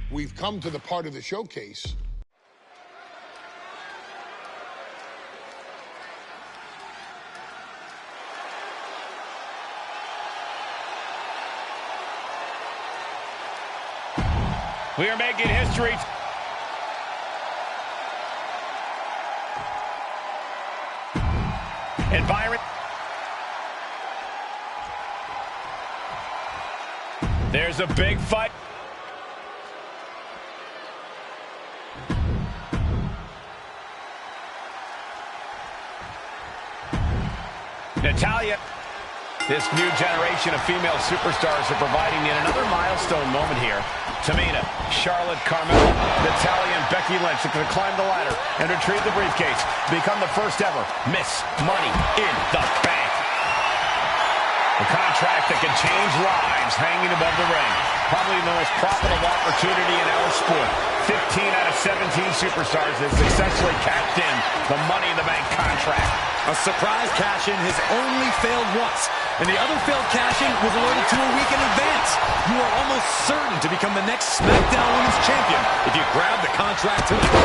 We've come to the part of the showcase. We are making history. And Byron. There's a big fight. Natalya. This new generation of female superstars are providing yet another milestone moment here. Tamina, Charlotte, Carmella, Natalya, and Becky Lynch are going to climb the ladder and retrieve the briefcase. Become the first ever Miss Money in the Bank. A contract that can change lives hanging above the ring. Probably the most profitable opportunity in our sport. 15 out of 17 superstars have successfully cashed in the Money in the Bank contract. A surprise cash-in has only failed once, and the other failed cash-in was alerted to a week in advance. You are almost certain to become the next SmackDown Women's Champion if you grab the contract tonight.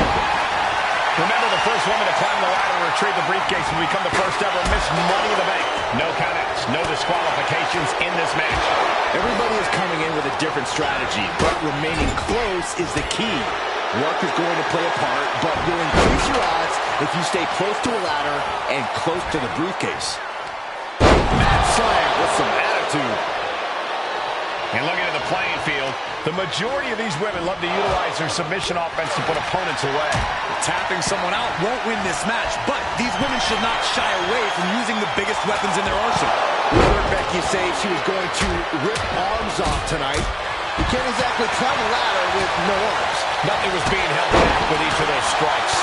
Remember, the first woman to climb the ladder and retrieve the briefcase will become the first ever Miss Money in the Bank. No countouts, no disqualifications in this match. Everybody is coming in with a different strategy, but remaining close is the key. Luck is going to play a part, but you'll increase your odds if you stay close to a ladder and close to the briefcase. Mad slam with some attitude. And looking at the playing field, the majority of these women love to utilize their submission offense to put opponents away. Tapping someone out won't win this match, but these women should not shy away from using the biggest weapons in their arsenal. We heard Becky say she was going to rip arms off tonight. You can't exactly climb a ladder with no arms. Nothing was being held back with each of those strikes.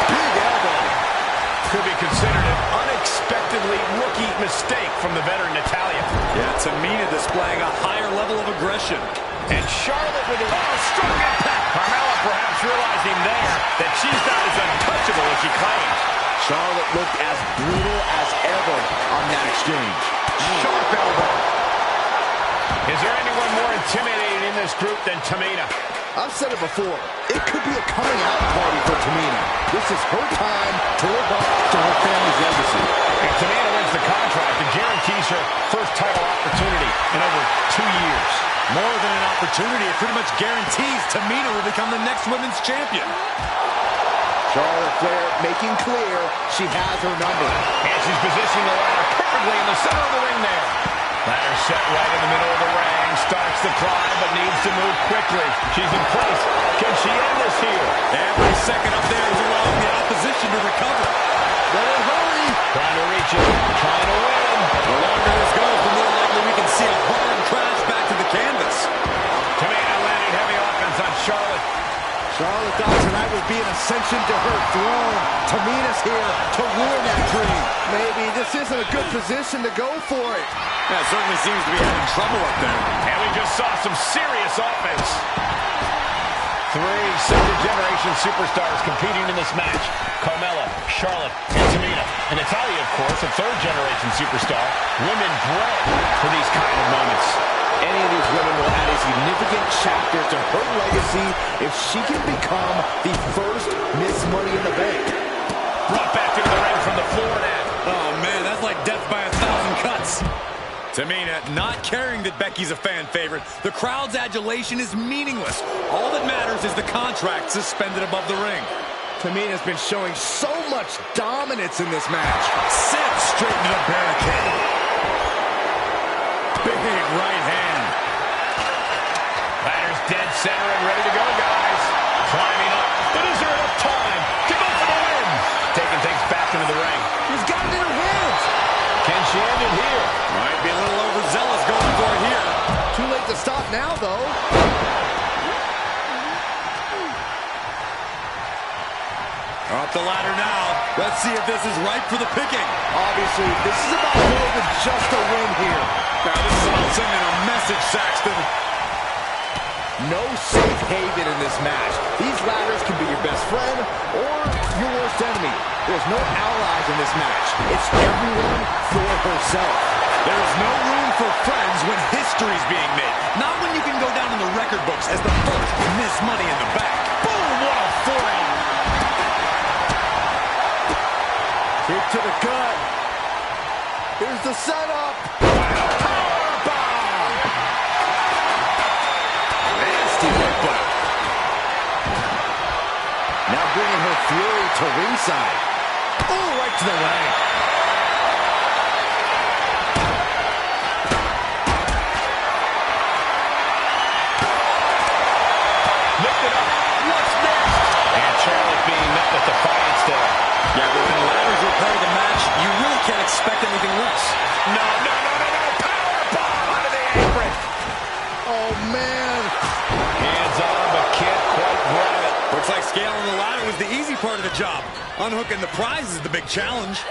Big elbow. Could be considered an unexpectedly rookie mistake from the veteran Natalya. Yeah, Tamina displaying a higher level of aggression. And Charlotte with a strong impact. Carmella perhaps realizing there that she's not as untouchable as she claims. Charlotte looked as brutal as ever on that exchange. Sharp elbow. Is there anyone more intimidating in this group than Tamina? I've said it before. It could be a coming out party for Tamina. This is her time to live up to her family's legacy. If Tamina wins the contract, it guarantees her first title opportunity in over 2 years. More than an opportunity, it pretty much guarantees Tamina will become the next women's champion. Charlotte Flair making clear she has her number. And she's positioning the ladder perfectly in the center of the ring there. Ladder set right in the middle of the ring. Starts to climb, but needs to move quickly. She's in place. Can she end this here? Every second up there is allowing the opposition to recover. Better hurry. Trying to reach it. Trying to win. The longer this goes, the more likely we can see a hard crash back to the canvas. Tamina landing heavy offense on Charlotte. Charlotte thought tonight would be an ascension to her throne. Tamina's here to ruin that dream. Maybe this isn't a good position to go for it. That certainly seems to be having trouble up there. And we just saw some serious offense. 3 second-generation superstars competing in this match. Carmella, Charlotte, and Tamina. And Natalya, of course, a third-generation superstar. Women bred for these kind of moments. Any of these women will add a significant chapter to her legacy if she can become the first Miss Money in the Bank. Brought back into the ring from the floor now. Oh, man, that's like death by 1,000 cuts. Tamina not caring that Becky's a fan favorite. The crowd's adulation is meaningless. All that matters is the contract suspended above the ring. Tamina's been showing so much dominance in this match. Sent straight into the barricade. Big right hand. Ladder's dead center and ready to go, guys. Climbing up. But is there enough time to go for the win? Taking things back into the ring. She's got it in her hands. Can she end it here? Might be a little overzealous going for it here. Too late to stop now, though. Up the ladder now. Let's see if this is ripe for the picking. Obviously, this is about more than just a win here. Now, this is about sending a message, Saxton. No safe haven in this match. These ladders can be your best friend or your worst enemy. There's no allies in this match. It's everyone for herself. There is no room for friends when history's being made, not when you can go down in the record books as the first to miss Money in the Bank. Boom, what a forearm. Kick to the gut. Here's the setup. Powerbomb. Nasty headbutt. Now bringing her fury to ringside. Oh, right to the leg. Lifted up. What's next? And Charlotte being met with defiance there. Yeah, but when ladders are part of the match, you really can't expect anything less. No. Powerbomb onto the apron. Oh, man. Hands on, but can't quite grab it. Looks like scaling the ladder was the easy part of the job. Unhooking the prize is the big challenge.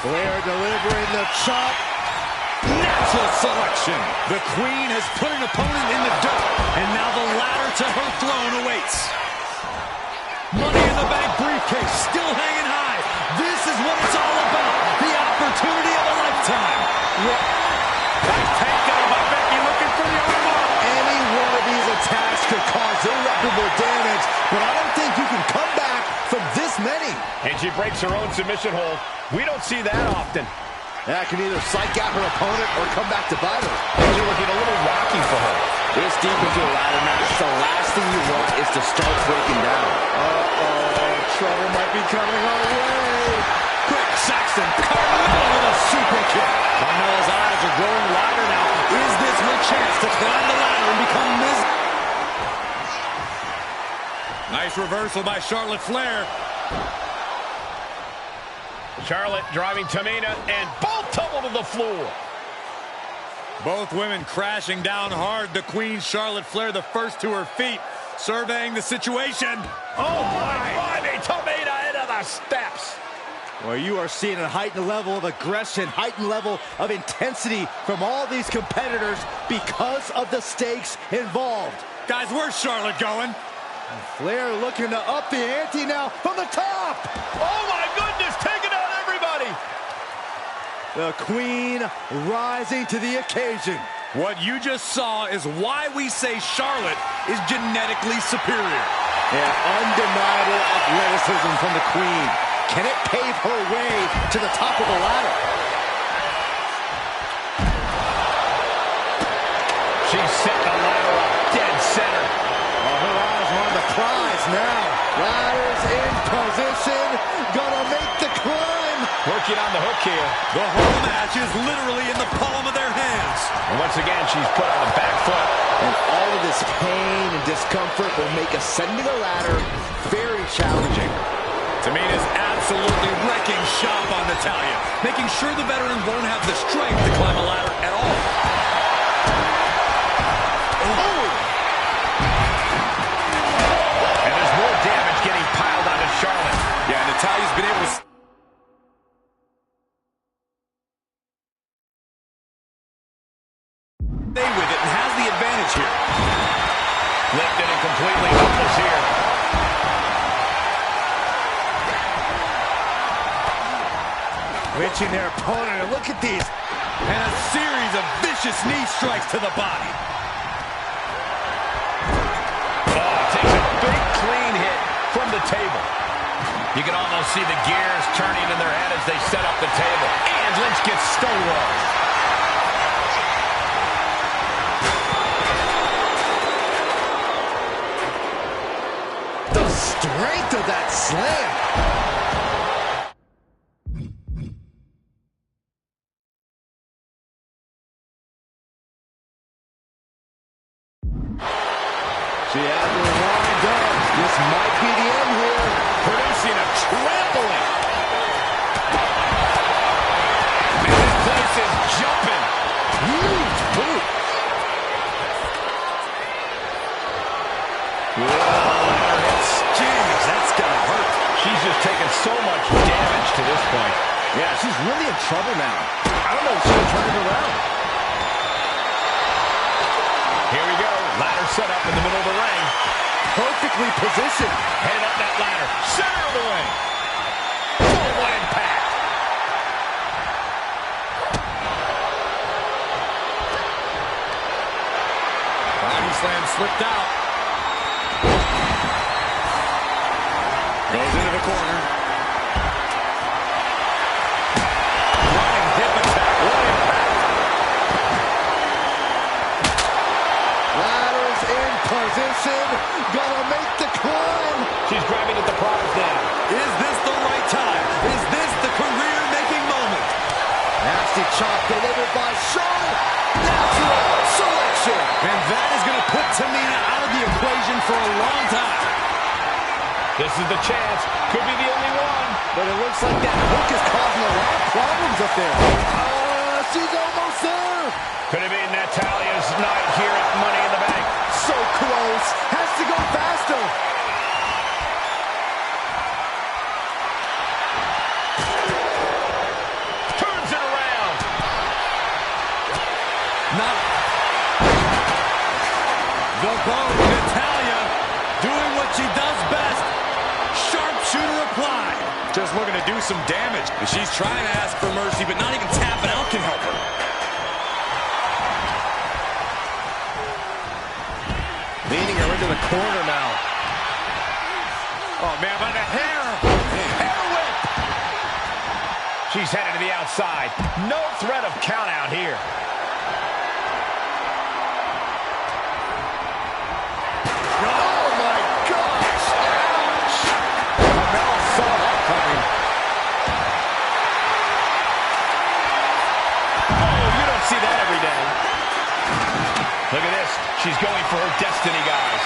Flair delivering the chop. Natural selection. The Queen has put an opponent in the dirt, and now the ladder to her throne awaits. Money in the Bank briefcase still hanging high. This is what it's all about. The opportunity of a lifetime. Taken by Becky, looking for the armbar. Any one of these attacks could cause irreparable damage, but I don't think you can come back from this many. And she breaks her own submission hold. We don't see that often. That can either psych out her opponent or come back to bite her. Things are looking a little rocky for her. This deep into a ladder match, the last thing you want is to start breaking down. Trouble might be coming our way. Quick, Saxton. Carmella with a super kick. Carmella's eyes are growing wider now. Is this her chance to climb the ladder and become Miz? Nice reversal by Charlotte Flair. Charlotte driving Tamina, and both tumble to the floor. Both women crashing down hard. The Queen, Charlotte Flair, the first to her feet, surveying the situation. Oh, my. Tamina into the steps. Well, you are seeing a heightened level of aggression, heightened level of intensity from all these competitors because of the stakes involved. Guys, where's Charlotte going? Flair looking to up the ante now from the top. Oh, my goodness, taking out everybody. The Queen rising to the occasion. What you just saw is why we say Charlotte is genetically superior. Yeah, undeniable athleticism from the Queen. Can it pave her way to the top of the ladder? She's setting the ladder up dead center. Well, her eyes are on the prize now. Ladder's in position. Gonna make the climb. Working on the hook here. The whole match is literally in the palm of their hands. And once again, she's put on the back foot. And all of this pain and discomfort will make ascending a ladder very challenging. Tamina's absolutely wrecking shop on Natalya, making sure the veteran won't have the strength to climb a ladder at all. Oh! And there's more damage getting piled onto Charlotte. Yeah, Natalya's been able to stay with it and has the advantage here. Lifted and completely helpless here. Reaching their opponent, and look at these. And a series of vicious knee strikes to the body. Oh, takes a big clean hit from the table. You can almost see the gears turning in their head as they set up the table. And Lynch gets stonewalled. The strength of that slam. She has her lined up. This might be the end here. Producing a trampling. And this place is jumping. Huge boot. Jeez, that's gonna hurt. She's just taken so much damage to this point. Yeah, she's really in trouble now. I don't know if she can turn it around. Here we go. Ladder set up in the middle of the ring. Perfectly positioned. Headed up that ladder. Center of the ring. Full impact. slam slipped out. Goes into the corner. Running hip attack. What impact. Ladder's in position. Gonna make the climb. She's grabbing at the prize now. Is this the right time? Is this the career-making moment? Nasty chop delivered by Charlotte. Natural selection. And that is going to put Tamina out of the equation for a long time. This is the chance. Could be the only one. But it looks like that hook is causing a lot of problems up there. She's almost there. Could have been Natalia's night here at Money in the Bank. So close. Has to go faster. Turns it around. Not the bone. Natalya doing what she does best. Sharpshooter applied. Just looking to do some damage. She's trying to ask for mercy, but not even tapping out can help her. Leading her into the corner now. Oh, man, by the hair. Hair whip. She's headed to the outside. No threat of count out here. Oh, my gosh. Ouch. Carmella saw that coming. Oh, you don't see that every day. Look at this. She's going for her destiny, guys.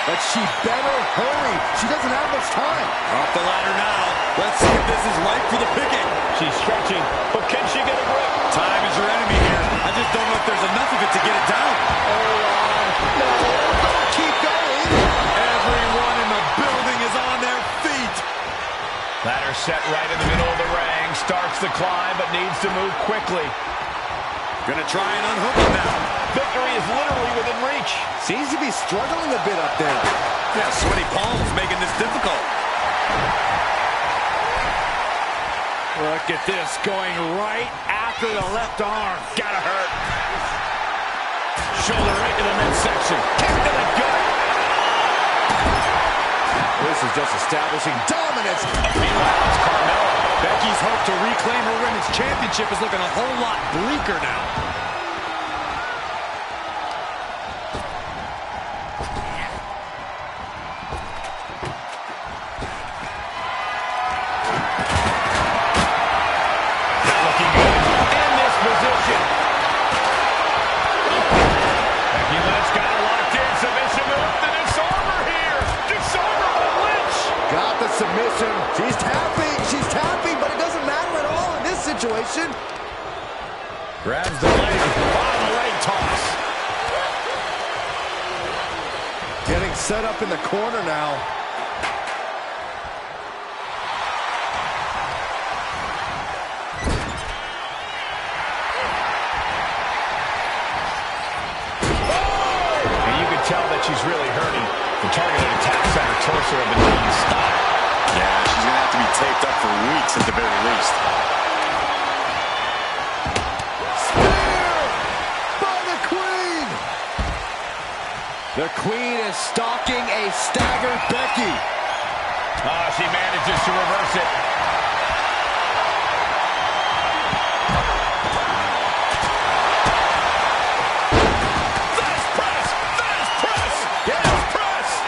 But she better hurry. She doesn't have much time. Off the ladder now. Let's see if this is right for the picking. She's stretching, but can she get a grip? Time is your enemy here. I just don't know if there's enough of it to get it down. Hold on. No, don't keep going. Everyone in the building is on their feet. Ladder set right in the middle of the ring. Starts the climb, but needs to move quickly. Gonna try and unhook it now. Victory is literally within reach. Seems to be struggling a bit up there. Yeah, sweaty palms making this difficult. Look at this, going right after the left arm. Gotta hurt. Shoulder right to the midsection. Kick to the gut. This is just establishing dominance. Meanwhile, it's Carmella. Becky's hope to reclaim her women's championship is looking a whole lot bleaker now. Submission. She's tapping, but it doesn't matter at all in this situation. Grabs the leg, bottom leg toss. Getting set up in the corner now. And you can tell that she's really hurting. The targeted attacks on her torso have been non-stop. Yeah, she's going to have to be taped up for weeks at the very least. Spear by the Queen. The Queen is stalking a staggered Becky. She manages to reverse it. Fast press! Fast press! Fast press!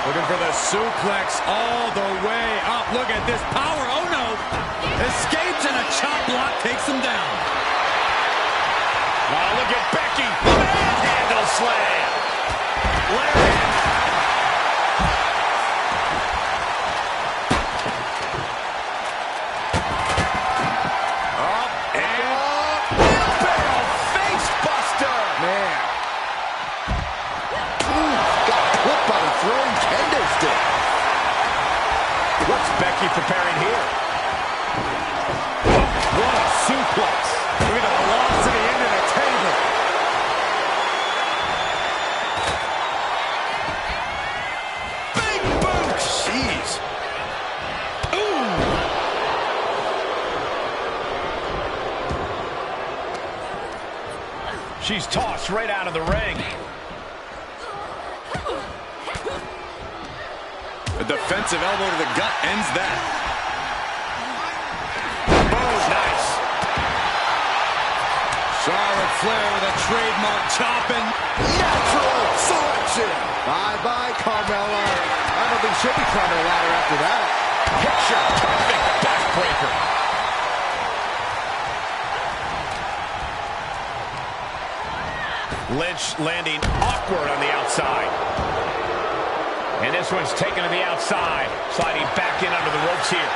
Looking for the suplex all the way up. Look at this power. Oh, no. Escapes and a chop block takes him down. Oh, look at Becky. Manhandle slam. Lariat. Up and wheelbarrow face buster. Man. Ooh, got clipped by the throwing kendo stick. What's Becky preparing here? What a suplex. Look at the velocity into the table. Big boot. Jeez. Ooh. She's tossed right out of the ring. A defensive elbow to the gut ends that. Boom, nice. Charlotte Flair with a trademark chopping. Natural selection. Bye-bye, Carmella. I don't think she'll be climbing a ladder after that. Picture perfect backbreaker. Lynch landing awkward on the outside. And this one's taken to the outside. Sliding back in under the ropes here.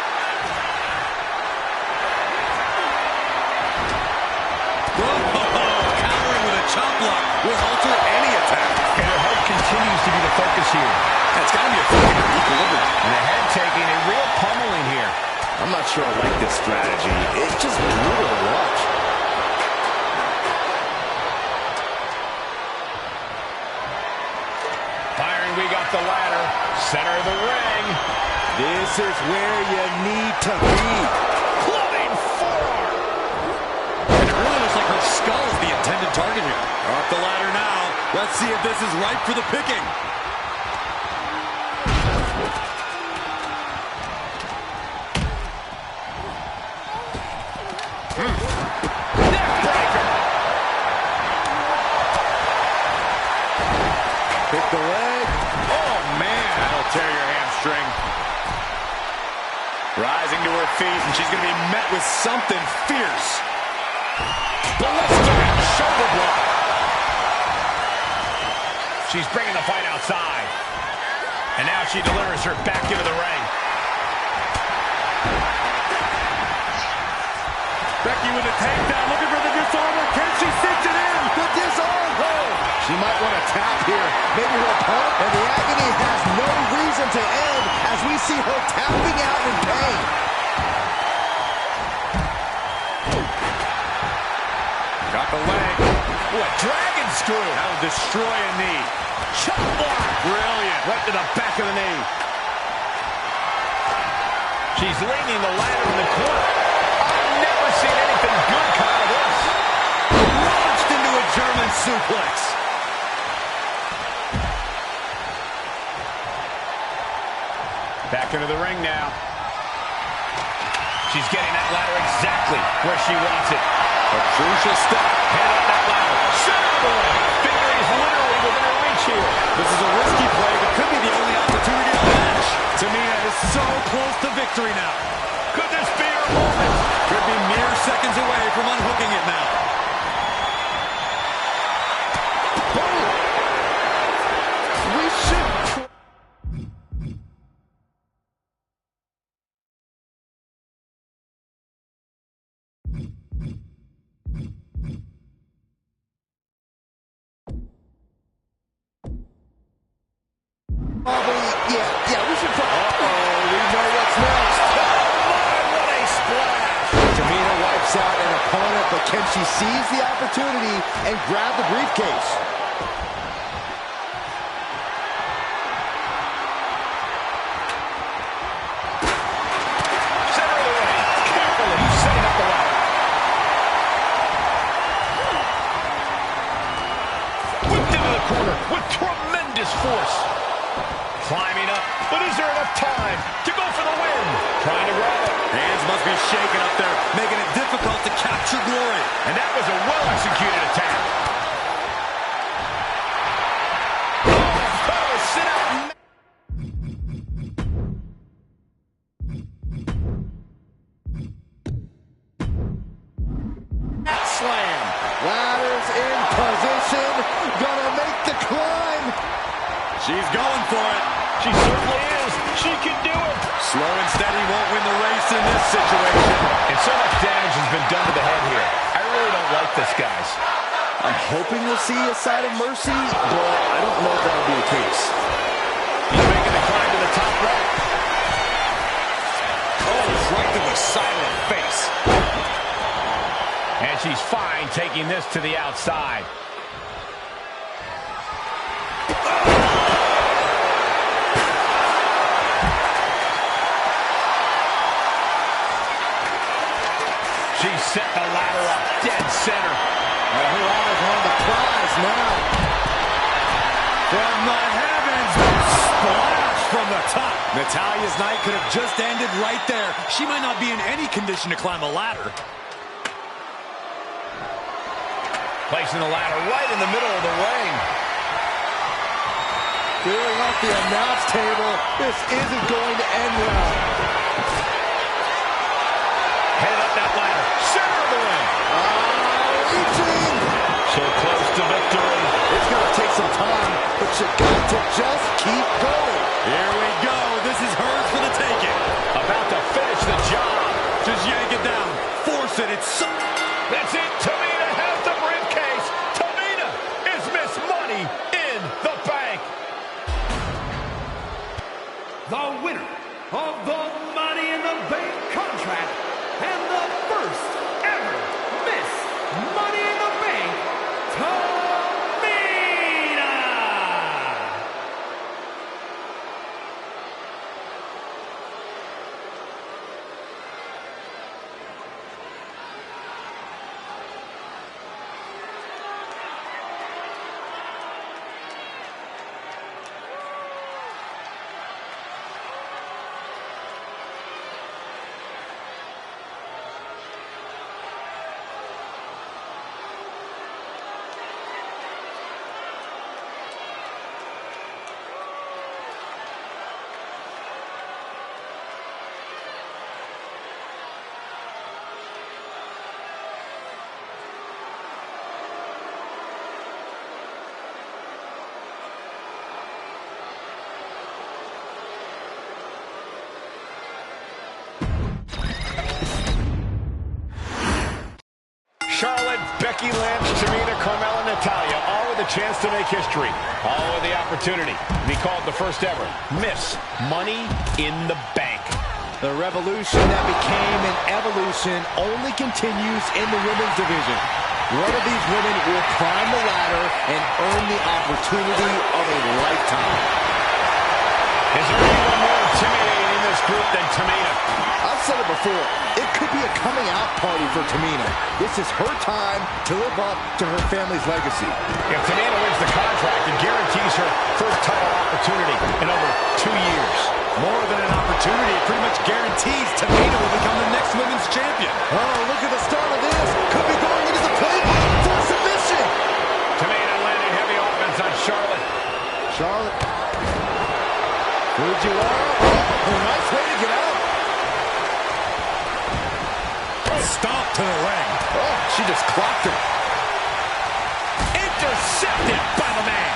Countering with a chop block will alter any attack. And her heart continues to be the focus here. That's got to be a fucking equilibrium. And the head taking a real pummeling here. I'm not sure I like this strategy. It's just brutal to watch. Byron, we got the ladder. Center of the ring. This is where you need to be. Clubbing forearm. And it really looks like her skull is the intended target here. Off the ladder now. Let's see if this is ripe for the picking. Pick the leg. Oh, man, that'll tear your hamstring. Rising to her feet, and she's going to be met with something fierce. Blistering shoulder block. She's bringing the fight outside. And now she delivers her back into the ring. Becky with a takedown, looking for the disarmer. Can she cinch it in? The disarm. Oh, she might want to tap here. Maybe her opponent. And the agony has no reason to end as we see her tapping out in pain. Got the leg. What dragon screw. That'll destroy a knee. Chop block. Brilliant. Right to the back of the knee. She's leaning the ladder in the corner. I've never seen anything good come out of this. Launched into a German suplex. Back into the ring now. She's getting that ladder exactly where she wants it. A crucial step. Head up that ladder. Center. Finger is literally within her reach here. This is a risky play, but could be the only opportunity to match. Tamina is so close to victory now. Could this be her moment? Could be mere seconds away from unhooking it now. We should... Yeah, we should probably... Uh-oh, we know what's next. What a splash. Tamina wipes out an opponent, but can she seize the opportunity and grab the briefcase? Center of the ring. Carefully setting up the ladder. Whipped into the corner with tremendous force. Climbing up, but is there enough time to go for the win? Trying to grab it. Hands must be shaking up there, making it difficult to capture glory. And that was a well-executed attack. Oh, sit out. Slam. Ladders in position. Gonna make the climb. She's going for it. She certainly is. She can do it. Slow and steady won't win the race in this situation. And so much damage has been done to the head here. I really don't like this, guys. I'm hoping we'll see a side of mercy, but I don't know if that'll be the case. He's making the climb to the top rope. Oh, right to the side of the face. And she's fine taking this to the outside. She set the ladder up dead center. Her eyes on the prize now. From the heavens, splash from the top. Natalya's night could have just ended right there. She might not be in any condition to climb a ladder. Placing the ladder right in the middle of the ring. Clearing off the announce table. This isn't going to end well. Headed up that ladder. Center of the ring. Reaching. So close to victory. It's going to take some time, but you got to just keep going. Here we go. This is hers for the taking. About to finish the job. Just yank it down. Force it. It's so... That's it. Tamina has the briefcase. Tamina is Miss Money in the Bank. The winner of the Money in the Bank contract and the first ever Miss Money in the Bank, Tamina! Charlotte, Becky Lynch, Tamina, Carmella, Natalya, all with a chance to make history. All with the opportunity to be called the first ever Miss Money in the Bank. The revolution that became an evolution only continues in the women's division. One of these women will climb the ladder and earn the opportunity of a lifetime. Is there anyone more intimidating in this group than Tamina? I've said it before, it could be a coming out party for Tamina. This is her time to live up to her family's legacy. If Tamina wins the contract, it guarantees her first title opportunity in over 2 years. More than an opportunity, it pretty much guarantees Tamina will become the next women's champion. Oh, look at the start of this. Could be going into the playbook for a submission. Tamina landing heavy offense on Charlotte. Charlotte. Fujiwara. Oh, nice way to get out. Stomp to the ring. Oh, she just clocked her. Intercepted by the man.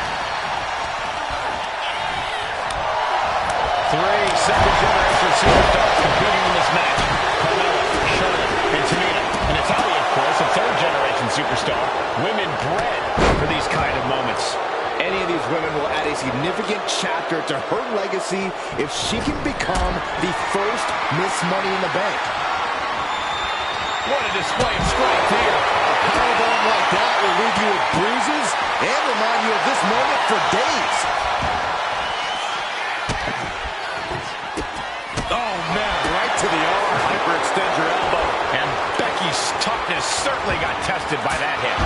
3 second-generation superstars competing in this match. Carmella, Charlotte, and Tamina. And Natalya, of course, a third-generation superstar. Women bred for these kind of moments. Any of these women will add a significant chapter to her legacy if she can become the first Miss Money in the Bank. What a display of strength here. A powerbomb like that will leave you with bruises and remind you of this moment for days. Oh, man, right to the arm. Hyperextend your elbow. And Becky's toughness certainly got tested by that hit.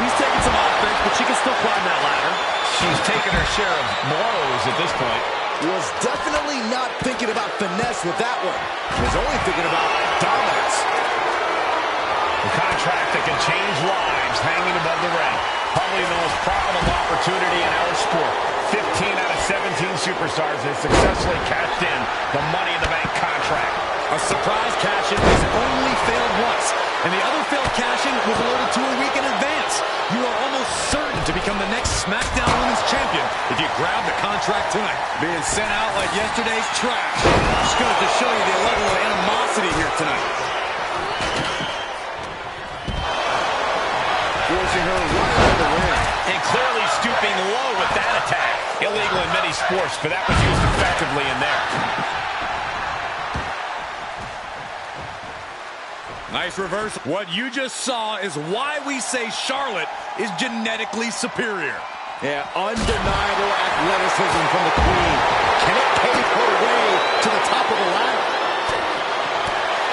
She's taking some offense, but she can still climb that ladder. She's taken her share of blows at this point. Was definitely not thinking about finesse with that one. Was only thinking about dominance. A contract that can change lives hanging above the ring. Probably the most profitable opportunity in our sport. 15 out of 17 superstars have successfully cashed in the Money in the Bank contract. A surprise cash-in has only failed once, and the other failed cash-in was alerted to a week in advance. You are almost certain to become the next SmackDown Women's Champion if you grab the contract tonight. Being sent out like yesterday's trash. Just goes to show you the level of animosity here tonight. Forcing her right out of the ring. And clearly stooping low with that attack. Illegal in many sports, but that was used effectively in there. Nice reverse. What you just saw is why we say Charlotte is genetically superior. Yeah, undeniable athleticism from the Queen. Can it pave her way to the top of the ladder?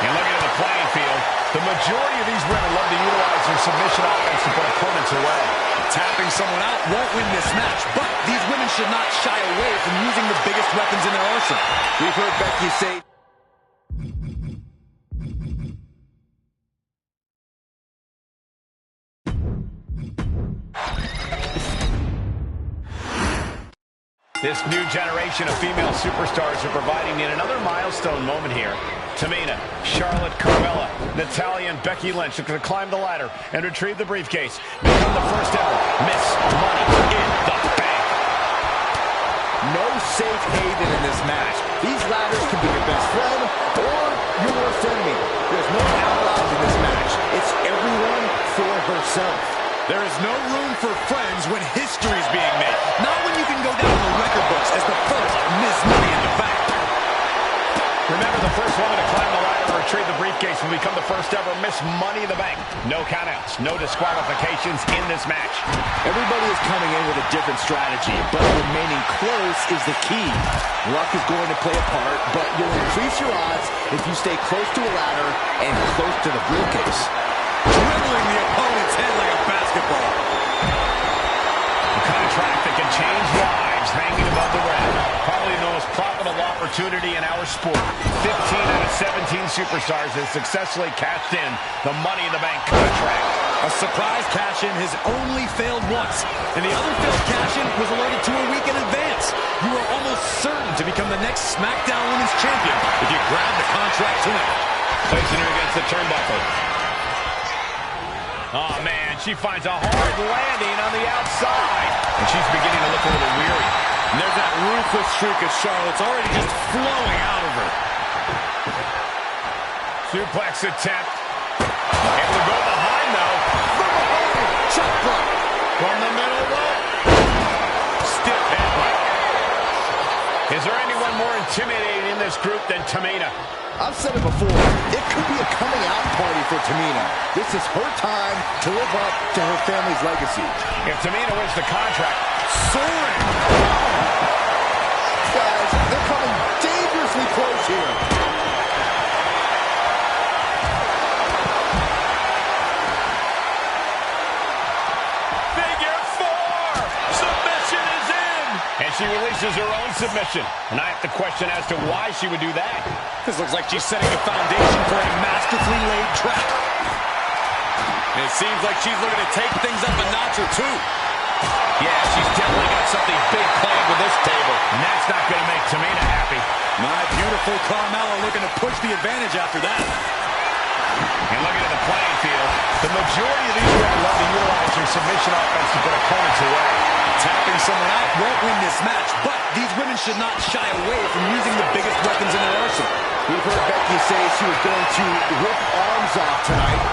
And looking at the playing field, the majority of these women love to utilize utilizing submission offense to put opponents away. Tapping someone out won't win this match, but these women should not shy away from using the biggest weapons in their arsenal. We've heard Becky say... This new generation of female superstars are providing yet another milestone moment here. Tamina, Charlotte, Carmella, Natalya, and Becky Lynch are going to climb the ladder and retrieve the briefcase. Become the first ever Miss Money in the Bank. No safe haven in this match. These ladders can be your best friend or your worst enemy. There's no allies in this match. It's everyone for herself. There is no room for friends when history is being made. Not when you can go down in the record books as the first Miss Money in the Bank. Remember, the first woman to climb the ladder and retrieve the briefcase will become the first ever Miss Money in the Bank. No countouts, no disqualifications in this match. Everybody is coming in with a different strategy, but remaining close is the key. Luck is going to play a part, but you'll increase your odds if you stay close to a ladder and close to the briefcase. Dribbling the opponent's head like a basketball. A contract that can change lives hanging above the rim. Probably the most profitable opportunity in our sport. 15 out of 17 superstars have successfully cashed in the Money in the Bank contract. A surprise cash-in has only failed once, and the other failed cash-in was alerted to a week in advance. You are almost certain to become the next SmackDown Women's Champion if you grab the contract tonight. Placing her against the turnbuckle. Oh, man, she finds a hard landing on the outside. And she's beginning to look a little weary. And there's that ruthless streak of Charlotte's already just flowing out of her. Suplex attempt. Able to go behind, though. Chop block. From the middle rope. Stiff headbutt. Is there anyone more intimidating in this group than Tamina? I've said it before, it could be a coming out party for Tamina. This is her time to live up to her family's legacy. If Tamina wins the contract, Soaring! Guys, they're coming dangerously close here. Figure 4! Submission is in! And she releases her own submission. And I have to question as to why she would do that. This looks like she's setting a foundation for a masterfully laid trap. And it seems like she's looking to take things up a notch or two. Yeah, she's definitely got something big planned with this table. And that's not going to make Tamina happy. My beautiful Carmella looking to push the advantage after that. And looking at the playing field, the majority of these women love to utilize their submission offense to put opponents away. Tapping someone out won't win this match, but these women should not shy away from using the biggest weapons in their arsenal. We've heard Becky say she was going to rip arms off tonight.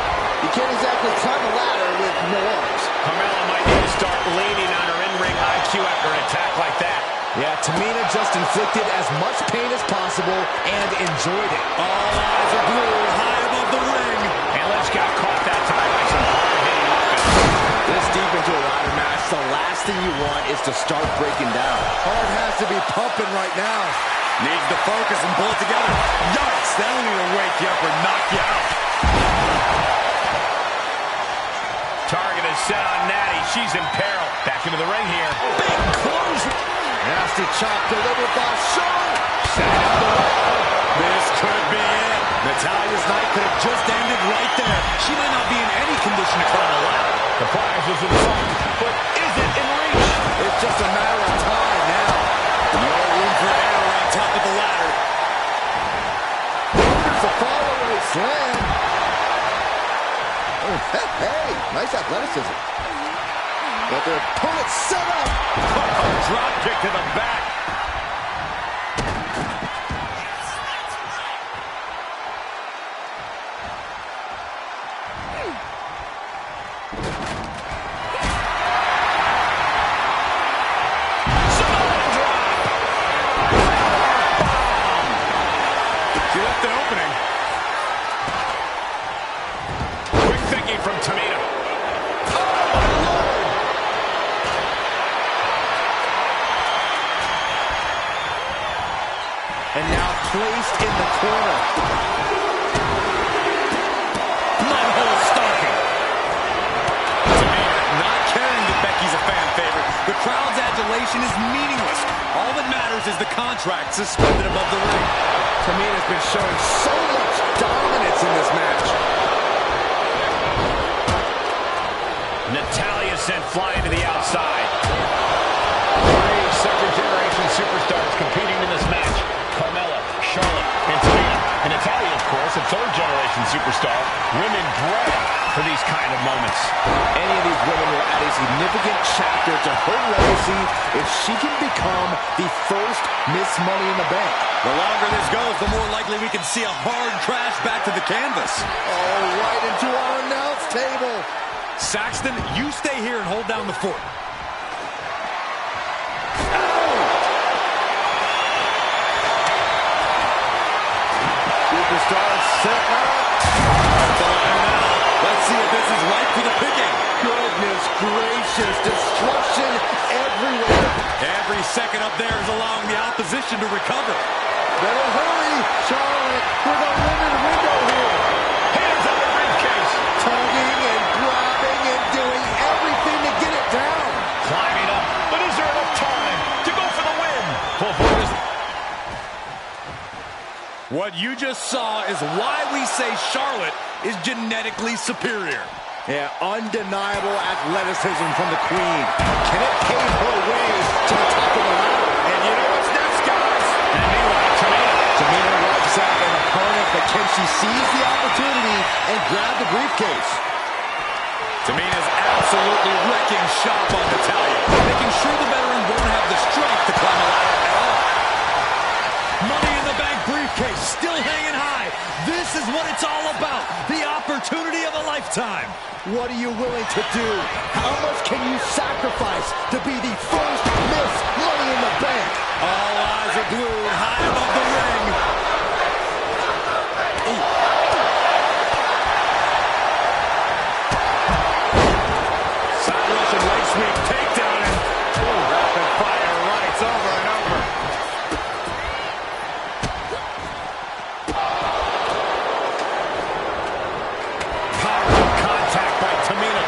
You can't exactly climb a ladder with no arms. Carmella might need to start leaning on her in-ring IQ after an attack like that. Yeah, Tamina just inflicted as much pain as possible and enjoyed it. All eyes are glued high above the ring. And Lynch got caught that time by some hard-hitting offense. This deep into a ladder match, the last thing you want is to start breaking down. Heart has to be pumping right now. Needs to focus and pull it together. Yikes, that'll either wake you up or knock you out. Target is set on Natty. She's in peril. Back into the ring here. Big close. Nasty chop delivered by Charlotte. Setting up the wall. This could be it. Natalya's night could have just ended right there. She might not be in any condition to climb a ladder. The prize is in sight, but is it in reach? It's just a matter of time now. No room for error on top of the ladder. Here's a follow-away slam. Oh, hey, nice athleticism. But their opponent set up. Oh, drop kick to the back. She left an opening. Quick thinking from Tamina. congratulation is meaningless. All that matters is the contract suspended above the ring. Tamina's been showing so much dominance in this match. Natalya sent flying to the outside. Three second-generation superstars competing in this match. Carmella, Charlotte, and Tamina. And Natalya, of course, a third-generation superstar. Women bred for these kind of moments. Any of these women will add a significant chapter to her legacy if she can become the first Miss Money in the Bank. The longer this goes, the more likely we can see a hard crash back to the canvas. Oh, right into our announce table. Saxton, you stay here and hold down the fort. Superstars set up. Let's see if this is right for the picking. Goodness gracious, destruction everywhere. Every second up there is allowing the opposition to recover. Better hurry, Charlotte, with a limited window here. Hands on the briefcase. Tugging and grabbing and doing everything to get it down. Climbing up, but is there enough time to go for the win? Full focus. What you just saw is why we say Charlotte is genetically superior. Yeah, undeniable athleticism from the Queen. Can it pave her way to the top of the ladder? And you know what's next, guys? And meanwhile, Tamina wipes out an opponent, but can she seize the opportunity and grab the briefcase? Tamina's absolutely wrecking shop on Natalya, making sure the veteran won't have the strength to climb the ladder at all. Money in the Bank briefcase still hanging high. This is what it's all about, the opportunity of a lifetime. What are you willing to do? How much can you sacrifice to be the first Miss Money in the Bank? All eyes are glued high above the ring. Side Russian leg sweep takedown and rapid fire rights over and over. Powerful contact by Tamina.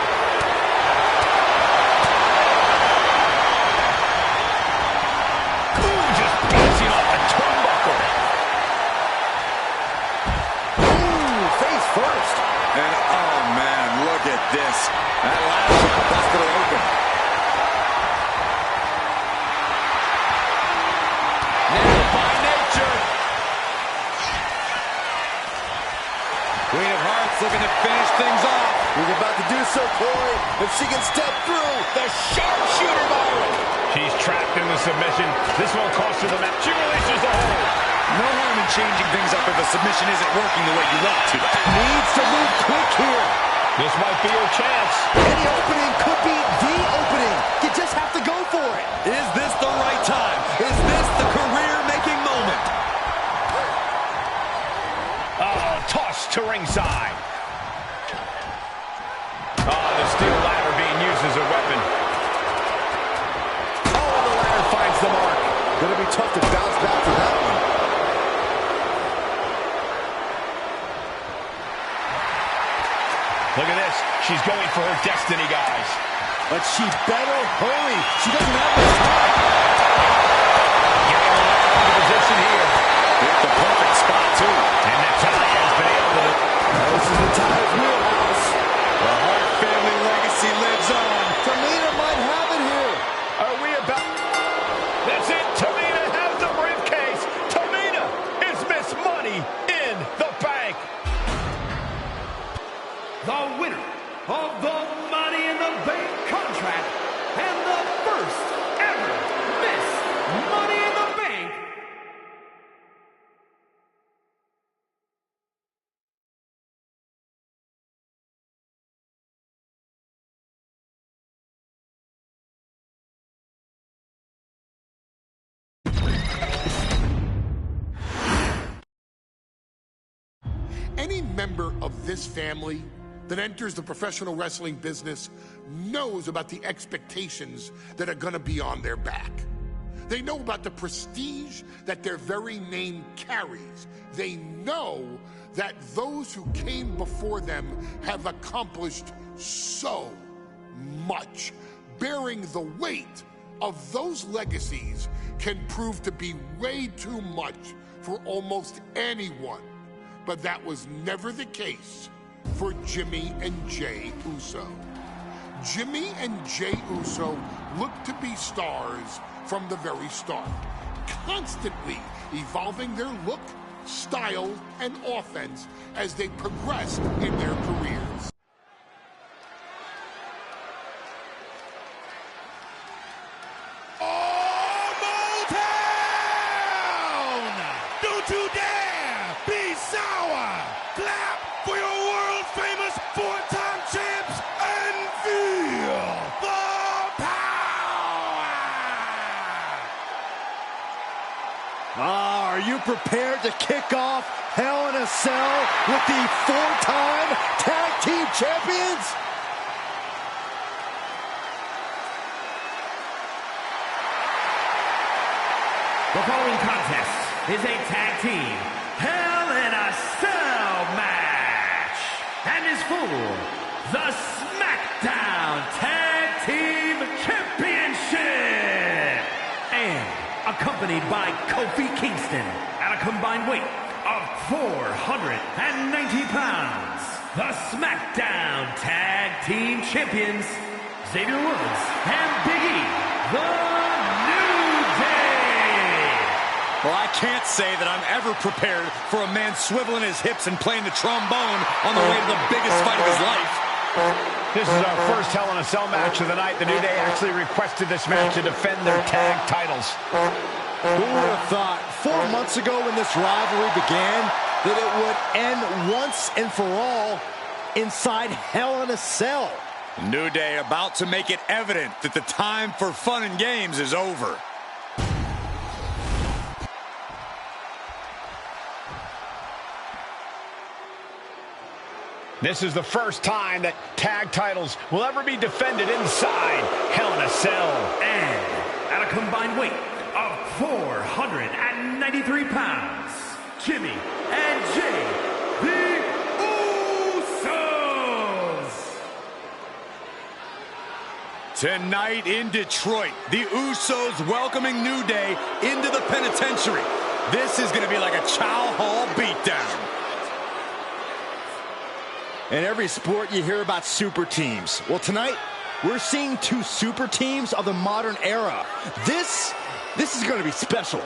Ooh, just bouncing off the turnbuckle. Ooh, face first. And oh man, look at this. That last shot busted her open. Nailed by nature. Queen of Hearts looking to finish things off. He's about to do so, Corey. If she can step through, the sharpshooter Byron. she's trapped in the submission. This won't cost her the match. She releases the hold. No harm in changing things up if a submission isn't working the way you want to. Needs to move quick here. This might be her chance. Any opening could be the opening. You just have to go for it. Is this the right time? Is this the career-making moment? Oh, toss to ringside. Oh, the steel ladder being used as a weapon. Oh, the ladder finds the mark. Gonna be tough to bounce back from that one. Look at this. She's going for her destiny, guys. But she better hurry. She doesn't have much time. Getting the ladder into position here. Hit the perfect spot, too. And Natalya has been able to... This is Natalya's wheelhouse. The Hart family legacy lives on. Tamina might have it here. Are we about... That's it. Tamina has the briefcase. Tamina is Miss Money in the Bank. The winner of the Money in the Bank contract and the first ever Miss Money in the Bank. Any member of this family that enters the professional wrestling business knows about the expectations that are gonna be on their back. They know about the prestige that their very name carries. They know that those who came before them have accomplished so much, bearing the weight of those legacies can prove to be way too much for almost anyone. But that was never the case for Jimmy and Jey Uso. Jimmy and Jey Uso looked to be stars from the very start, constantly evolving their look, style, and offense as they progressed in their careers. Don't you dare be sour! Clap for your world-famous four-time champs and feel the power! Are you prepared to kick off Hell in a Cell with the four-time tag team champions? The following contest is a tag team Hell in a Cell match and is for the SmackDown Tag Team Championship and accompanied by Kofi Kingston at a combined weight of 490 pounds. The SmackDown Tag Team Champions Xavier Woods and Big E, the New Day. Well, I can't say that I'm ever prepared for a man swiveling his hips and playing the trombone on the way to the biggest fight of his life. This is our first Hell in a Cell match of the night. The New Day actually requested this match to defend their tag titles. Who would have thought 4 months ago when this rivalry began that it would end once and for all inside Hell in a Cell? New Day about to make it evident that the time for fun and games is over. This is the first time that tag titles will ever be defended inside Hell in a Cell. And at a combined weight of 493 pounds, Jimmy and Jey, the Usos. Tonight in Detroit, the Usos welcoming New Day into the penitentiary. This is going to be like a Chow Hall beatdown. In every sport, you hear about super teams. Well, tonight, we're seeing two super teams of the modern era. This is going to be special.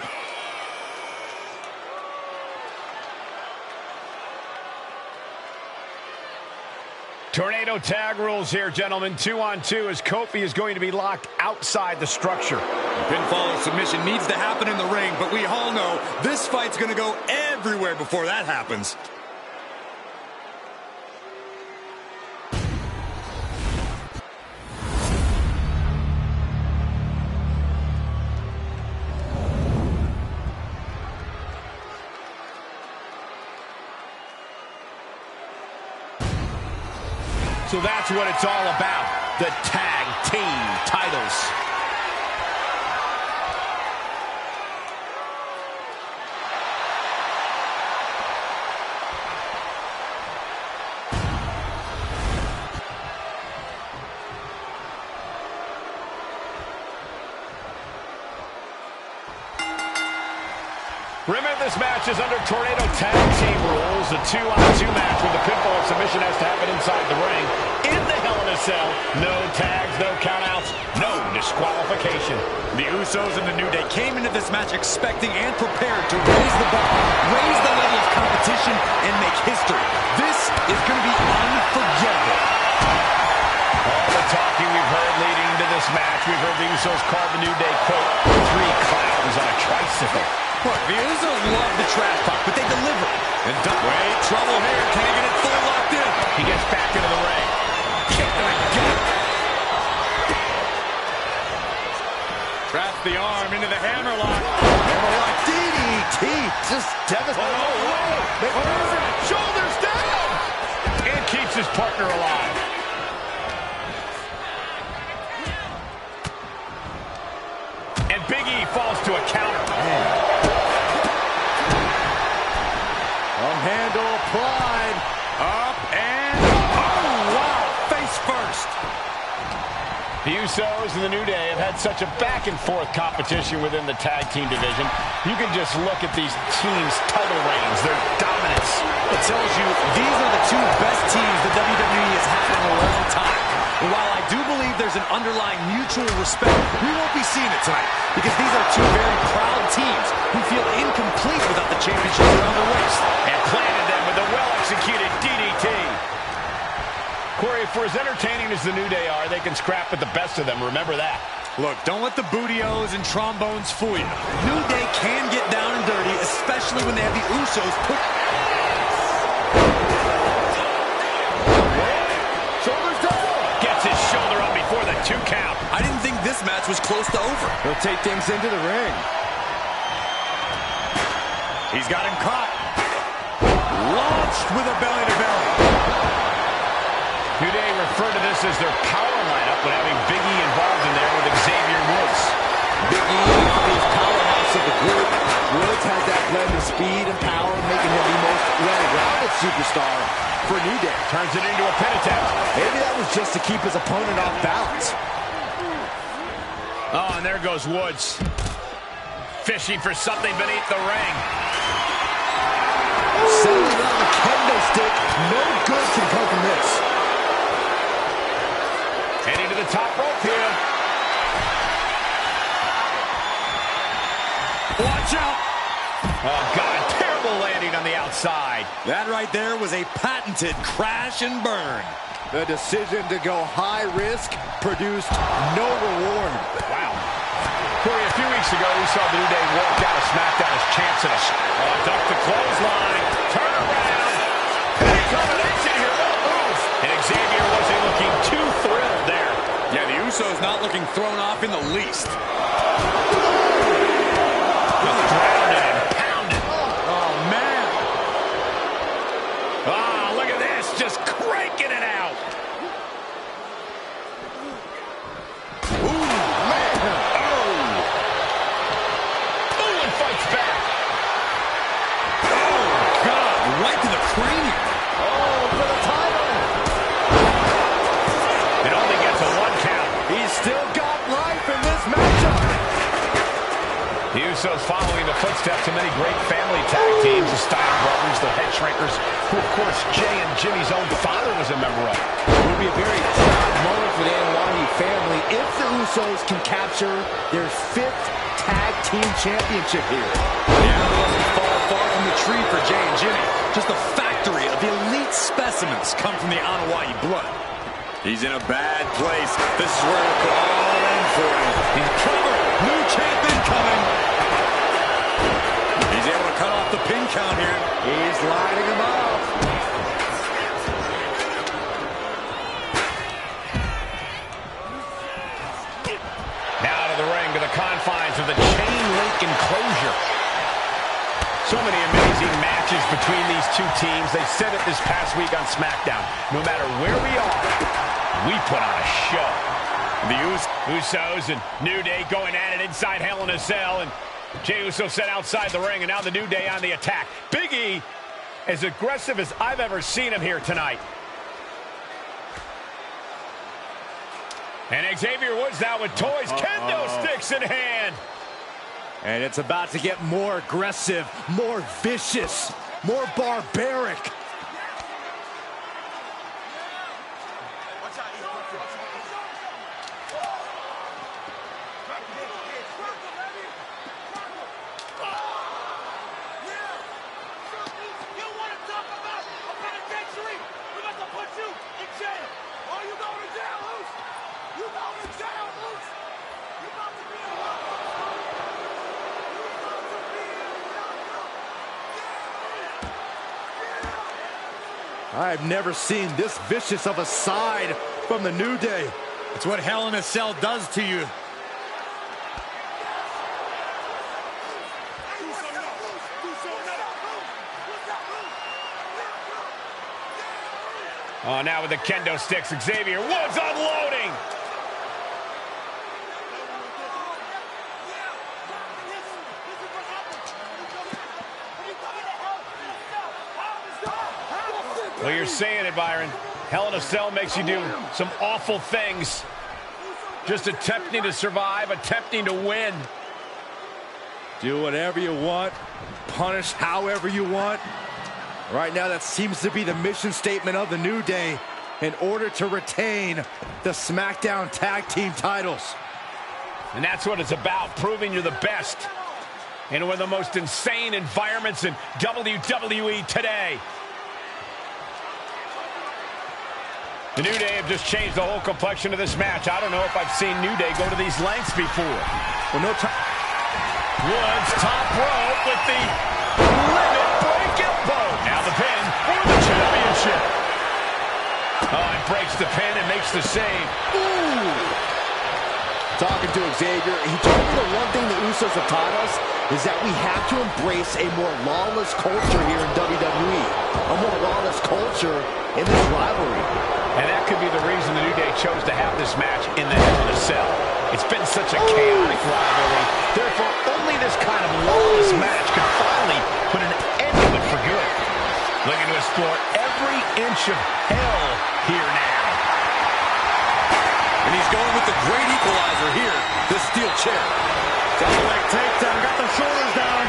Tornado tag rules here, gentlemen. 2-on-2 as Kofi is going to be locked outside the structure. Pinfall or submission needs to happen in the ring, but we all know this fight's going to go everywhere before that happens. So that's what it's all about, the tag team titles. Remember, this match is under Tornado tag team rules, a 2-on-2 match where the pinfall or submission has to happen inside the ring. In the Hell in a Cell, no tags, no countouts, no disqualification. The Usos and the New Day came into this match expecting and prepared to raise the bar, raise the level of competition, and make history. This is going to be unforgettable. All the talking we've heard leading to this match, we've heard the Usos call the New Day, quote, 3 clowns on a tricycle. Look, the Usos love the trash talk, but they deliver. And wait, trouble here. Can he get it fully locked in? He gets back into the ring. Kick to the gut. Traps the arm into the hammerlock. Hammerlock DDT. Just devastating. Shoulders down. And keeps his partner alive. And Big E falls to a counter. Handle applied. Up and oh wow, face first. The Usos and the New Day have had such a back-and-forth competition within the tag team division. You can just look at these teams' title reigns, their dominance. It tells you these are the two best teams the WWE has had in a long time. And while I do believe there's an underlying mutual respect, we won't be seeing it tonight because these are two very proud teams who feel incomplete without the championship around their waist. And planted them with a well-executed DDT. Corey, for as entertaining as the New Day are, they can scrap with the best of them. Remember that. Look, don't let the booty-os and trombones fool you. New Day can get down and dirty, especially when they have the Usos put... Shoulders down. Gets his shoulder up before the 2 count. I didn't think this match was close to over. He'll take things into the ring. He's got him caught. Launched with a belly-to-belly. New Day referred to this as their power lineup when having Big E involved in there with Xavier Woods. Big E is powerhouse of the group. Woods has that blend of speed and power, making him the most well-rounded superstar for New Day. Turns it into a pin attempt. Maybe that was just to keep his opponent off balance. Oh, and there goes Woods. Fishing for something beneath the ring. Settling on the kendo stick. No good can come from this. Heading to the top rope here. Watch out! Oh, God, terrible landing on the outside. That right there was a patented crash and burn. The decision to go high risk produced no reward. Wow. Corey, a few weeks ago, we saw the New Day walk out of SmackDown as champs in a duck to clothesline. Turn around. Big combination here. Move. And Xavier wasn't looking too thrilled there. Yeah, the Usos not looking thrown off in the least. Just grounded and pounded. Oh, man. Ah, look at this. Just cranking it out. Right to the cranium. Oh, for the title. It only gets a 1 count. He's still got life in this matchup. The Usos following the footsteps of many great family tag teams, the Steiner brothers, the Head Shrinkers, who, of course, Jay and Jimmy's own father was a member of. It would be a very proud moment for the Anoa'i family if the Usos can capture their 5th tag team championship here. Yeah, it doesn't fall far from the tree for Jay and Jimmy. Just a factory of elite specimens come from the Anoa'i blood. He's in a bad place. This is where we'll put all in for him. He's covered. New champion coming. He's able to cut off the pin count here. He's lining him up. Now to the ring, to the confines of the chain link enclosure. So many amazing matches between these two teams. They said it this past week on SmackDown. No matter where we are, we put on a show. The Usos and New Day going at it inside Hell in a Cell. And Jey Uso set outside the ring, and now the New Day on the attack. Big E, as aggressive as I've ever seen him here tonight. And Xavier Woods now with toys, kendo sticks in hand. And it's about to get more aggressive, more vicious, more barbaric. I've never seen this vicious of a side from the New Day. It's what Hell in a Cell does to you. Oh, now with the kendo sticks, Xavier Woods unloading. Well, you're saying it, Byron. Hell in a Cell makes you do some awful things. Just attempting to survive, attempting to win. Do whatever you want, punish however you want. Right now, that seems to be the mission statement of the New Day in order to retain the SmackDown Tag Team titles. And that's what it's about, proving you're the best in one of the most insane environments in WWE today. The New Day have just changed the whole complexion of this match. I don't know if I've seen New Day go to these lengths before. Well, no time. Woods top rope with the limit break elbow. Now the pin for the championship. Oh, it breaks the pin and makes the save. Ooh. Talking to Xavier, he told me the one thing the Usos have taught us is that we have to embrace a more lawless culture here in WWE. A more lawless culture in this rivalry. And that could be the reason the New Day chose to have this match in the Hell in a Cell. It's been such a chaotic rivalry. Therefore, only this kind of lawless match could finally put an end to it for good. Looking to explore every inch of hell here now. And he's going with the great equalizer here, this steel chair. Double-leg takedown, got the shoulders down.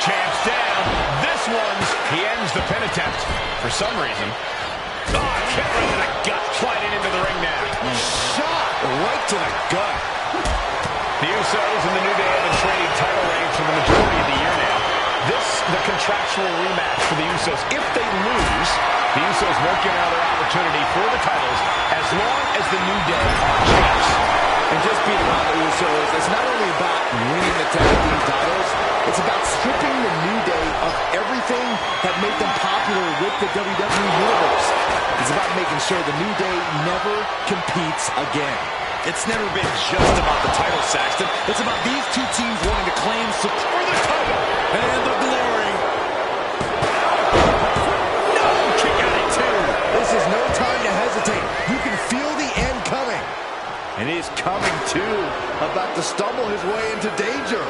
Champ's down. This one's, he ends the pin attempt for some reason. Oh, kick right to the gut, sliding into the ring now. Shot right to the gut. The Usos and the New Day have been trading title reigns for the majority of the year now. This, the contractual rematch for the Usos. If they lose, the Usos won't get another opportunity for the titles as long as the New Day are champs. And just beating on the Usos, it's not only about winning the tag team titles, it's about stripping the New Day of everything that made them popular with the WWE Universe. It's about making sure the New Day never competes again. It's never been just about the title, Saxton. It's about these two teams wanting to claim for the title and the glory. No! Kick out at two. This is no time to hesitate. You can feel the end coming. And he's coming too, about to stumble his way into danger.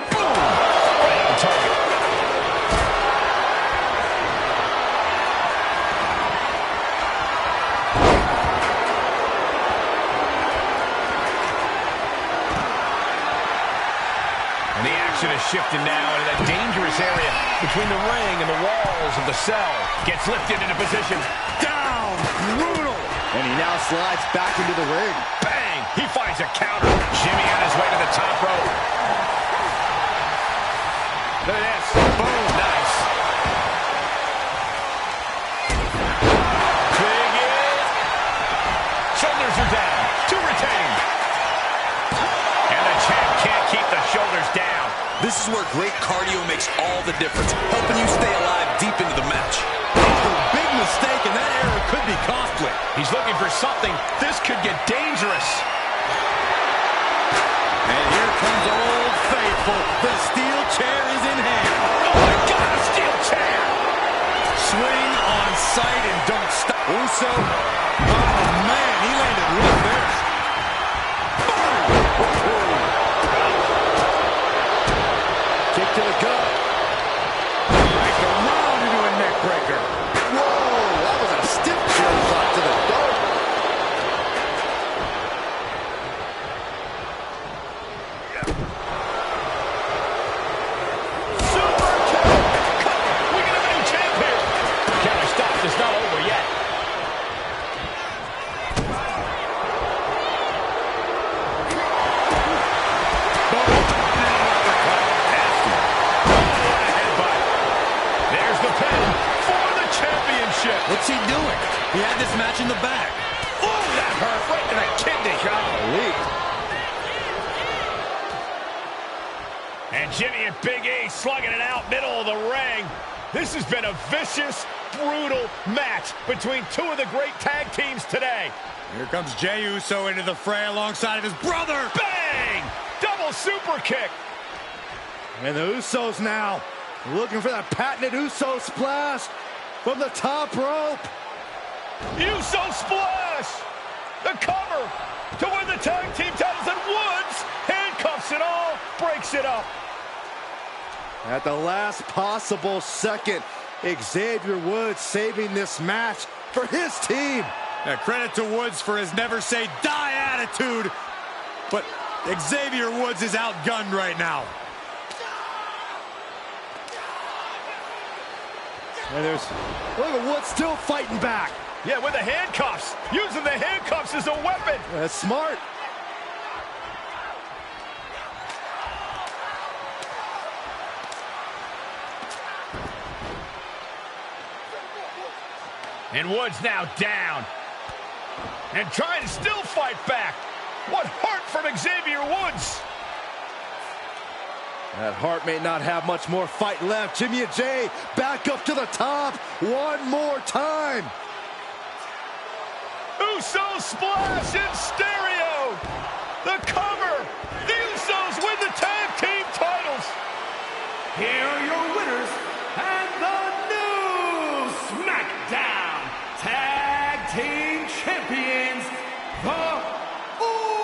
Boom! Right on target. And the action is shifting now into that dangerous area between the ring and the walls of the cell. Gets lifted into position. Down! Brutal! And he now slides back into the ring. Bang! He finds a counter. Jimmy on his way to the top rope. Look at this. Boom. Nice. Big in. Shoulders are down. To retain. And the champ can't keep the shoulders down. This is where great cardio makes all the difference, helping you stay alive deep into the match. A big mistake, and that error could be costly. He's looking for something. This could get dangerous. And here comes Old Faithful. The steel chair is in hand. Oh, my God, a steel chair. Swing on sight and don't stop. Uso. Oh, man, he landed right there. Kick to the gut. Nice around into a neck breaker. Whoa, that was a stiff chair shot to the gut. Super kick. We got a new champ here. Counter stop. It's not over yet. What's he doing? He had this match in the bag. Oh, that hurt right to the kidney. And Jimmy and Big E slugging it out middle of the ring. This has been a vicious, brutal match between two of the great tag teams today. Here comes Jey Uso into the fray alongside of his brother. Bang! Double super kick. And the Usos now looking for that patented Uso splash from the top rope. Uso splash! The cover to win the tag team titles, and Woods handcuffs it all, breaks it up. At the last possible second, Xavier Woods saving this match for his team. Yeah, credit to Woods for his never say die attitude, but Xavier Woods is outgunned right now. And look at Woods still fighting back. Yeah, with the handcuffs. Using the handcuffs as a weapon. That's smart. And Woods now down. And trying to still fight back. What heart from Xavier Woods. That Hart may not have much more fight left. Jimmy and Jay back up to the top one more time. Uso splash in stereo. The cover. The Usos win the tag team titles. Here are your winners and the new SmackDown Tag Team Champions, the Usos.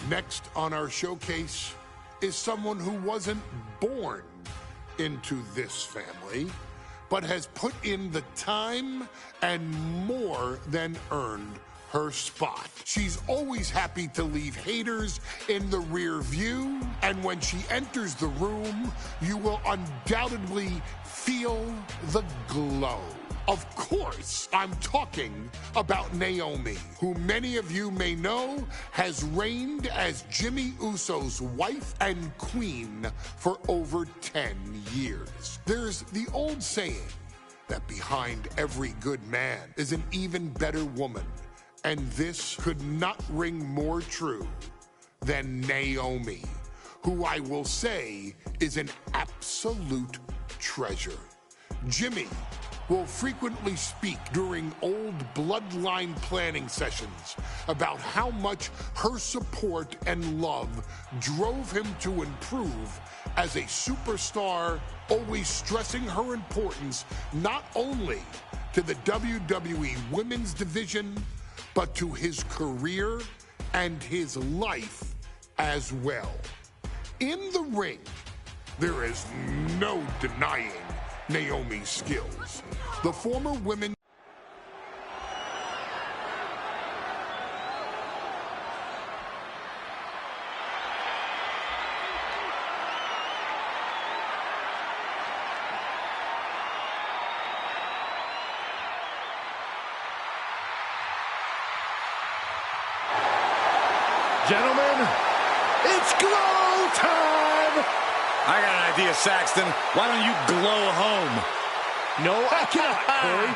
Next on our showcase is someone who wasn't born into this family, but has put in the time and more than earned her spot. She's always happy to leave haters in the rear view, and when she enters the room, you will undoubtedly feel the glow. Of course, I'm talking about Naomi, who many of you may know has reigned as Jimmy Uso's wife and queen for over 10 years. There's the old saying that behind every good man is an even better woman, and this could not ring more true than Naomi, who I will say is an absolute treasure. Jimmy will frequently speak during old Bloodline planning sessions about how much her support and love drove him to improve as a superstar, always stressing her importance not only to the WWE Women's Division, but to his career and his life as well. In the ring, there is no denying Naomi's skills. The former women Gentlemen, it's glow time! I got an idea, Saxton. Why don't you glow home? No, I cannot, Corey.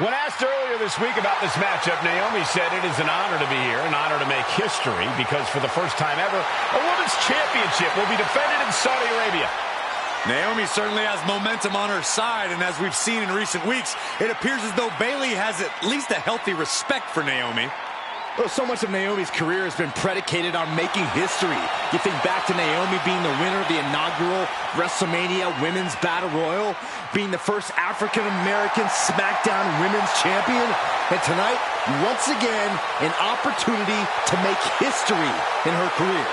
When asked earlier this week about this matchup, Naomi said it is an honor to be here, an honor to make history, because for the first time ever, a women's championship will be defended in Saudi Arabia. Naomi certainly has momentum on her side, and as we've seen in recent weeks, it appears as though Bayley has at least a healthy respect for Naomi. Well, so much of Naomi's career has been predicated on making history. You think back to Naomi being the winner of the inaugural WrestleMania Women's Battle Royal, being the first African-American SmackDown Women's Champion, and tonight, once again, an opportunity to make history in her career.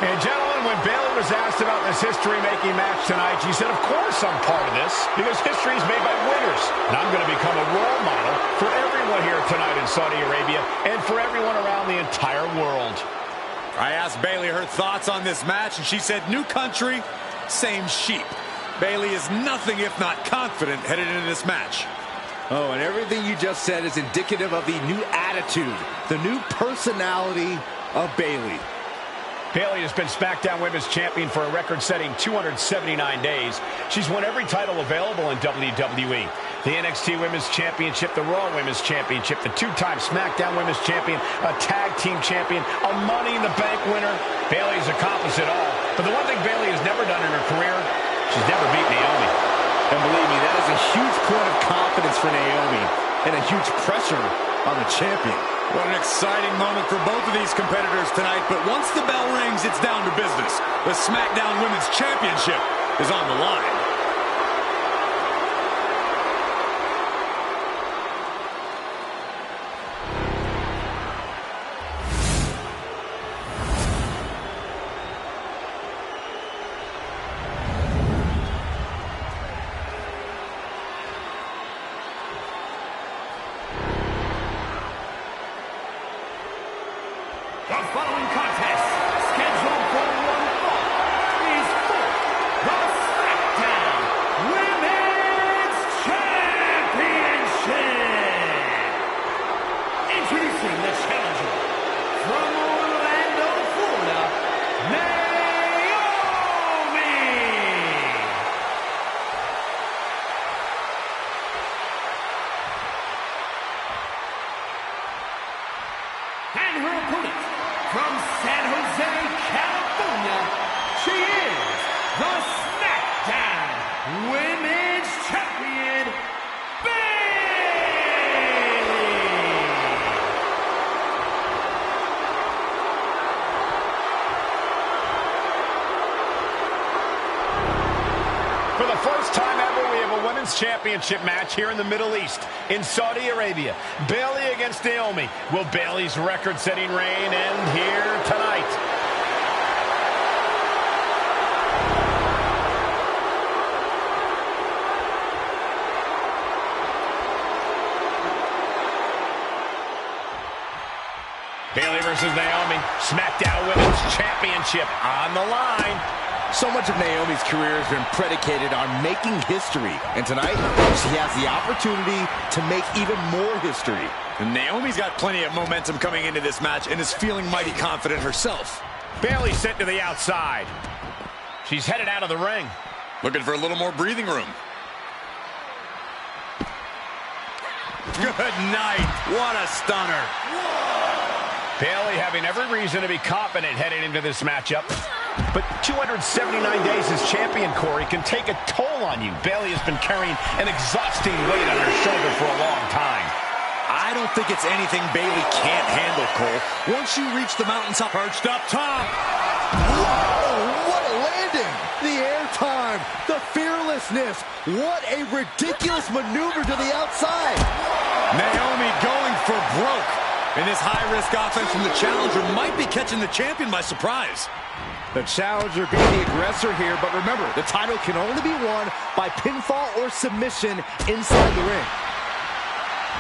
And gentlemen, when Bayley was asked about this history-making match tonight, she said, of course I'm part of this, because history is made by winners. And I'm going to become a role model for everyone here tonight in Saudi Arabia and for everyone around the entire world. I asked Bayley her thoughts on this match, and she said, new country, same sheep. Bayley is nothing if not confident headed into this match. Oh, and everything you just said is indicative of the new attitude, the new personality of Bayley. Bayley has been SmackDown Women's Champion for a record-setting 279 days. She's won every title available in WWE. The NXT Women's Championship, the Raw Women's Championship, the two-time SmackDown Women's Champion, a Tag Team Champion, a Money in the Bank winner. Bayley's accomplished it all. But the one thing Bayley has never done in her career, she's never beat Naomi. And believe me, that is a huge point of confidence for Naomi and a huge pressure on the champion. What an exciting moment for both of these competitors tonight, but once the bell rings, it's down to business. The SmackDown Women's Championship is on the line. The following contest, scheduled for one fall, is for the SmackDown Women's Championship. Introducing the challenger from Orlando, Florida, Naomi. And her opponent, from San Jose, California, she is the SmackDown Women's Champion, Bayley! For the first time ever, we have a Women's Championship match here in the Middle East, in Saudi Arabia. Bayley against Naomi. Will Bayley's record-setting reign end here tonight? Bayley versus Naomi. SmackDown Women's Championship on the line. So much of Naomi's career has been predicated on making history. And tonight, she has the opportunity to make even more history. And Naomi's got plenty of momentum coming into this match and is feeling mighty confident herself. Bayley sent to the outside. She's headed out of the ring. Looking for a little more breathing room. Good night. What a stunner. Bayley having every reason to be confident heading into this matchup. But 279 days as champion, Corey, can take a toll on you. Bayley has been carrying an exhausting weight on her shoulder for a long time. I don't think it's anything Bayley can't handle, Cole. Once you reach the mountaintop, perched up top. Whoa, what a landing! The airtime, the fearlessness. What a ridiculous maneuver to the outside. Naomi going for broke. And this high-risk offense from the challenger might be catching the champion by surprise. The challenger being the aggressor here, but remember, the title can only be won by pinfall or submission inside the ring.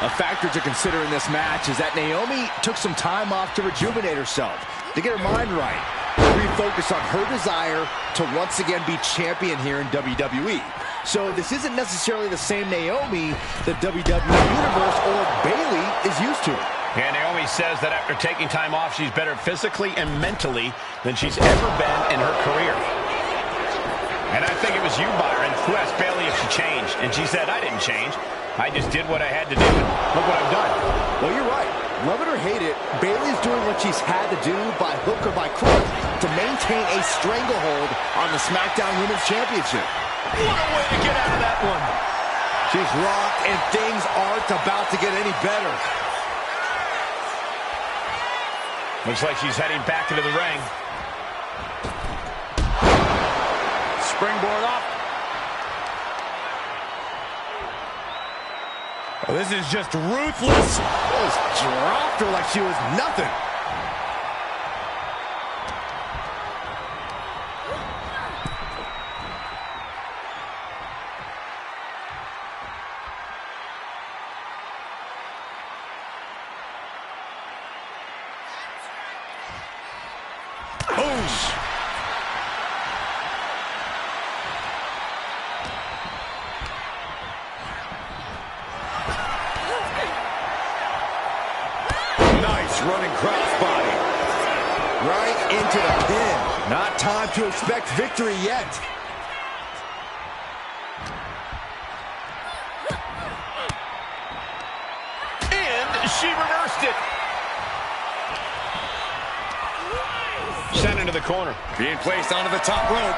A factor to consider in this match is that Naomi took some time off to rejuvenate herself, to get her mind right, to refocus on her desire to once again be champion here in WWE. So this isn't necessarily the same Naomi the WWE Universe or Bayley is used to. And Naomi says that after taking time off, she's better physically and mentally than she's ever been in her career. And I think it was you, Byron, who asked Bayley if she changed. And she said, I didn't change. I just did what I had to do, and look what I've done. Well, you're right. Love it or hate it, Bayley's doing what she's had to do by hook or by crook to maintain a stranglehold on the SmackDown Women's Championship. What a way to get out of that one. She's rocked, and things aren't about to get any better. Looks like she's heading back into the ring. Springboard up. Oh, this is just ruthless. Just dropped her like she was nothing. Nice running crossbody. right into the pin. Not time to expect victory yet. And she reversed it. Sent into the corner. Being placed onto the top rope.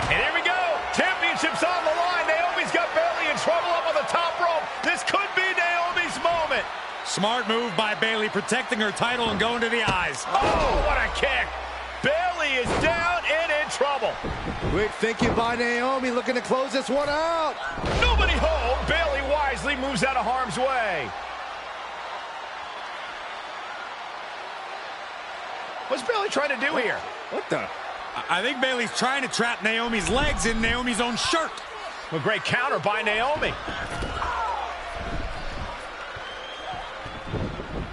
And here we go. Championship's on the line. Naomi's got Bayley in trouble up on the top rope. This could be Naomi's moment. Smart move by Bayley, protecting her title and going to the eyes. Oh, what a kick. Bayley is down and in trouble. Quick thinking by Naomi, looking to close this one out. Nobody home. Bayley wisely moves out of harm's way. What's Bayley trying to do here? What the? I think Bayley's trying to trap Naomi's legs in Naomi's own shirt. A great counter by Naomi.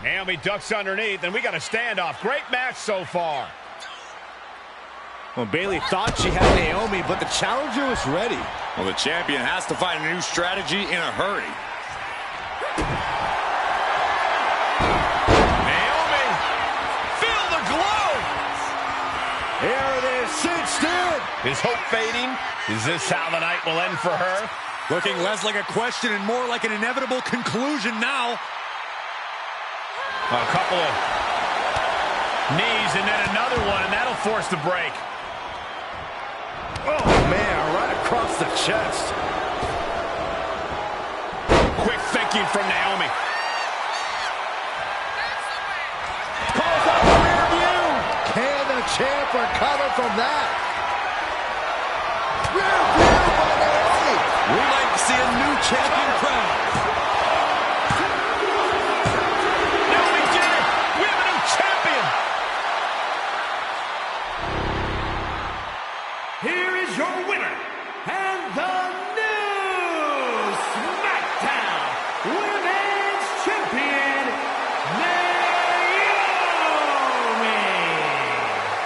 Naomi ducks underneath, and we got a standoff. Great match so far. Well, Bayley thought she had Naomi, but the challenger was ready. Well, the champion has to find a new strategy in a hurry. Naomi, feel the glow. Here it is, cinched in. Is hope fading? Is this how the night will end for her? Looking less like a question and more like an inevitable conclusion now. A couple of knees and then another one, and that'll force the break. Oh, man, right across the chest. Quick thinking from Naomi. Calls out the rear view. Can the champ recover from that? Rear view by Naomi. We'd like to see a new champion crowned. Naomi did it. We have a new champion. Here is your winner, and the new SmackDown Women's Champion, Naomi.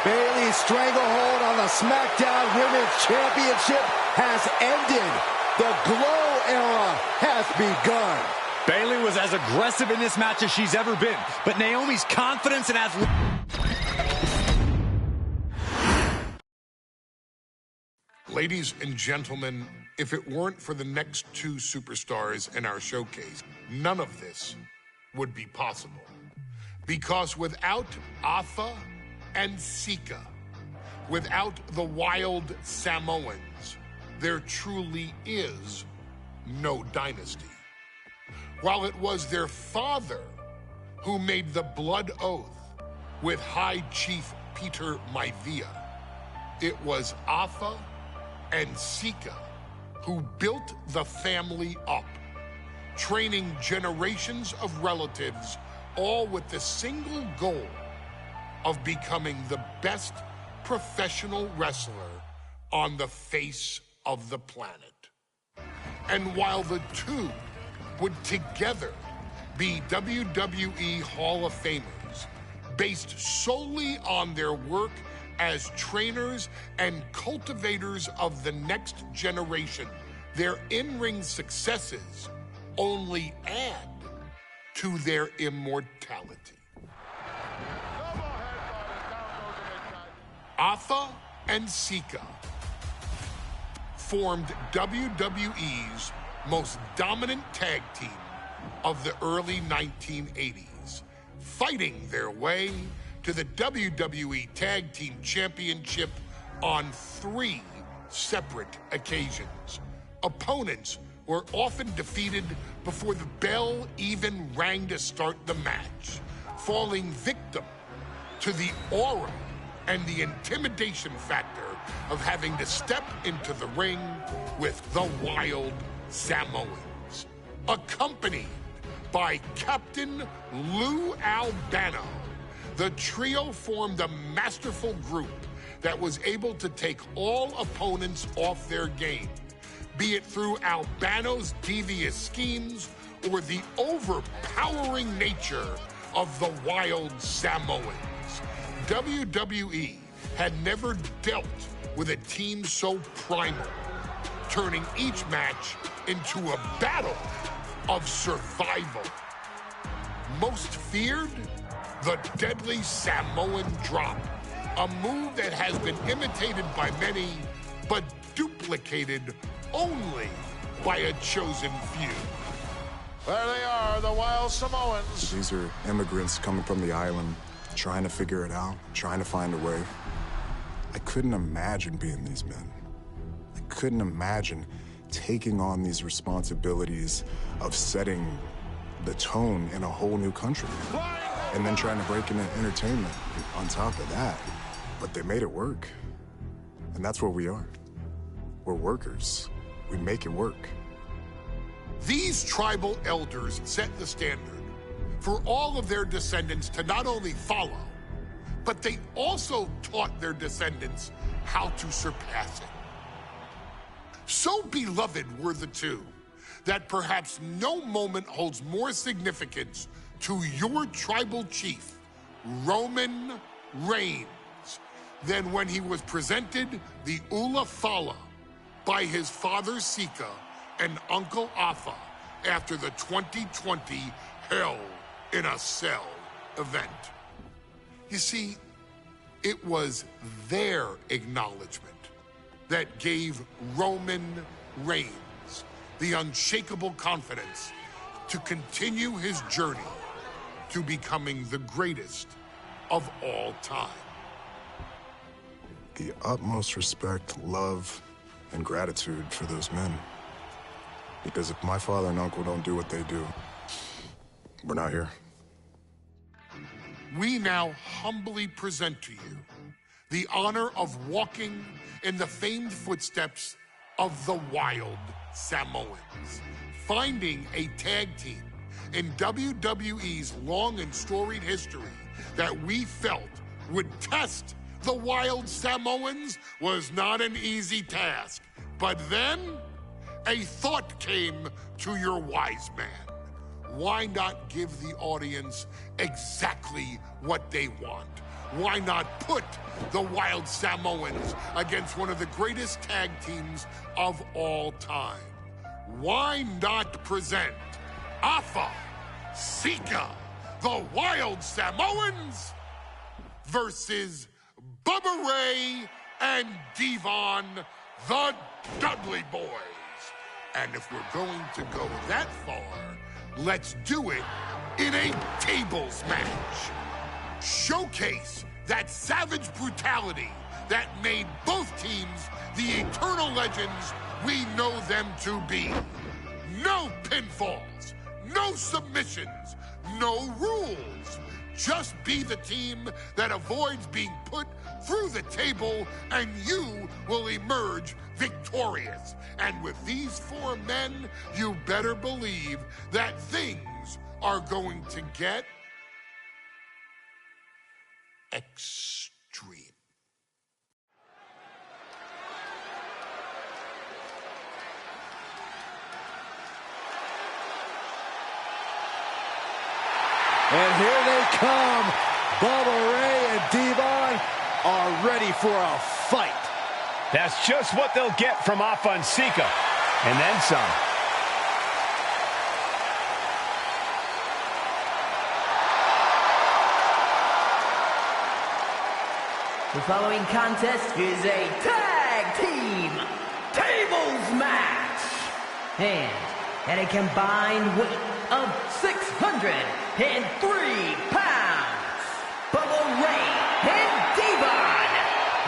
Bayley's stranglehold on the SmackDown Women's Championship has ended. The Glow era has begun. Bayley was as aggressive in this match as she's ever been, but Naomi's confidence and Ladies and gentlemen, if it weren't for the next two superstars in our showcase, none of this would be possible. Because without Atha and Sika, without the Wild Samoans, there truly is no dynasty. While it was their father who made the blood oath with High Chief Peter Maivia, it was Atha and Sika who built the family up, training generations of relatives, all with the single goal of becoming the best professional wrestler on the face of the planet. And while the two would together be WWE Hall of Famers, based solely on their work as trainers and cultivators of the next generation, their in-ring successes only add to their immortality. Atha and Sika formed WWE's most dominant tag team of the early 1980s, fighting their way to the WWE Tag Team Championship on 3 separate occasions. Opponents were often defeated before the bell even rang to start the match, falling victim to the aura and the intimidation factor of having to step into the ring with the Wild Samoans, accompanied by Captain Lou Albano. The trio formed a masterful group that was able to take all opponents off their game, be it through Albano's devious schemes or the overpowering nature of the Wild Samoans. WWE had never dealt with a team so primal, turning each match into a battle of survival. Most feared, the deadly Samoan drop. A move that has been imitated by many, but duplicated only by a chosen few. There they are, the Wild Samoans. These are immigrants coming from the island, trying to figure it out, trying to find a way. I couldn't imagine being these men. I couldn't imagine taking on these responsibilities of setting the tone in a whole new country. And then trying to break into entertainment on top of that. But they made it work. And that's what we are. We're workers. We make it work. These tribal elders set the standard for all of their descendants to not only follow, but they also taught their descendants how to surpass it. So beloved were the two that perhaps no moment holds more significance to your tribal chief, Roman Reigns, than when he was presented the Ula Fala by his father Sika and Uncle Afa after the 2020 Hell in a Cell event. You see, it was their acknowledgement that gave Roman Reigns the unshakable confidence to continue his journey to becoming the greatest of all time. The utmost respect, love, and gratitude for those men. Because if my father and uncle don't do what they do, we're not here. We now humbly present to you the honor of walking in the famed footsteps of the Wild Samoans, finding a tag team in WWE's long and storied history that we felt would test the Wild Samoans was not an easy task. But then, a thought came to your wise man. Why not give the audience exactly what they want? Why not put the Wild Samoans against one of the greatest tag teams of all time? Why not present Afa, Sika, the Wild Samoans versus Bubba Ray and Devon, the Dudley Boys? And if we're going to go that far, let's do it in a tables match. Showcase that savage brutality that made both teams the eternal legends we know them to be. No pinfalls, no submissions, no rules. Just be the team that avoids being put through the table, and you will emerge victorious. And with these four men, you better believe that things are going to get extreme. And here they come. Bubba Ray and Devon are ready for a fight. That's just what they'll get from Afa and Sika, and then some. The following contest is a tag team tables match. And at a combined weight of 603 pounds, Bubba Ray and Devon,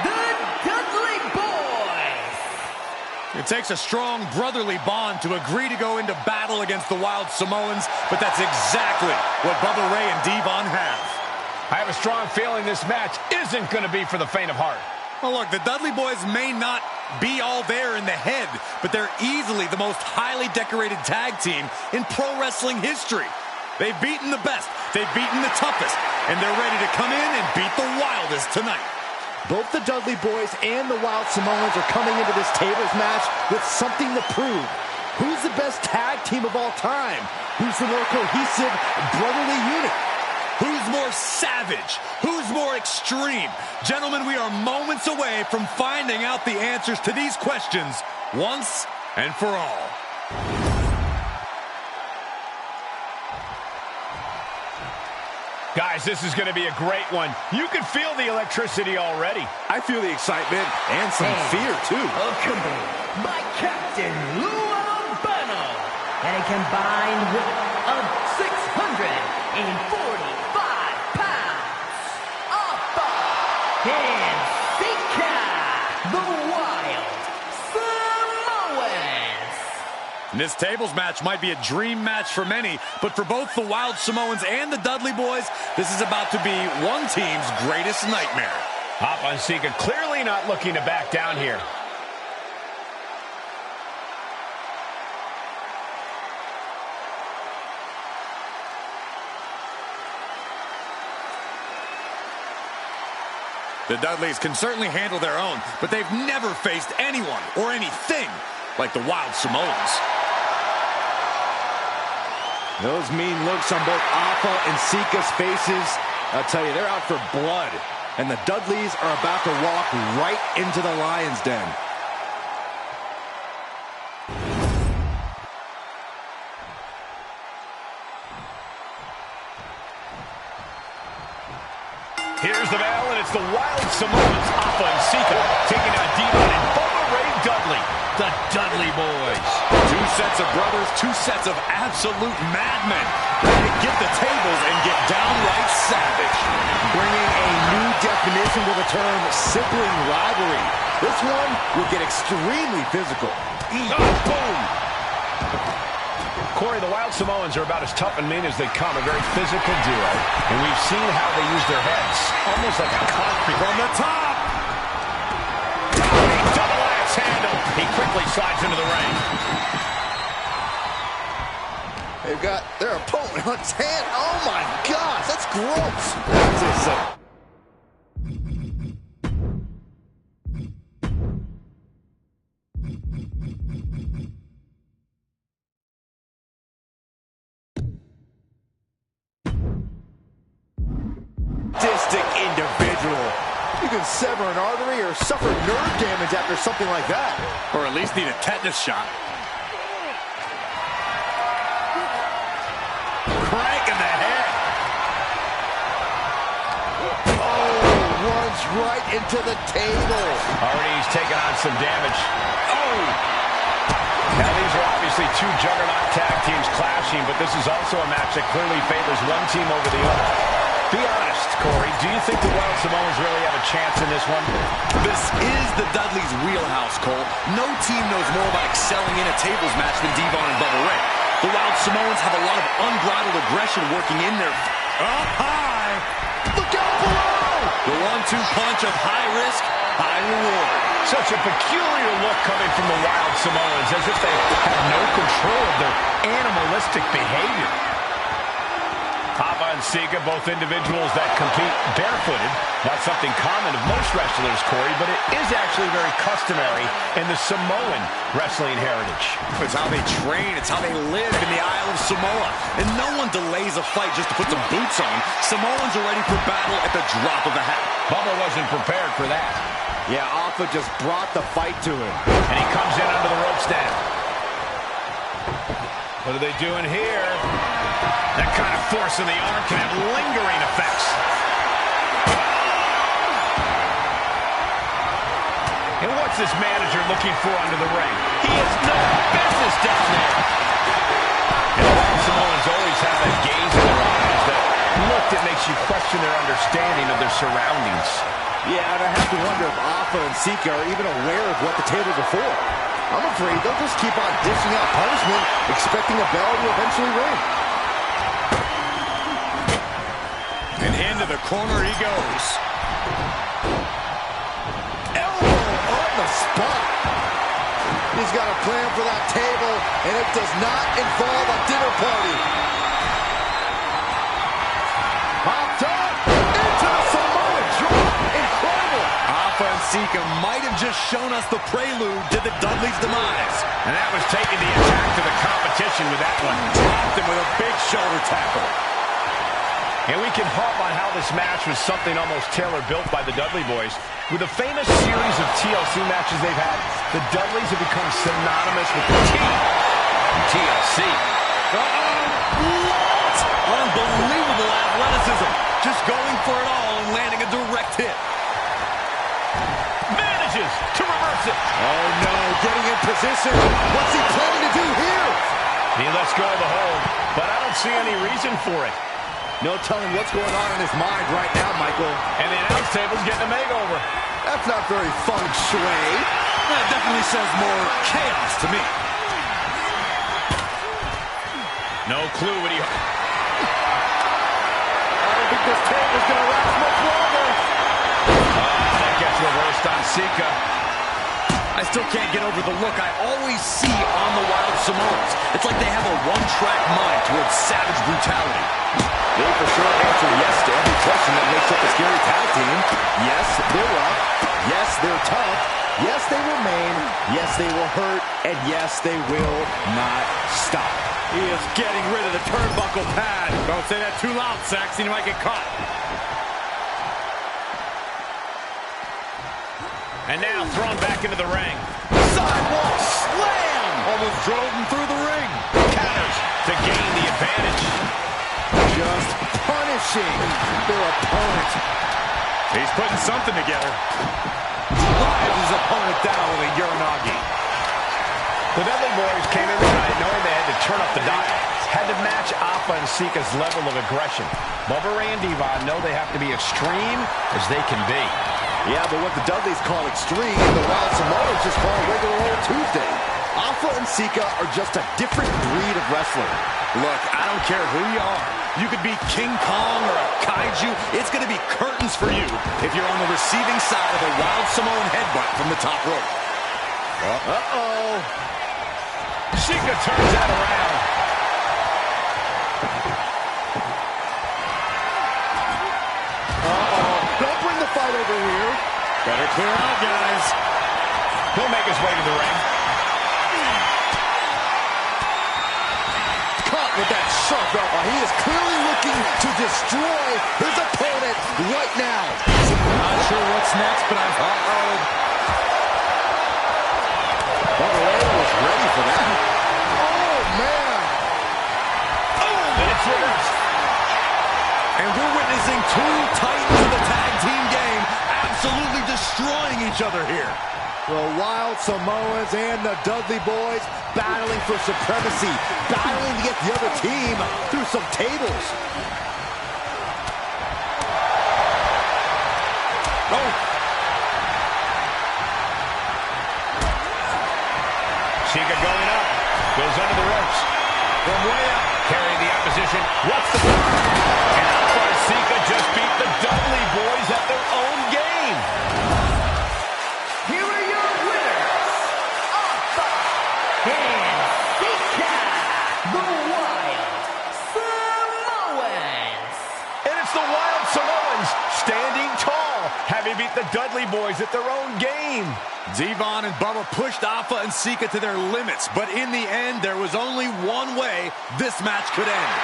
the Dudley Boys. It takes a strong brotherly bond to agree to go into battle against the Wild Samoans, but that's exactly what Bubba Ray and Devon have. I have a strong feeling this match isn't going to be for the faint of heart. Well, look, the Dudley Boys may not be all there in the head, but they're easily the most highly decorated tag team in pro wrestling history. They've beaten the best, they've beaten the toughest, and they're ready to come in and beat the wildest tonight. Both the Dudley Boys and the Wild Samoans are coming into this tables match with something to prove. Who's the best tag team of all time? Who's the more cohesive, brotherly unit? Who's more savage? Who's more extreme? Gentlemen, we are moments away from finding out the answers to these questions once and for all. Guys, this is going to be a great one. You can feel the electricity already. I feel the excitement and some fear, too. Accompanied by Captain Lou Albano and a combined weight of 645 pounds. Alpha and Sika, the Wild Samoans. This tables match might be a dream match for many, but for both the Wild Samoans and the Dudley Boys, this is about to be one team's greatest nightmare. Alpha and Sika clearly not looking to back down here. The Dudleys can certainly handle their own, but they've never faced anyone or anything like the Wild Samoans. Those mean looks on both Alpha and Sika's faces. I'll tell you, they're out for blood. And the Dudleys are about to walk right into the lion's den. Here's the bell, and it's the Wild Samoans, Alpha and Sika, taking on Devon and Bubba Ray Dudley, the Dudley Boys. Two sets of brothers, two sets of absolute madmen, ready to get the tables and get downright savage. Bringing a new definition to the term sibling rivalry. This one will get extremely physical. Boom! Corey, the Wild Samoans are about as tough and mean as they come, a very physical duo. And we've seen how they use their heads, almost like a concrete. From the top! Double axe handle. He quickly slides into the ring. They've got their opponent on his hand. Oh my gosh, that's gross. That's it. Individual. You can sever an artery or suffer nerve damage after something like that. Or at least need a tetanus shot. Crank in the head. Oh, runs right into the table. Already he's taken on some damage. Oh! Now these are obviously two juggernaut tag teams clashing, but this is also a match that clearly favors one team over the other. Be honest, Corey, do you think the Wild Samoans really have a chance in this one? This is the Dudleys' wheelhouse, Cole. No team knows more about excelling in a tables match than Devon and Bubba Ray. The Wild Samoans have a lot of unbridled aggression working in their... Up high! Look out below! The 1-2 punch of high risk, high reward. Such a peculiar look coming from the Wild Samoans, as if they have no control of their animalistic behavior. Alpha and Sika, both individuals that compete barefooted. Not something common of most wrestlers, Corey, but it is actually very customary in the Samoan wrestling heritage. It's how they train. It's how they live in the Isle of Samoa. And no one delays a fight just to put some boots on. Samoans are ready for battle at the drop of a hat. Bubba wasn't prepared for that. Yeah, Alpha just brought the fight to him. And he comes in under the rope stand. What are they doing here? That kind of force in the arm can have lingering effects. And what's this manager looking for under the ring? He has no business down there. And the Wild Samoans always have that gaze in their eyes, that look that makes you question their understanding of their surroundings. Yeah, and I have to wonder if Alpha and Sika are even aware of what the tables are for. I'm afraid they'll just keep on dishing out punishment, expecting a bell to eventually ring. And into the corner he goes. Elbow on the spot. He's got a plan for that table, and it does not involve a dinner party. Popped up into the Samoan drop. Incredible. Alpha and Sika might have just shown us the prelude to the Dudleys' demise. And that was taking the attack to the competition with that one. Dropped him with a big shoulder tackle. And we can harp on how this match was something almost tailor-built by the Dudley Boys. With a famous series of TLC matches they've had, the Dudleys have become synonymous with the T in TLC. What? Unbelievable athleticism. just going for it all and landing a direct hit. Manages to reverse it. Oh, no, getting in position. What's he planning to do here? He lets go of the hold, but I don't see any reason for it. No telling what's going on in his mind right now, Michael. And the announce table's getting a makeover. That's not very feng shui. That definitely says more chaos to me. No clue what he... I don't think this table's going to last much longer. That gets reversed on Sika. I still can't get over the look I always see on the Wild Samoans. It's like they have a one-track mind towards savage brutality. They for sure answer yes to every question that makes up a scary tag team. Yes, they're rough. Yes, they're tough. Yes, they remain. Yes, they will hurt. And yes, they will not stop. He is getting rid of the turnbuckle pad. Don't say that too loud, Saxon. You might get caught. And now thrown back into the ring. Sidewalk slam! Almost drove him through the ring. Counters to gain the advantage. Just punishing their opponent. He's putting something together. Drives his opponent down with a Uranagi. The Dudley Boys came in tonight knowing they had to turn up the dial. Had to match Alpha and Sika's level of aggression. Bubba Ray and Devon know they have to be extreme as they can be. Yeah, but what the Dudleys call extreme, the Wild Samoans just call regular old Tuesday. Alpha and Sika are just a different breed of wrestler. Look, I don't care who you are. You could be King Kong or a kaiju. It's going to be curtains for you if you're on the receiving side of a Wild Samoan headbutt from the top rope. Uh-oh. Sika turns that around. Don't bring the fight over here. Better clear out, guys. He'll make his way to the ring. Caught with that sharp elbow. He is clearly looking to destroy his opponent right now. Not sure what's next, but I'm... Bubba Ray was ready for that. Oh, man. And it's reversed. And we're witnessing two titans of the tag team game absolutely destroying each other here. The Wild Samoans and the Dudley Boys battling for supremacy, battling to get the other team through some tables. Oh. Sika going up. Goes under the ropes. From way up. Carrying the opposition. What's the... And Alpha and Sika just beat the Dudley Boys at their own game. Here are your winners, Alpha and Sika, the Wild Samoans. And it's the Wild Samoans standing tall, having beat the Dudley Boys at their own game. Devon and Bubba pushed Alpha and Sika to their limits, but in the end, there was only one way this match could end.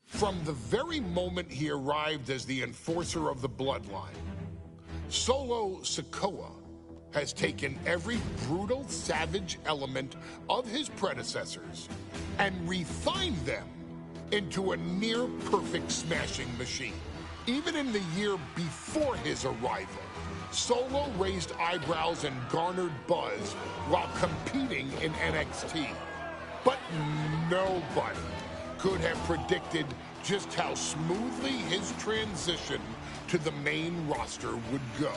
From the very moment he arrived as the enforcer of the Bloodline, Solo Sikoa has taken every brutal, savage element of his predecessors and refined them into a near-perfect smashing machine. Even in the year before his arrival, Solo raised eyebrows and garnered buzz while competing in NXT. But nobody could have predicted just how smoothly his transition to the main roster would go.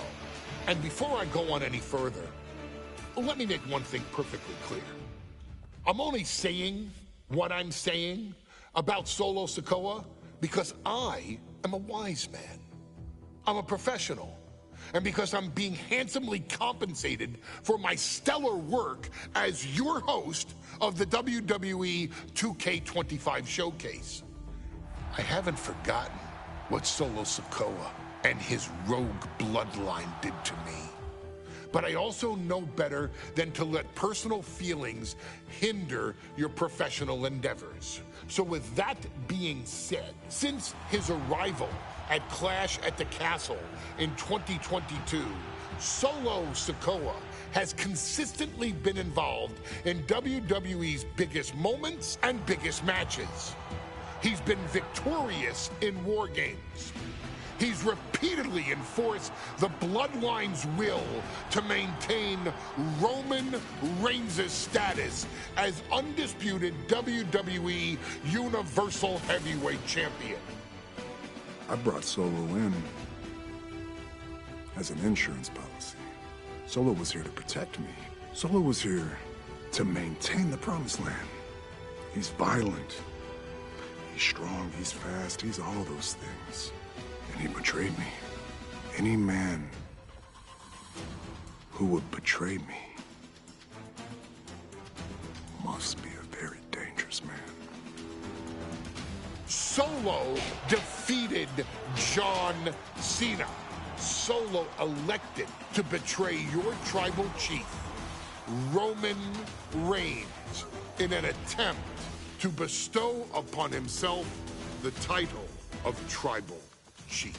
And before I go on any further, let me make one thing perfectly clear. I'm only saying what I'm saying about Solo Sikoa because I am a wise man. I'm a professional. And because I'm being handsomely compensated for my stellar work as your host of the WWE 2K25 showcase. I haven't forgotten what Solo Sikoa and his rogue bloodline did to me. but I also know better than to let personal feelings hinder your professional endeavors. So with that being said, since his arrival at Clash at the Castle in 2022, Solo Sikoa has consistently been involved in WWE's biggest moments and biggest matches. He's been victorious in War Games. He's repeatedly enforced the Bloodline's will to maintain Roman Reigns' status as undisputed WWE Universal Heavyweight Champion. I brought Solo in as an insurance policy. Solo was here to protect me. Solo was here to maintain the promised land. He's violent. He's strong, he's fast, he's all those things. And he betrayed me. Any man who would betray me must be a very dangerous man. Solo defeated John Cena. Solo elected to betray your tribal chief, Roman Reigns, in an attempt to bestow upon himself the title of tribal chief.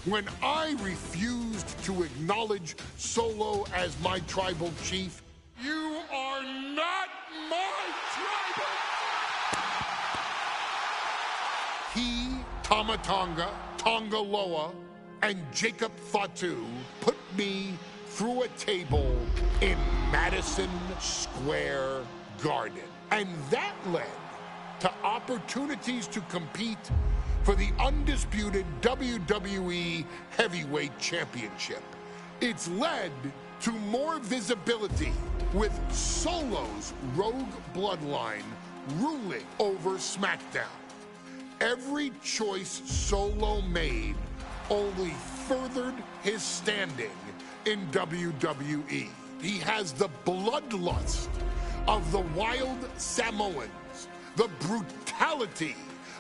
When I refused to acknowledge Solo as my tribal chief, you are not my tribal. He, Tamatonga, Tongaloa, and Jacob Fatu put me through a table in Madison Square Garden. And that led to opportunities to compete for the undisputed WWE Heavyweight Championship. It's led to more visibility with Solo's Rogue Bloodline ruling over SmackDown. Every choice Solo made only furthered his standing in WWE. He has the bloodlust of the wild Samoans, the brutality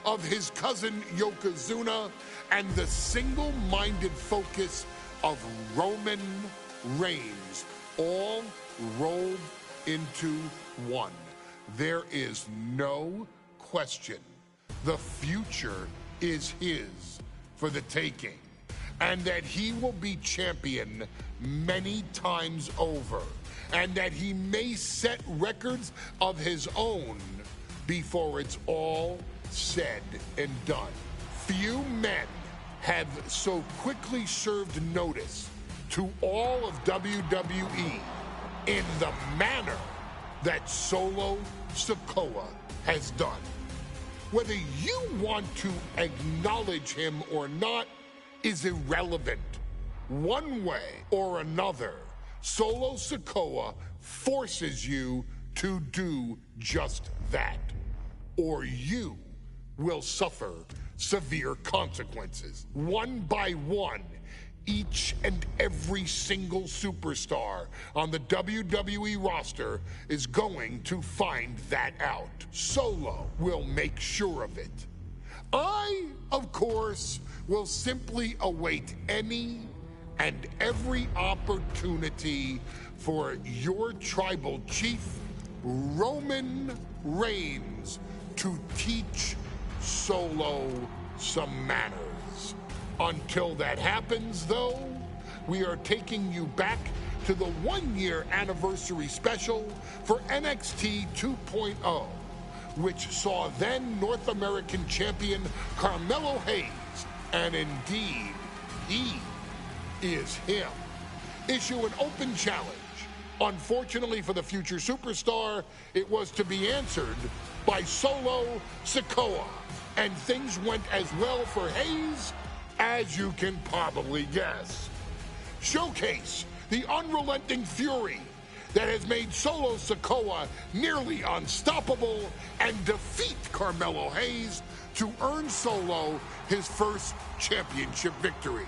of his cousin Yokozuna, and the single-minded focus of Roman Reigns, all rolled into one. There is no question the future is his for the taking, and that he will be champion many times over, and that he may set records of his own before it's all said and done. Few men have so quickly served notice to all of WWE in the manner that Solo Sikoa has done. Whether you want to acknowledge him or not is irrelevant. One way or another, Solo Sikoa forces you to do just that, or you will suffer severe consequences. One by one, each and every single superstar on the WWE roster is going to find that out. Solo will make sure of it. I, of course, will simply await any and every opportunity for your tribal chief, Roman Reigns, to teach Solo some manners. Until that happens, though, we are taking you back to the one-year anniversary special for NXT 2.0, which saw then North American champion Carmelo Hayes, and indeed, he is him, issue an open challenge. Unfortunately for the future superstar, it was to be answered by Solo Sikoa, and things went as well for Hayes as you can probably guess. Showcase the unrelenting fury that has made Solo Sikoa nearly unstoppable, and defeat Carmelo Hayes to earn Solo his first championship victory.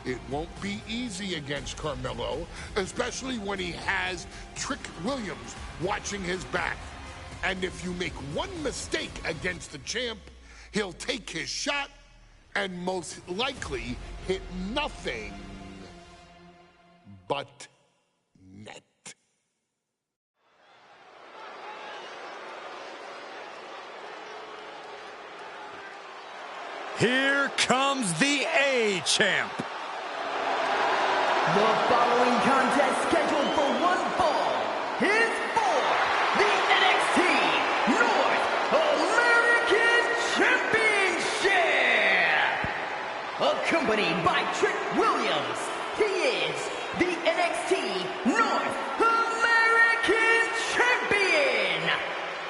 It won't be easy against Carmelo, especially when he has Trick Williams watching his back. And if you make one mistake against the champ, he'll take his shot and most likely hit nothing but Here comes the A-Champ. The following contest scheduled for one fall is for the NXT North American Championship. Accompanied by Trick Williams, he is the NXT North American Champion,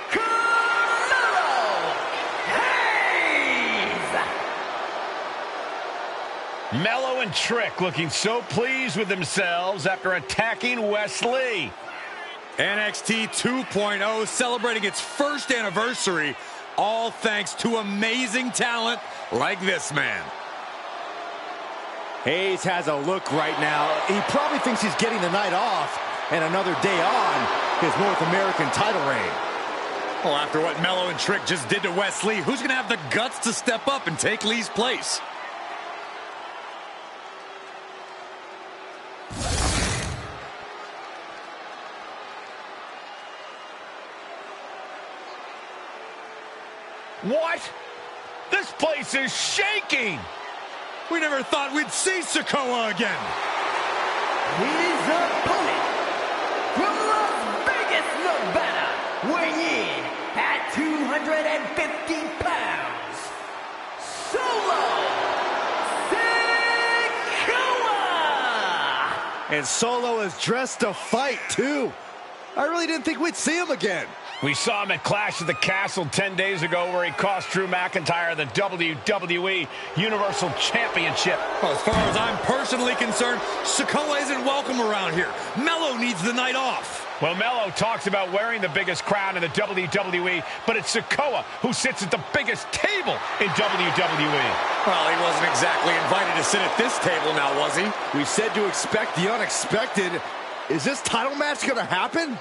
Carmelo Hayes. Mello and Trick looking so pleased with themselves after attacking Wes Lee. NXT 2.0 celebrating its first anniversary, all thanks to amazing talent like this man. Hayes has a look right now. He probably thinks he's getting the night off and another day on his North American title reign. Well, after what Mello and Trick just did to Wes Lee, who's going to have the guts to step up and take Lee's place? What? This place is shaking! We never thought we'd see Sikoa again. His opponent from Las Vegas, Nevada, weighing in at 250 pounds, Solo Sikoa! And Solo is dressed to fight, too. I really didn't think we'd see him again. We saw him at Clash of the Castle 10 days ago where he cost Drew McIntyre the WWE Universal Championship. Well, as far as I'm personally concerned, Sikoa isn't welcome around here. Mello needs the night off. Well, Mello talks about wearing the biggest crown in the WWE, but it's Sikoa who sits at the biggest table in WWE. Well, he wasn't exactly invited to sit at this table now, was he? We said to expect the unexpected. Is this title match going to happen?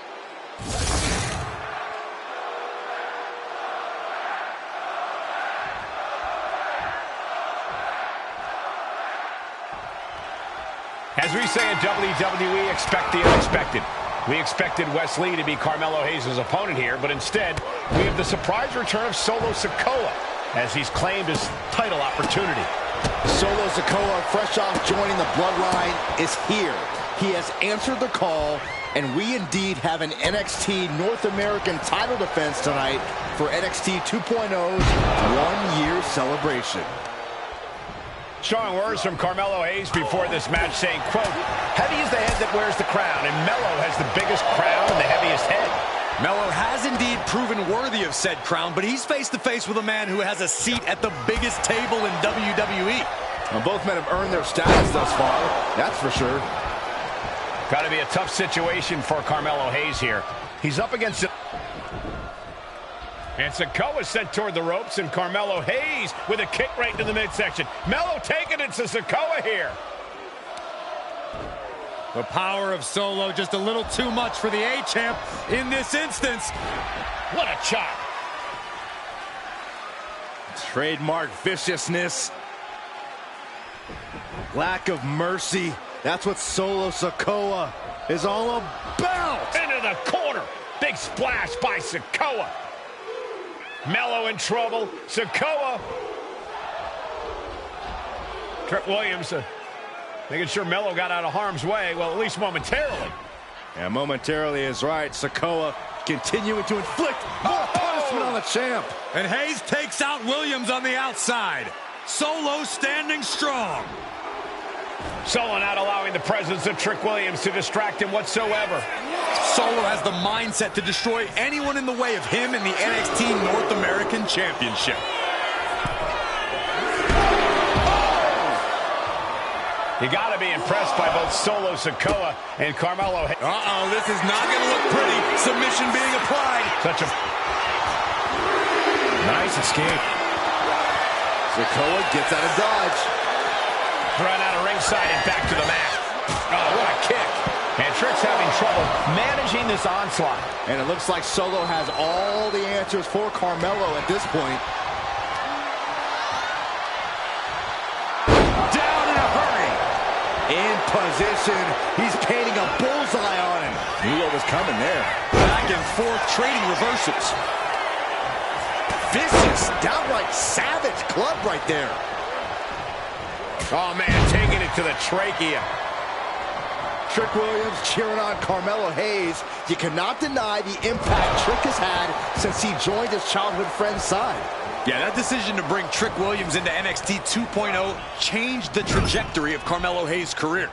As we say in WWE, expect the unexpected. We expected Wes Lee to be Carmelo Hayes' opponent here, but instead, we have the surprise return of Solo Sikoa as he's claimed his title opportunity. Solo Sikoa, fresh off joining the Bloodline, is here. He has answered the call, and we indeed have an NXT North American title defense tonight for NXT 2.0's one-year celebration. Strong words from Carmelo Hayes before this match saying, quote, heavy is the head that wears the crown, and Mello has the biggest crown and the heaviest head. Mello has indeed proven worthy of said crown, but he's face-to-face with a man who has a seat at the biggest table in WWE. Well, both men have earned their status thus far, that's for sure. Got to be a tough situation for Carmelo Hayes here. He's up against it. And Sikoa sent toward the ropes, and Carmelo Hayes with a kick right into the midsection. Mello taking it to Sikoa here. The power of Solo just a little too much for the A-Champ in this instance. What a chop. Trademark viciousness. Lack of mercy. That's what Solo Sikoa is all about. Into the corner. Big splash by Sikoa. Mello in trouble. Sikoa. Trick Williams making sure Mello got out of harm's way. Well, at least momentarily. Yeah, momentarily is right. Sikoa continuing to inflict more punishment on the champ. And Hayes takes out Williams on the outside. Solo standing strong. Solo not allowing the presence of Trick Williams to distract him whatsoever. Solo has the mindset to destroy anyone in the way of him in the NXT North American Championship. You got to be impressed by both Solo Sikoa and Carmelo. Uh-oh, this is not going to look pretty. Submission being applied. Such a nice escape. Sikoa gets out of dodge. Run out of ringside and back to the mat. Oh, what a kick. And Trick's having trouble managing this onslaught. And it looks like Solo has all the answers for Carmelo at this point. Down in a hurry. In position. He's painting a bullseye on him. Knew what was coming there. Back and forth trading reversals. vicious, downright savage club right there. Oh, man, taking it to the trachea. Trick Williams cheering on Carmelo Hayes. You cannot deny the impact Trick has had since he joined his childhood friend's side. Yeah, that decision to bring Trick Williams into NXT 2.0 changed the trajectory of Carmelo Hayes' career.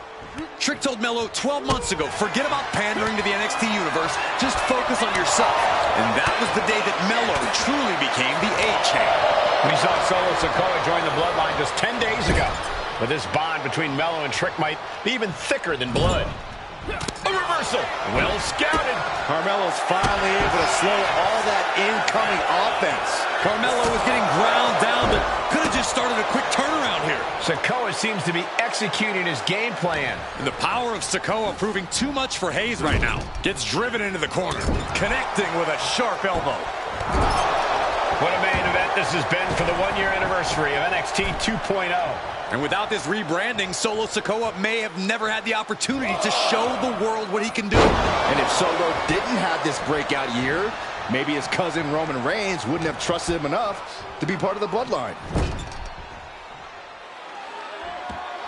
Trick told Melo 12 months ago, forget about pandering to the NXT universe, just focus on yourself. And that was the day that Melo truly became the A-Champ. We saw Solo Sikoa join the Bloodline just 10 days ago. But this bond between Melo and Trick might be even thicker than blood. A reversal. Well scouted. Carmelo's finally able to slow all that incoming offense. Carmelo was getting ground down, but could have just started a quick turnaround here. Sikoa seems to be executing his game plan. And the power of Sikoa proving too much for Hayes right now. Gets driven into the corner, connecting with a sharp elbow. What a main event this has been for the one-year anniversary of NXT 2.0. And without this rebranding, Solo Sikoa may have never had the opportunity to show the world what he can do. And if Solo didn't have this breakout year, maybe his cousin Roman Reigns wouldn't have trusted him enough to be part of the Bloodline.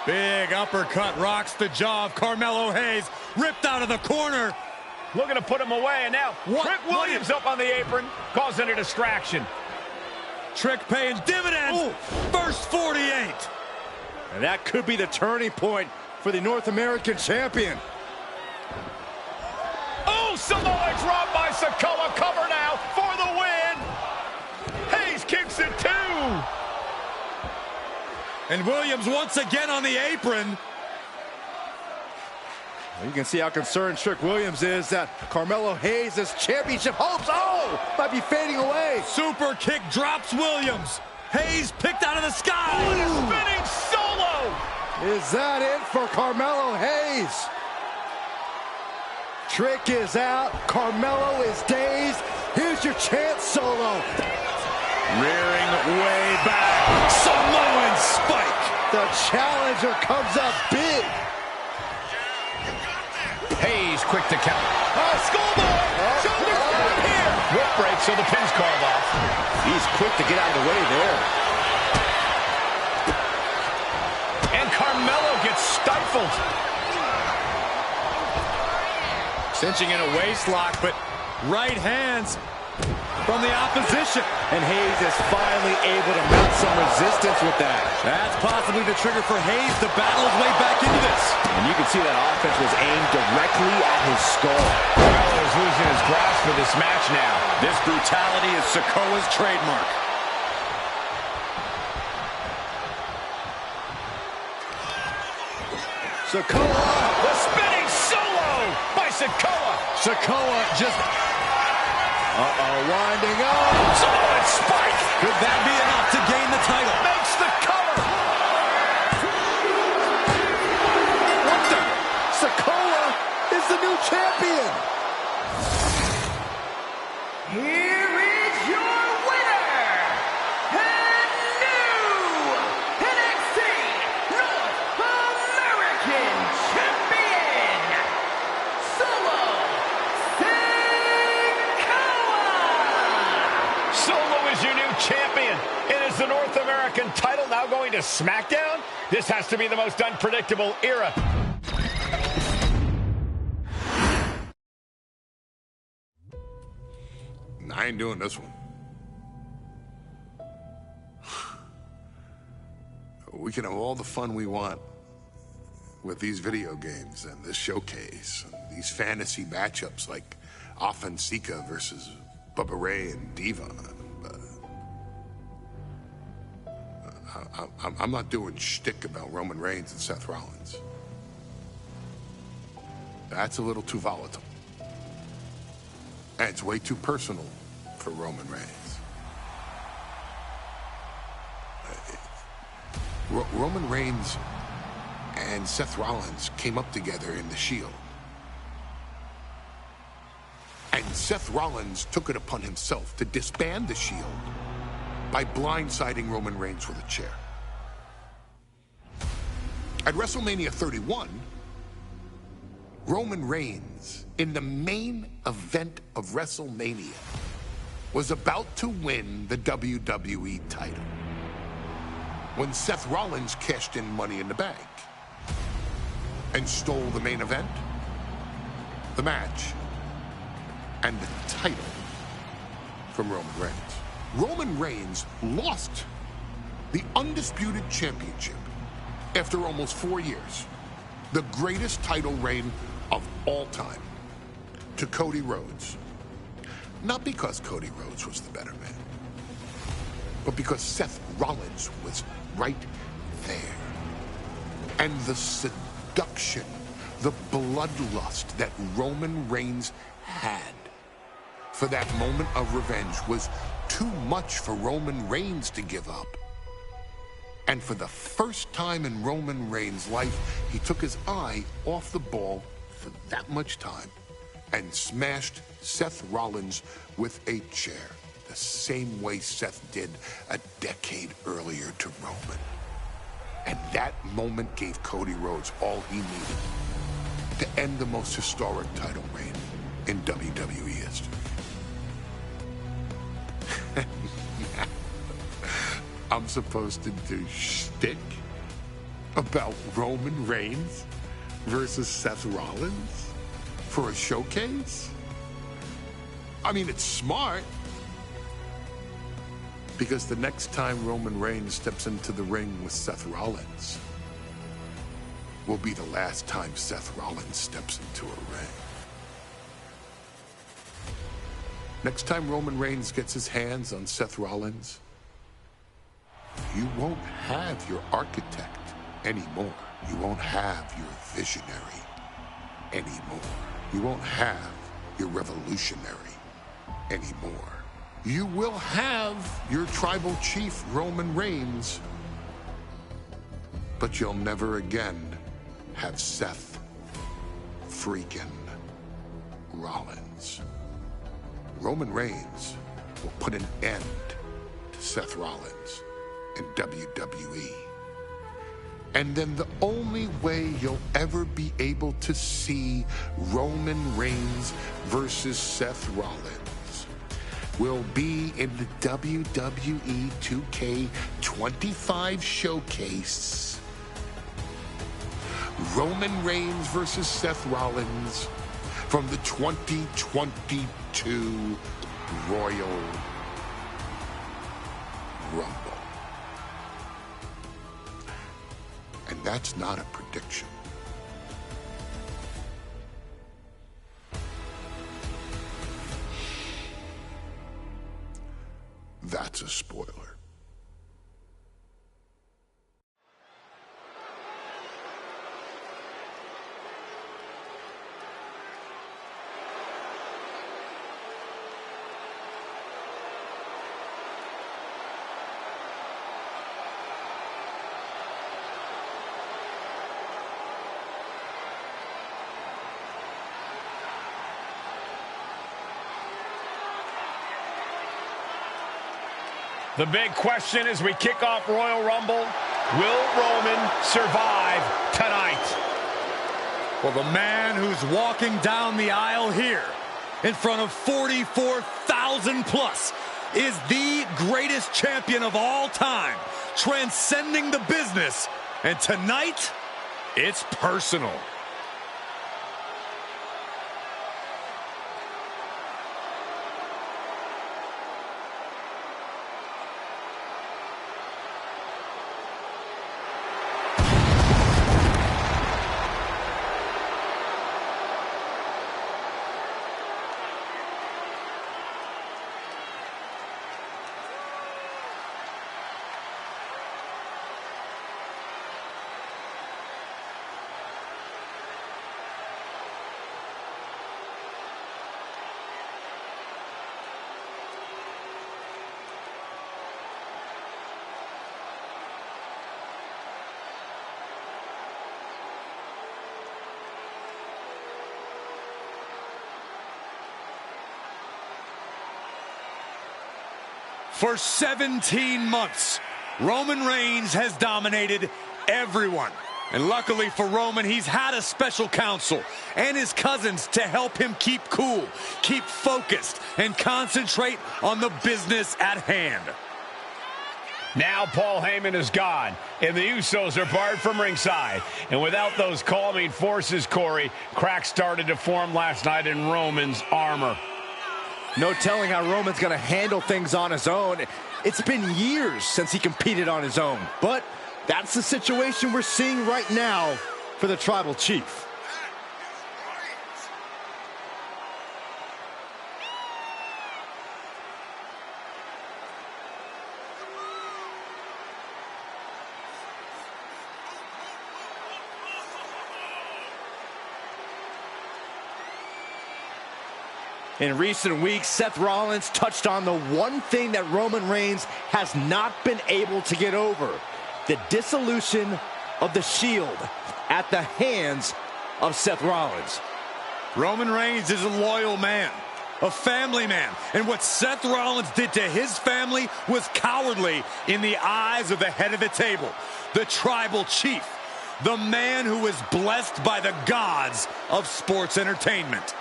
Big uppercut rocks the jaw of Carmelo Hayes, ripped out of the corner. Looking to put him away, and now Trick Williams up on the apron, causing a distraction. Trick paying dividends. Ooh. First 48. And that could be the turning point for the North American champion. Oh, Samoa drop by Sikoa. Cover now for the win. Hayes kicks it too. And Williams once again on the apron. You can see how concerned Trick Williams is that Carmelo Hayes' championship hopes, might be fading away. Super kick drops Williams. Hayes picked out of the sky. What a spinning solo. Is that it for Carmelo Hayes? Trick is out. Carmelo is dazed. Here's your chance, Solo. Rearing way back. Samoan spike. The challenger comes up big. Hayes quick to count. Schoolboy. Shoulder strike here. Whip break, so the pin's called off. He's quick to get out of the way there. And Carmelo gets stifled. Cinching in a waist lock, but right hands from the opposition. And Hayes is finally able to mount some resistance with that. That's possibly the trigger for Hayes to battle his way back into this. And you can see that offense was aimed directly at his skull. Carmelo is losing his grasp for this match now. This brutality is Sikoa's trademark. Sikoa. The spinning solo by Sikoa. Sikoa just... winding up. Samoan spike. Could that be enough to gain the title? Makes the cover. What the? Sikoa is the new champion. Here is your winner, and new NXT North American Champion, Solo Sikoa! Solo is your new champion. And is the North American title now going to SmackDown? This has to be the most unpredictable era. I ain't doing this one. We can have all the fun we want with these video games and this showcase, and these fantasy matchups like Offensica versus Bubba Ray and Diva. But I'm not doing shtick about Roman Reigns and Seth Rollins. That's a little too volatile. And it's way too personal for Roman Reigns. Roman Reigns and Seth Rollins came up together in the Shield. And Seth Rollins took it upon himself to disband the Shield by blindsiding Roman Reigns with a chair. At WrestleMania 31, Roman Reigns, in the main event of WrestleMania, was about to win the WWE title when Seth Rollins cashed in Money in the Bank and stole the main event, the match, and the title from Roman Reigns. Roman Reigns lost the Undisputed Championship after almost 4 years, the greatest title reign of all time, to Cody Rhodes. Not because Cody Rhodes was the better man, but because Seth Rollins was right there. And the seduction, the bloodlust that Roman Reigns had for that moment of revenge was too much for Roman Reigns to give up. And for the first time in Roman Reigns' life, he took his eye off the ball for that much time and smashed Seth Rollins with a chair, the same way Seth did a decade earlier to Roman. And that moment gave Cody Rhodes all he needed to end the most historic title reign in WWE history. I'm supposed to do shtick about Roman Reigns versus Seth Rollins for a showcase? I mean, it's smart, because the next time Roman Reigns steps into the ring with Seth Rollins will be the last time Seth Rollins steps into a ring. Next time Roman Reigns gets his hands on Seth Rollins, you won't have your architect anymore. You won't have your visionary anymore. You won't have your revolutionary anymore. You will have your tribal chief, Roman Reigns, but you'll never again have Seth freaking Rollins. Roman Reigns will put an end to Seth Rollins in WWE. And then the only way you'll ever be able to see Roman Reigns versus Seth Rollins will be in the WWE 2K25 showcase. Roman Reigns versus Seth Rollins from the 2022 Royal Rumble. And that's not a prediction. That's a spoiler. The big question as we kick off Royal Rumble, will Roman survive tonight? Well, the man who's walking down the aisle here in front of 44,000 plus is the greatest champion of all time, transcending the business. And tonight, it's personal. For 17 months, Roman Reigns has dominated everyone. And luckily for Roman, he's had a special counsel and his cousins to help him keep cool, keep focused, and concentrate on the business at hand. Now Paul Heyman is gone, and the Usos are barred from ringside. And without those calming forces, Corey, cracks started to form last night in Roman's armor. No telling how Roman's going to handle things on his own. It's been years since he competed on his own, but that's the situation we're seeing right now for the Tribal Chief. In recent weeks, Seth Rollins touched on the one thing that Roman Reigns has not been able to get over: the dissolution of the Shield at the hands of Seth Rollins. Roman Reigns is a loyal man, a family man, and what Seth Rollins did to his family was cowardly in the eyes of the head of the table, the Tribal Chief, the man who was blessed by the gods of sports entertainment.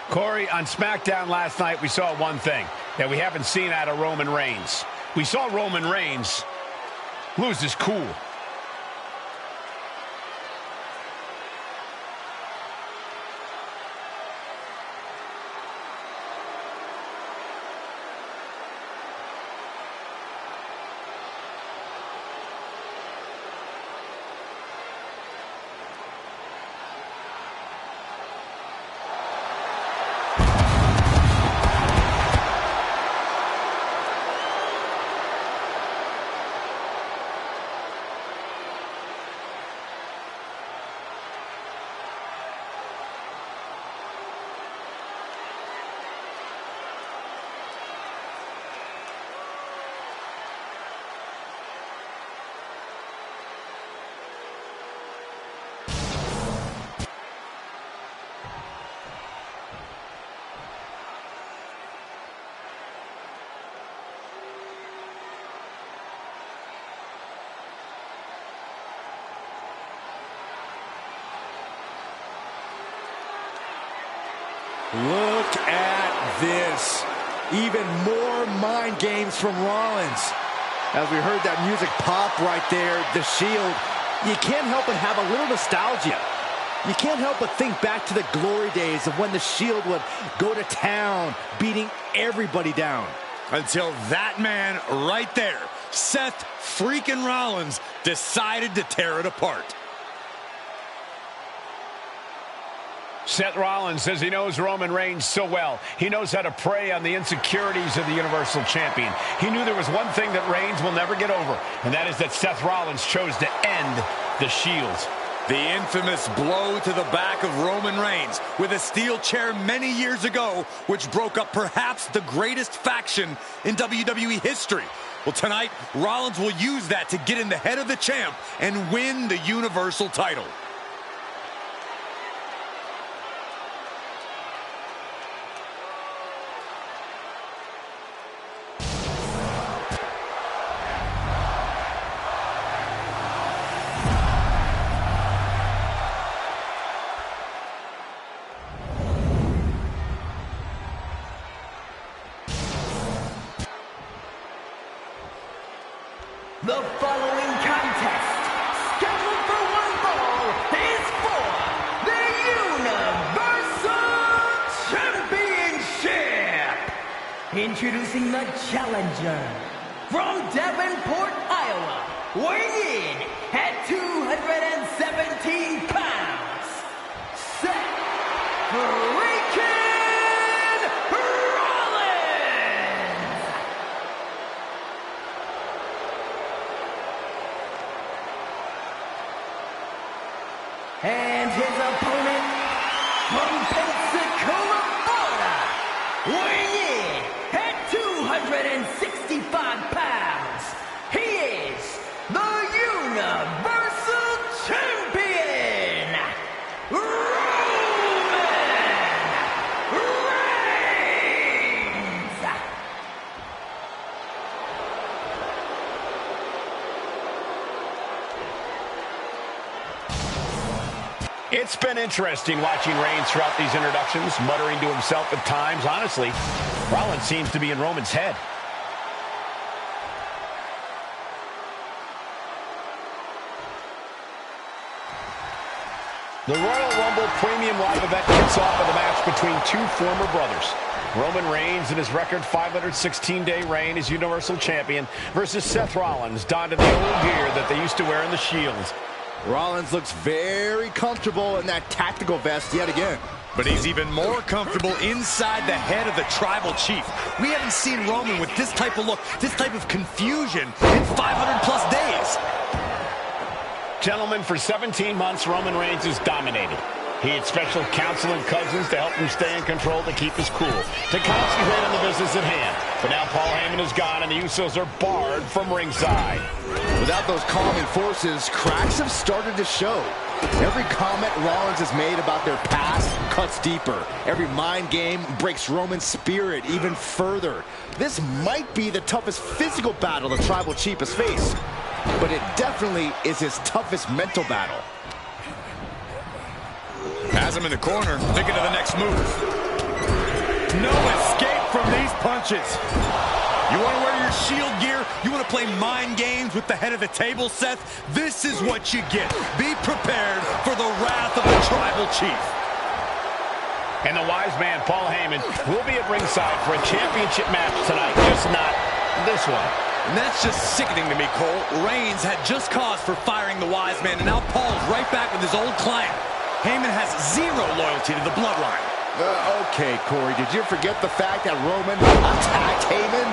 Corey, on SmackDown last night, we saw one thing that we haven't seen out of Roman Reigns. We saw Roman Reigns lose his cool. Look at this. Even more mind games from Rollins. As we heard that music pop right there, the Shield, you can't help but have a little nostalgia. You can't help but think back to the glory days of when the Shield would go to town, beating everybody down. Until that man right there, Seth freaking Rollins, decided to tear it apart. Seth Rollins says he knows Roman Reigns so well. He knows how to prey on the insecurities of the Universal Champion. He knew there was one thing that Reigns will never get over, and that is that Seth Rollins chose to end the Shield. The infamous blow to the back of Roman Reigns with a steel chair many years ago, which broke up perhaps the greatest faction in WWE history. Well, tonight, Rollins will use that to get in the head of the champ and win the Universal title. The following contest, scheduled for one fall, is for the Universal Championship. Introducing the challenger from Davenport, Iowa, weighing in at 217 pounds, Seth freaking and his opponent from Pensacola, Florida, weighing It's been interesting watching Reigns throughout these introductions, muttering to himself at times. Honestly, Rollins seems to be in Roman's head. The Royal Rumble Premium Live event kicks off with a match between two former brothers. Roman Reigns in his record 516-day reign as Universal Champion versus Seth Rollins, donned in the old gear that they used to wear in the Shield. Rollins looks very comfortable in that tactical vest yet again. But he's even more comfortable inside the head of the Tribal Chief. We haven't seen Roman with this type of look, this type of confusion in 500+ days. Gentlemen, for 17 months, Roman Reigns has dominated. He had special counsel and cousins to help him stay in control, to keep his cool, to concentrate on the business at hand. But now Paul Heyman is gone, and the Usos are barred from ringside. Without those calming forces, cracks have started to show. Every comment Rollins has made about their past cuts deeper. Every mind game breaks Roman's spirit even further. This might be the toughest physical battle the Tribal Chief has faced, but it definitely is his toughest mental battle. Has him in the corner, thinking of the next move. No escape from these punches. You want to wear your Shield gear? You want to play mind games with the head of the table, Seth? This is what you get. Be prepared for the wrath of the Tribal Chief. And the wise man, Paul Heyman, will be at ringside for a championship match tonight, just not this one. And that's just sickening to me, Cole. Reigns had just cause for firing the wise man, and now Paul's right back with his old client. Heyman has zero loyalty to the Bloodline. Okay, Corey, did you forget the fact that Roman attacked Heyman?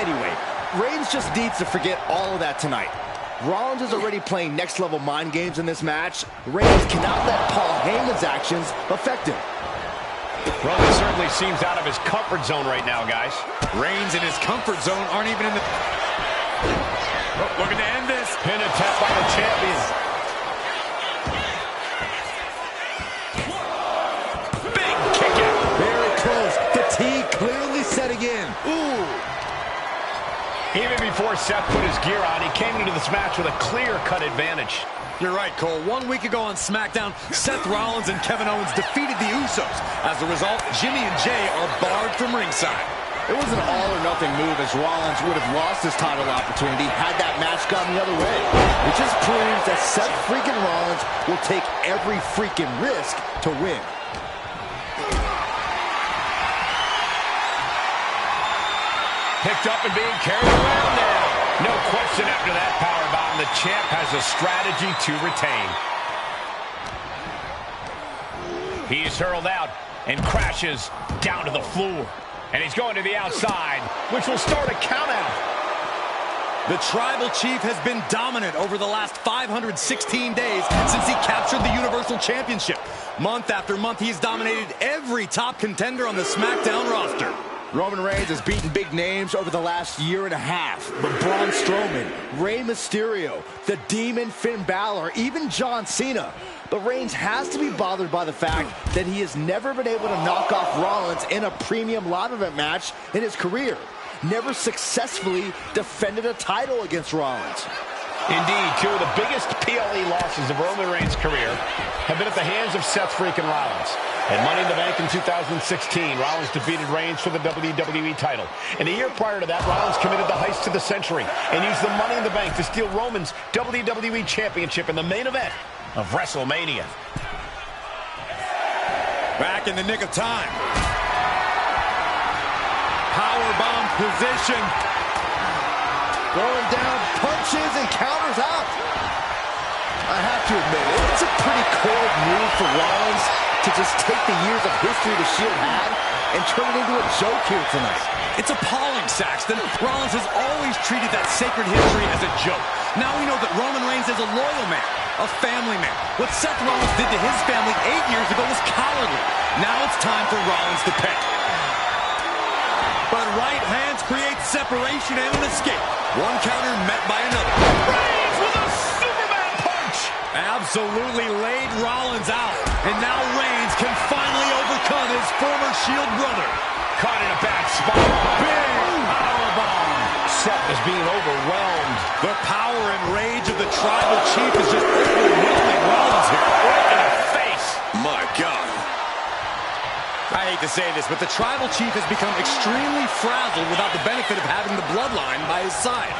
Anyway, Reigns just needs to forget all of that tonight. Rollins is already playing next-level mind games in this match. Reigns cannot let Paul Heyman's actions affect him. Roman certainly seems out of his comfort zone right now, guys. Reigns in his comfort zone aren't even in the... Oh, looking to end this. Pin attempt by the champion. Big kick out. Very close. Fatigue clearly setting in. Ooh. Even before Seth put his gear on, he came into this match with a clear-cut advantage. You're right, Cole. 1 week ago on SmackDown, Seth Rollins and Kevin Owens defeated the Usos. As a result, Jimmy and Jay are barred from ringside. It was an all-or-nothing move, as Rollins would have lost his title opportunity had that match gone the other way. It just proves that Seth freaking Rollins will take every freaking risk to win. Picked up and being carried around now. No question after that powerbomb, the champ has a strategy to retain. He is hurled out and crashes down to the floor. And he's going to the outside, which will start a count out. The Tribal Chief has been dominant over the last 516 days since he captured the Universal Championship. Month after month, he's dominated every top contender on the SmackDown roster. Roman Reigns has beaten big names over the last year and a half. But Braun Strowman, Rey Mysterio, the Demon Finn Balor, even John Cena. But Reigns has to be bothered by the fact that he has never been able to knock off Rollins in a premium live event match in his career. Never successfully defended a title against Rollins. Indeed, two of the biggest PLE losses of Roman Reigns' career have been at the hands of Seth freaking Rollins. At Money in the Bank in 2016, Rollins defeated Reigns for the WWE title. And a year prior to that, Rollins committed the heist of the century and used the Money in the Bank to steal Roman's WWE Championship in the main event of WrestleMania. Back in the nick of time. Powerbomb position. Throwing down punches and counters out. I have to admit, it's a pretty cold move for Rollins to just take the years of history the Shield had and turn it into a joke here tonight. It's appalling, Saxton. Rollins has always treated that sacred history as a joke. Now we know that Roman Reigns is a loyal man, a family man. What Seth Rollins did to his family 8 years ago was cowardly. Now it's time for Rollins to pay. But right hands create separation and an escape. One counter met by another. Reigns with a Superman punch! Absolutely laid Rollins out. And now Reigns can finally overcome his former Shield brother. Caught in a bad spot. Big powerbomb. Seth is being overwhelmed. The power and rage of the Tribal Chief is just overwhelming Rollins here. Right in the face. I hate to say this, but the Tribal Chief has become extremely frazzled without the benefit of having the Bloodline by his side.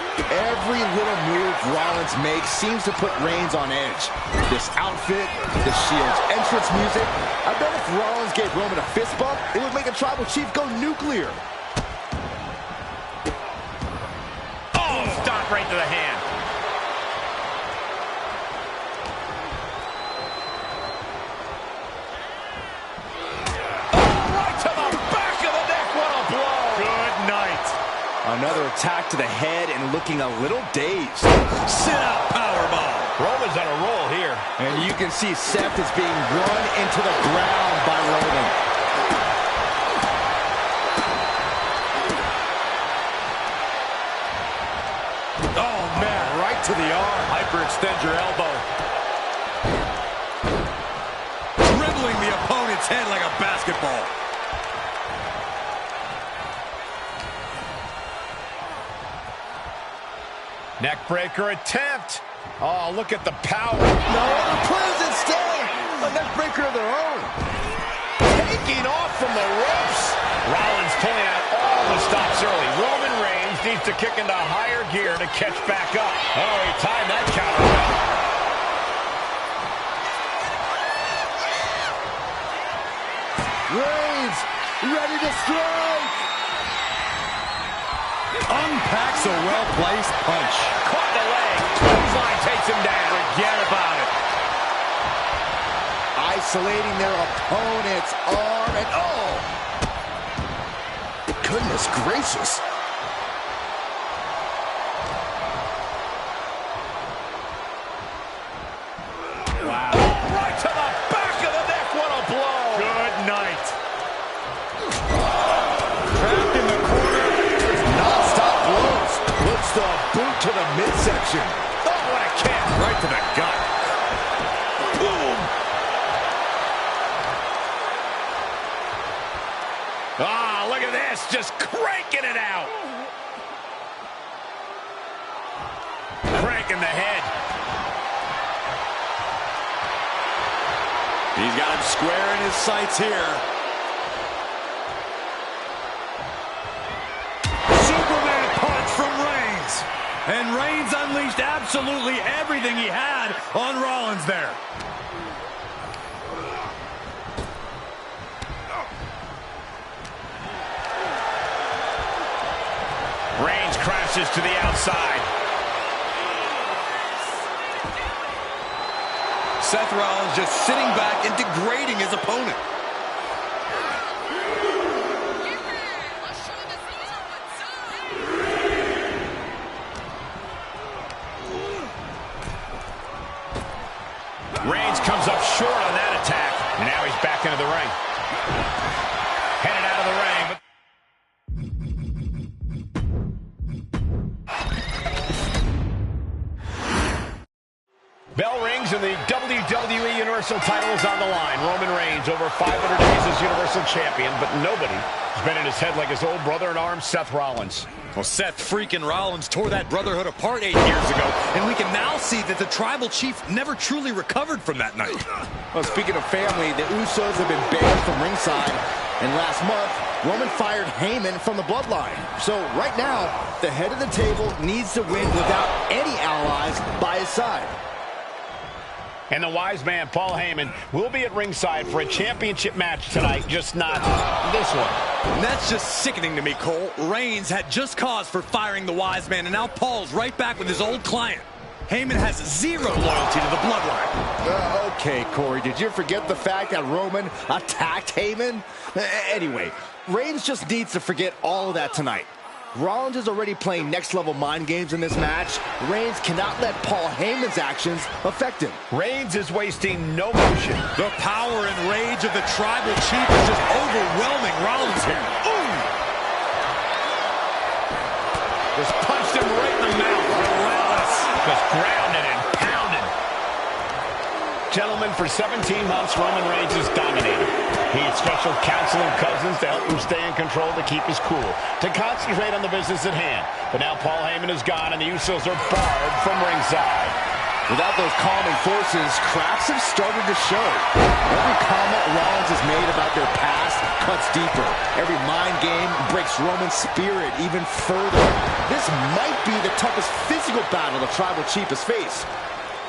Every little move Rollins makes seems to put Reigns on edge. This outfit, the Shield's entrance music. I bet if Rollins gave Roman a fist bump, it would make the Tribal Chief go nuclear. Oh, stop right to the hand. Another attack to the head and looking a little dazed. Sit-out powerbomb. Roman's on a roll here. And you can see Seth is being run into the ground by Roman. Oh, man, right to the arm. Hyperextend your elbow. Dribbling the opponent's head like a basketball. Neckbreaker attempt. Oh, look at the power. No other plans instead. A neckbreaker of their own. Taking off from the ropes. Rollins pulling out all the stops early. Roman Reigns needs to kick into higher gear to catch back up. Oh, he timed that counter well. Reigns ready to strike. Unpacks a well-placed punch. Caught the leg. Clothesline takes him down. Forget about it. Isolating their opponent's arm and oh! Goodness gracious. Wow. Oh, right to the back of the neck. What a blow. Good night. Trapped in the corner. Non-stop blows. Puts the boot to the midsection. Oh, what a kick. Right to the gut. Boom. Ah, look at this. Just cranking it out. Cranking the head. He's got him square in his sights here. Superman punch from Reigns. And Reigns unleashed absolutely everything he had on Rollins there. Reigns crashes to the outside. Seth Rollins just sitting back and degrading his opponent. Reigns comes up short on that attack. And now he's back into the ring. Headed out of the ring. But bell rings and the WWE Universal title is on the line. Roman Reigns over 500 days as Universal Champion, but nobody has been in his head like his old brother in arms, Seth Rollins. Well, Seth freaking Rollins tore that brotherhood apart 8 years ago, and we can now see that the Tribal Chief never truly recovered from that night. Well, speaking of family, the Usos have been banned from ringside, and last month, Roman fired Heyman from the Bloodline. So right now, the head of the table needs to win without any allies by his side. And the wise man, Paul Heyman, will be at ringside for a championship match tonight, just not this one. And that's just sickening to me, Cole. Reigns had just cause for firing the wise man, and now Paul's right back with his old client. Heyman has zero loyalty to the Bloodline. Okay, Corey, did you forget the fact that Roman attacked Heyman? Anyway, Reigns just needs to forget all of that tonight. Rollins is already playing next-level mind games in this match. Reigns cannot let Paul Heyman's actions affect him. Reigns is wasting no motion. The power and rage of the Tribal Chief is just overwhelming Rollins here. Ooh! Just punched him right in the mouth. Relentless. Just grounded and pounded. Gentlemen, for 17 months, Roman Reigns has dominated. He had special counsel and cousins to help him stay in control, to keep his cool, to concentrate on the business at hand. But now Paul Heyman is gone, and the Usos are barred from ringside. Without those calming forces, cracks have started to show. Every comment Rollins has made about their past cuts deeper. Every mind game breaks Roman's spirit even further. This might be the toughest physical battle the Tribal Chief has faced,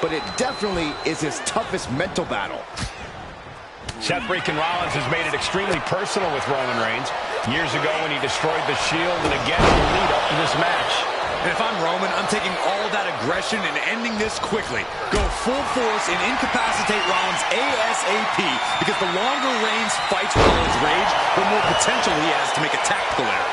but it definitely is his toughest mental battle. Seth freaking Rollins has made it extremely personal with Roman Reigns. Years ago when he destroyed the Shield, and again in the lead up to this match. And if I'm Roman, I'm taking all that aggression and ending this quickly. Go full force and incapacitate Rollins ASAP, because the longer Reigns fights Rollins' rage, the more potential he has to make a tactical error.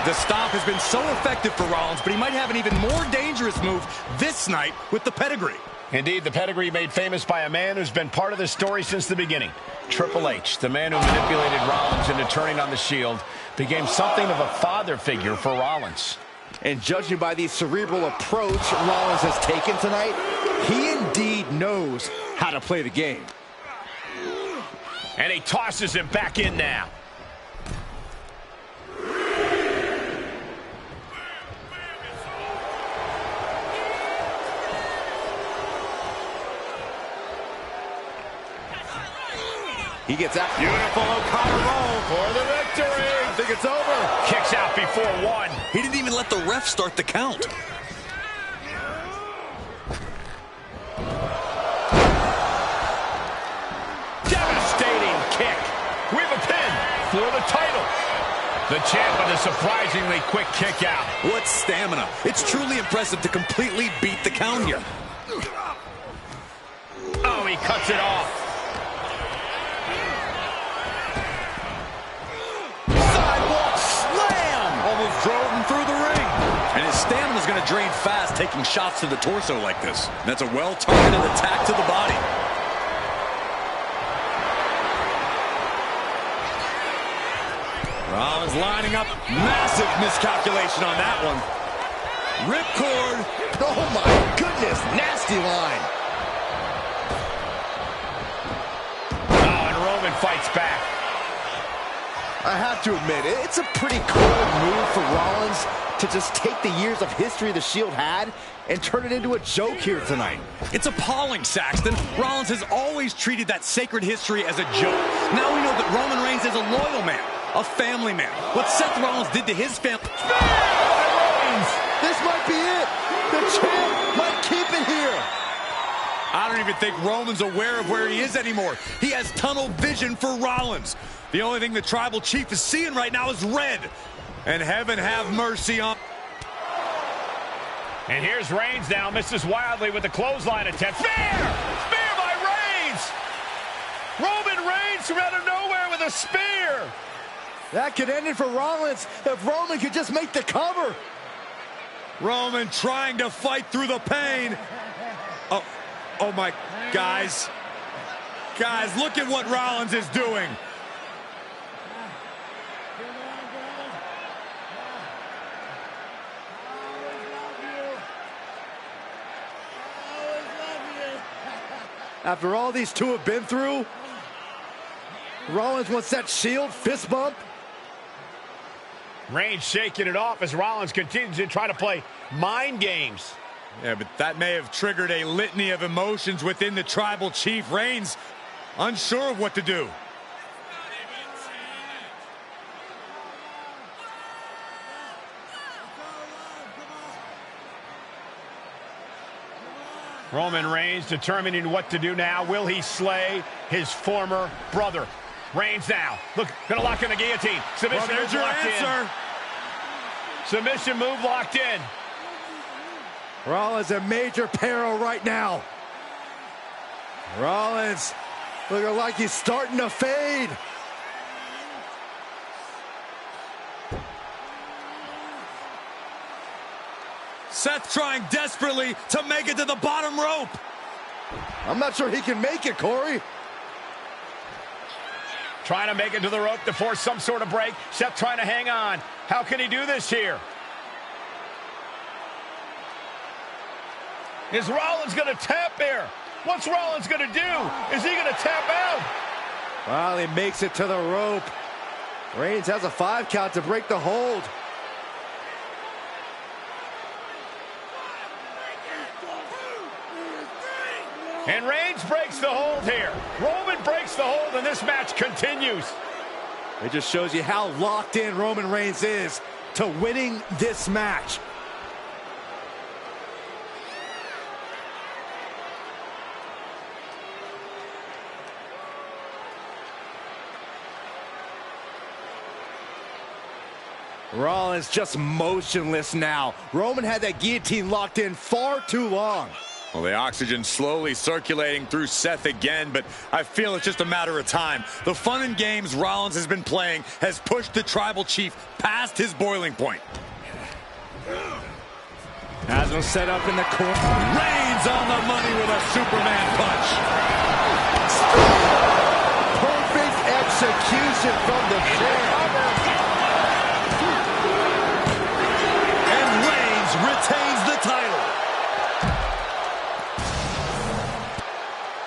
The stomp has been so effective for Rollins, but he might have an even more dangerous move this night with the pedigree. Indeed, the pedigree made famous by a man who's been part of the story since the beginning. Triple H, the man who manipulated Rollins into turning on the Shield, became something of a father figure for Rollins. And judging by the cerebral approach Rollins has taken tonight, he indeed knows how to play the game. And he tosses him back in now. He gets out. Beautiful O'Connor roll for the victory. I think it's over. Kicks out before one. He didn't even let the ref start the count. Devastating kick. We have a pin for the title. The champ with a surprisingly quick kick out. What stamina. It's truly impressive to completely beat the count here. Oh, he cuts it off. Almost drove him through the ring. And his stamina's going to drain fast, taking shots to the torso like this. And that's a well-targeted attack to the body. Rollins lining up. Massive miscalculation on that one. Ripcord. Oh my goodness, nasty line. Oh, and Roman fights back. I have to admit, it's a pretty cold move for Rollins to just take the years of history the Shield had and turn it into a joke here tonight. It's appalling, Saxton. Rollins has always treated that sacred history as a joke. Now we know that Roman Reigns is a loyal man, a family man. What Seth Rollins did to his family... This might be it. The champ might keep it here. I don't even think Roman's aware of where he is anymore. He has tunnel vision for Rollins. The only thing the Tribal Chief is seeing right now is red. And heaven have mercy on... And here's Reigns now, misses wildly with the clothesline attempt. Spear! Spear by Reigns! Roman Reigns from out of nowhere with a spear! That could end it for Rollins if Roman could just make the cover. Roman trying to fight through the pain. Oh my... Guys, look at what Rollins is doing. After all these two have been through, Rollins wants that Shield fist bump. Reigns shaking it off as Rollins continues to try to play mind games. Yeah, but that may have triggered a litany of emotions within the Tribal Chief. Reigns unsure of what to do. Roman Reigns determining what to do now. Will he slay his former brother? Reigns now. Look, gonna lock in the guillotine. Submission Well, there's move your locked answer. in. Submission move locked in. Rollins in major peril right now. Rollins looking like he's starting to fade. Seth trying desperately to make it to the bottom rope. I'm not sure he can make it, Corey. Trying to make it to the rope to force some sort of break. Seth trying to hang on. How can he do this here? Is Rollins going to tap here? What's Rollins going to do? Is he going to tap out? Well, he makes it to the rope. Reigns has a 5 count to break the hold. And Reigns breaks the hold here. Roman breaks the hold, and this match continues. It just shows you how locked in Roman Reigns is to winning this match. Rollins just motionless now. Roman had that guillotine locked in far too long. Well, the oxygen slowly circulating through Seth again, but I feel it's just a matter of time. The fun and games Rollins has been playing has pushed the Tribal Chief past his boiling point. As was set up in the corner. Reigns on the money with a Superman punch. Perfect execution from the chair. And Reigns retains the title.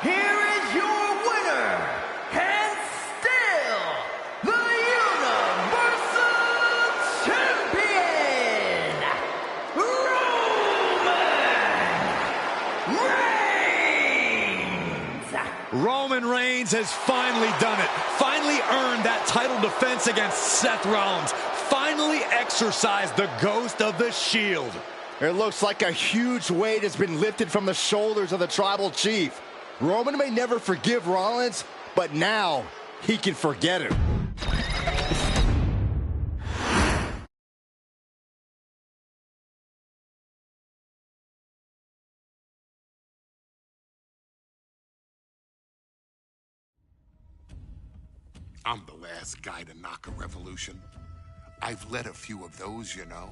Here is your winner, and still the Universal Champion, Roman Reigns. Roman Reigns has finally done it. Finally earned that title defense against Seth Rollins. Finally exorcised the ghost of the Shield. It looks like a huge weight has been lifted from the shoulders of the Tribal Chief. Roman may never forgive Rollins, but now he can forget him. I'm the last guy to knock a revolution. I've led a few of those, you know.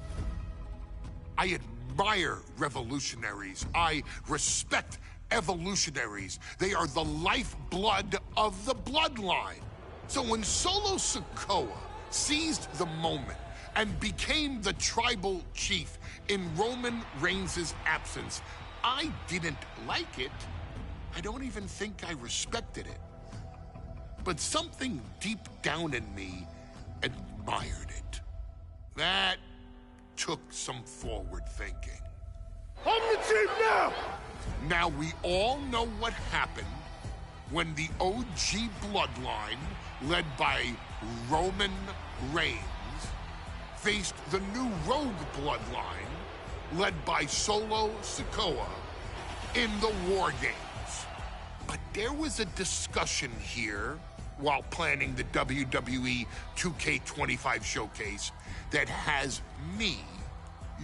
I admire revolutionaries. I respect evolutionaries. They are the lifeblood of the bloodline. So when Solo Sikoa seized the moment and became the Tribal Chief in Roman Reigns' absence, I didn't like it. I don't even think I respected it. But something deep down in me admired it. That took some forward thinking. I'm the chief now! Now we all know what happened when the OG bloodline, led by Roman Reigns, faced the new rogue bloodline, led by Solo Sikoa, in the War Games. But there was a discussion here while planning the WWE 2K25 showcase that has me,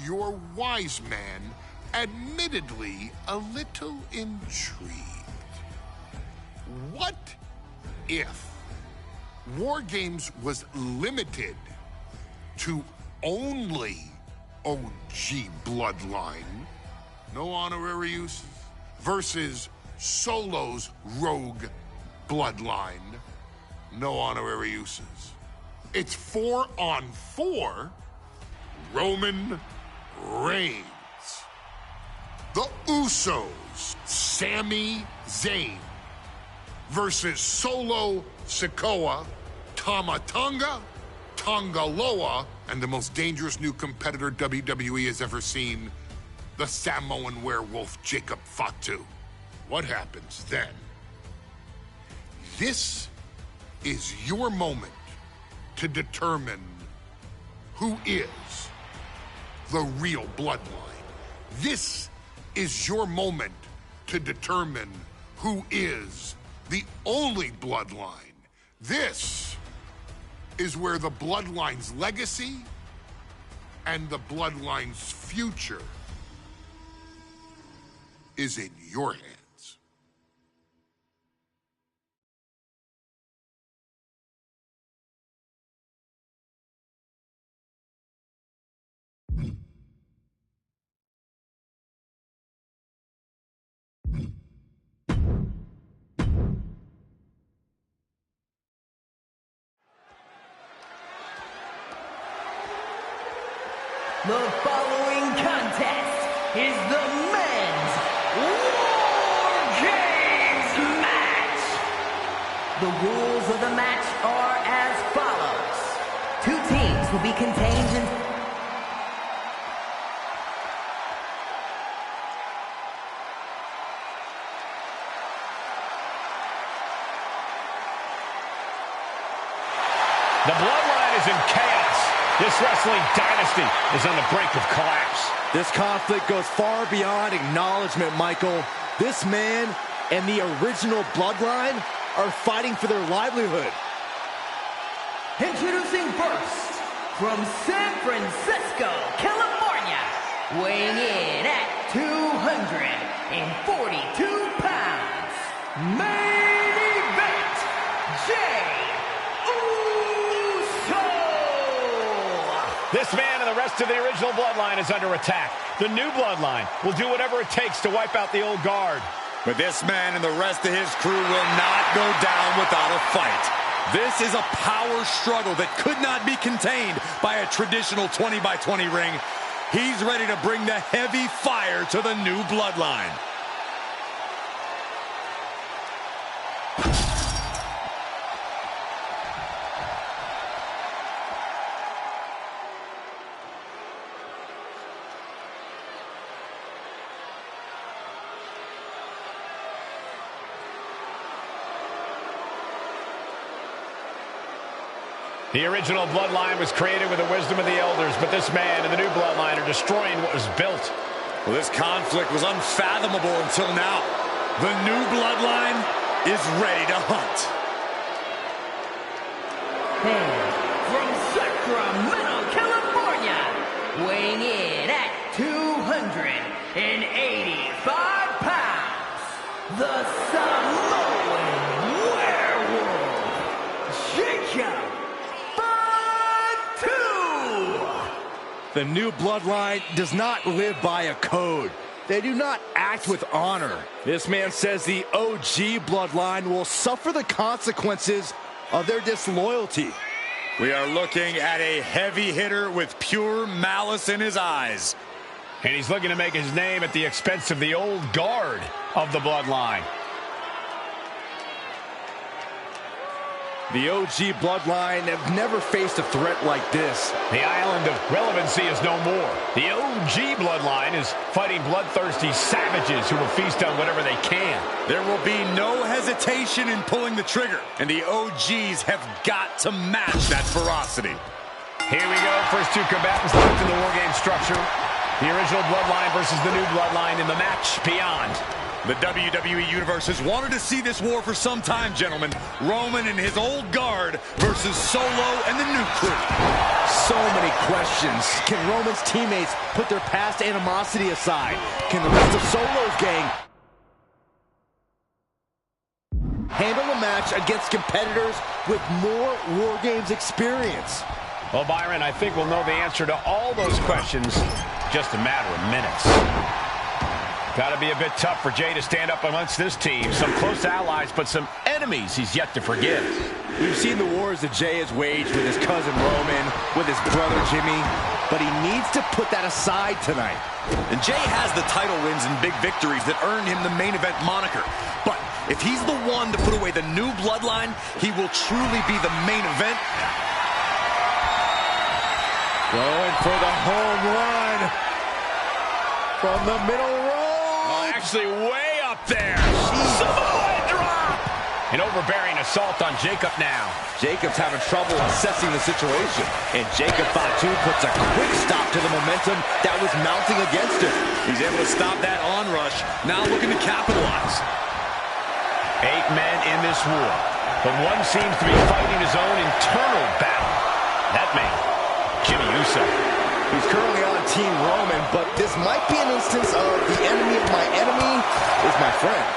your wise man, admittedly a little intrigued. What if War Games was limited to only OG bloodline, no honorary uses, versus Solo's rogue bloodline, no honorary uses? It's 4-on-4 Roman Reigns. The Usos, Sami Zayn, versus Solo Sikoa, Tama Tonga, Tonga Loa, and the most dangerous new competitor WWE has ever seen, the Samoan werewolf Jacob Fatu. What happens then? This is your moment to determine who is the real bloodline. This is your moment to determine who is the only bloodline. This is where the bloodline's legacy and the bloodline's future is in your hands. The following contest is the men's War Games match. The rules of the match are as follows. Two teams will be contained in... The Bloodline is in chaos. This wrestling dynasty is on the brink of collapse. This conflict goes far beyond acknowledgement, Michael. This man and the original Bloodline are fighting for their livelihood. Introducing first, from San Francisco, California, weighing in at 242 pounds, main event, Jey Uso! This man and the rest of the original Bloodline is under attack. The new Bloodline will do whatever it takes to wipe out the old guard. But this man and the rest of his crew will not go down without a fight. This is a power struggle that could not be contained by a traditional 20-by-20 ring. He's ready to bring the heavy fire to the new Bloodline. The original Bloodline was created with the wisdom of the elders, but this man and the new Bloodline are destroying what was built. Well, this conflict was unfathomable until now. The new Bloodline is ready to hunt. And from Sacramento, California, weighing in at 285 pounds, the Samoan Werewolf, Jacob. The new Bloodline does not live by a code. They do not act with honor. This man says the OG Bloodline will suffer the consequences of their disloyalty. We are looking at a heavy hitter with pure malice in his eyes. And he's looking to make his name at the expense of the old guard of the Bloodline. The OG Bloodline have never faced a threat like this. The island of relevancy is no more. The OG Bloodline is fighting bloodthirsty savages who will feast on whatever they can. There will be no hesitation in pulling the trigger, and the OGs have got to match that ferocity. Here we go. First two combatants locked in the War Game structure. The original Bloodline versus the new Bloodline in the match beyond. The WWE Universe has wanted to see this war for some time, gentlemen. Roman and his old guard versus Solo and the new crew. So many questions. Can Roman's teammates put their past animosity aside? Can the rest of Solo's gang handle a match against competitors with more War Games experience? Well, Byron, I think we'll know the answer to all those questions just a matter of minutes. Got to be a bit tough for Jey to stand up amongst this team. Some close allies, but some enemies he's yet to forgive. We've seen the wars that Jey has waged with his cousin Roman, with his brother Jimmy, but he needs to put that aside tonight. And Jey has the title wins and big victories that earned him the main event moniker. But if he's the one to put away the new Bloodline, he will truly be the main event. Going for the home run from the middle row. Actually way up there. Samoan drop. An overbearing assault on Jacob now. Jacob's having trouble assessing the situation. And Jacob Fatu puts a quick stop to the momentum that was mounting against him. He's able to stop that onrush. Now looking to capitalize. 8 men in this war, but one seems to be fighting his own internal battle. That man, Jimmy Uso. He's currently on Team Roman, but this might be an instance of the enemy of my enemy is my friend.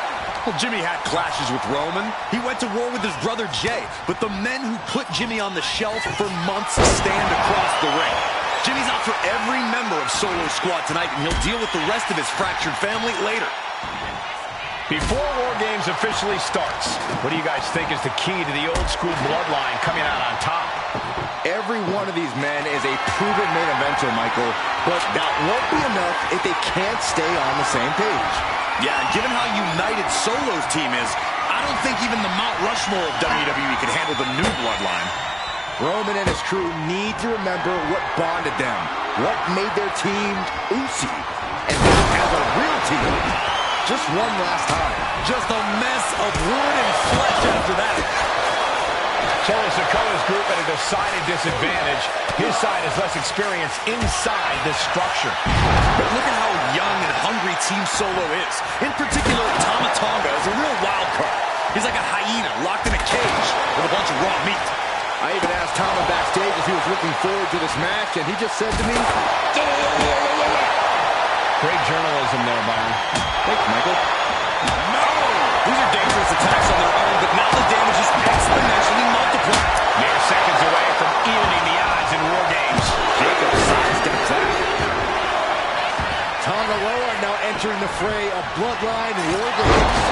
Well, Jimmy had clashes with Roman. He went to war with his brother Jey, but the men who put Jimmy on the shelf for months stand across the ring. Jimmy's out for every member of Solo's squad tonight, and he'll deal with the rest of his fractured family later. Before War Games officially starts, what do you guys think is the key to the old school Bloodline coming out on top? Every one of these men is a proven main eventer, Michael, but that won't be enough if they can't stay on the same page. Yeah, and given how united Solo's team is, I don't think even the Mount Rushmore of WWE can handle the new Bloodline. Roman and his crew need to remember what bonded them, what made their team Usi, and as a real team, just one last time. Just a mess of wood and flesh after that. Solo Sikoa's group at a decided disadvantage. His side is less experienced inside this structure. But look at how young and hungry Team Solo is. In particular, Tama Tonga is a real wild card. He's like a hyena locked in a cage with a bunch of raw meat. I even asked Tama backstage if he was looking forward to this match, and he just said to me, Great journalism there, Byron. Thanks, Michael. No! These are dangerous attacks on their own, but now the damage is exponentially multiplied. Mere seconds away from evening the odds in War Games. Jacob sidesteps that. Tonga Loa now entering the fray of Bloodline War Games.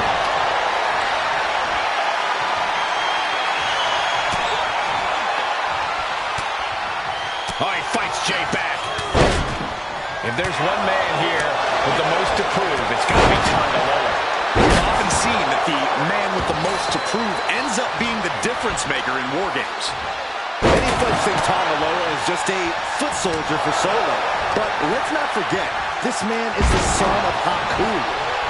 Oh, he fights Jay back. If there's one man here with the most to prove, it's got to be Tonga Loa. We've often seen that the man with the most to prove ends up being the difference maker in War Games. Many folks think Tonga Loa is just a foot soldier for Solo. But let's not forget, this man is the son of Haku.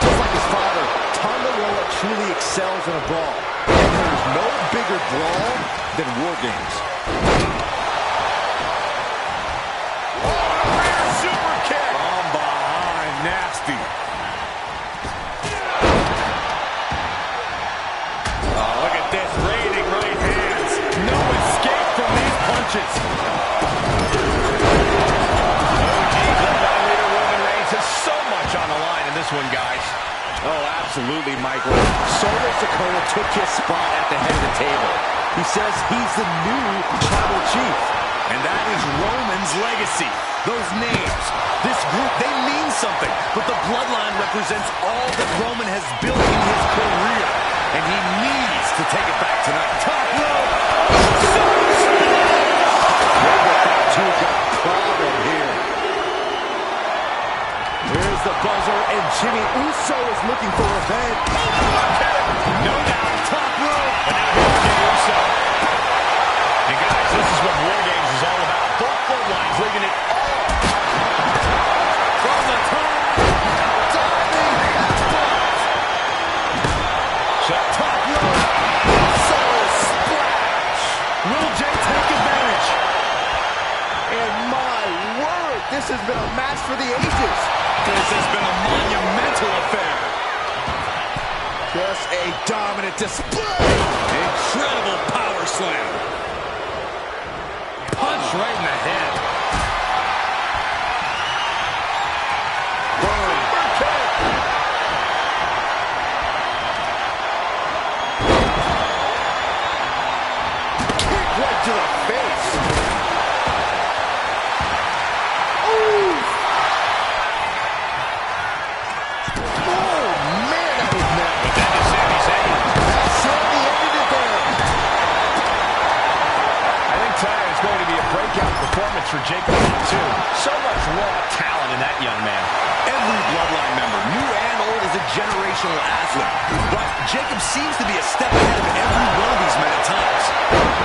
Just like his father, Tonga Loa truly excels in a brawl. And there's no bigger brawl than War Games. Nasty. Oh, look at this. Raiding right hands. No escape from these punches. Bloodline leader Roman Reigns has so much on the line in this one, guys. Oh, absolutely, Michael. Solo Sikoa took his spot at the head of the table. He says he's the new tribal chief. And that is Roman's legacy. Those names, this group, they mean something. But the Bloodline represents all that Roman has built in his career. And he needs to take it back tonight. Top rope. Problem here. Here's the buzzer, and Jimmy Uso is looking for revenge. No doubt. Top rope. And now here's Jimmy Uso. And guys, this is what War Games is all about. Both bloodlines leaving it all. From the top. Diving headbutt. Top rope. Soul splash. Will Jay take advantage? And my word, this has been a match for the ages. This has been a monumental affair. Just a dominant display. Incredible power slam. Punch right in the head. Boom. Kick right to the face. Ooh. Oh, man, that was nasty. But then to Sami Zayn. Sammy ended it there. I think tonight is going to be a breakout performance for Jacob too. So much raw talent in that young man. Every Bloodline member, new and old, is a generational athlete. But Jacob seems to be a step ahead of every one of these men at times.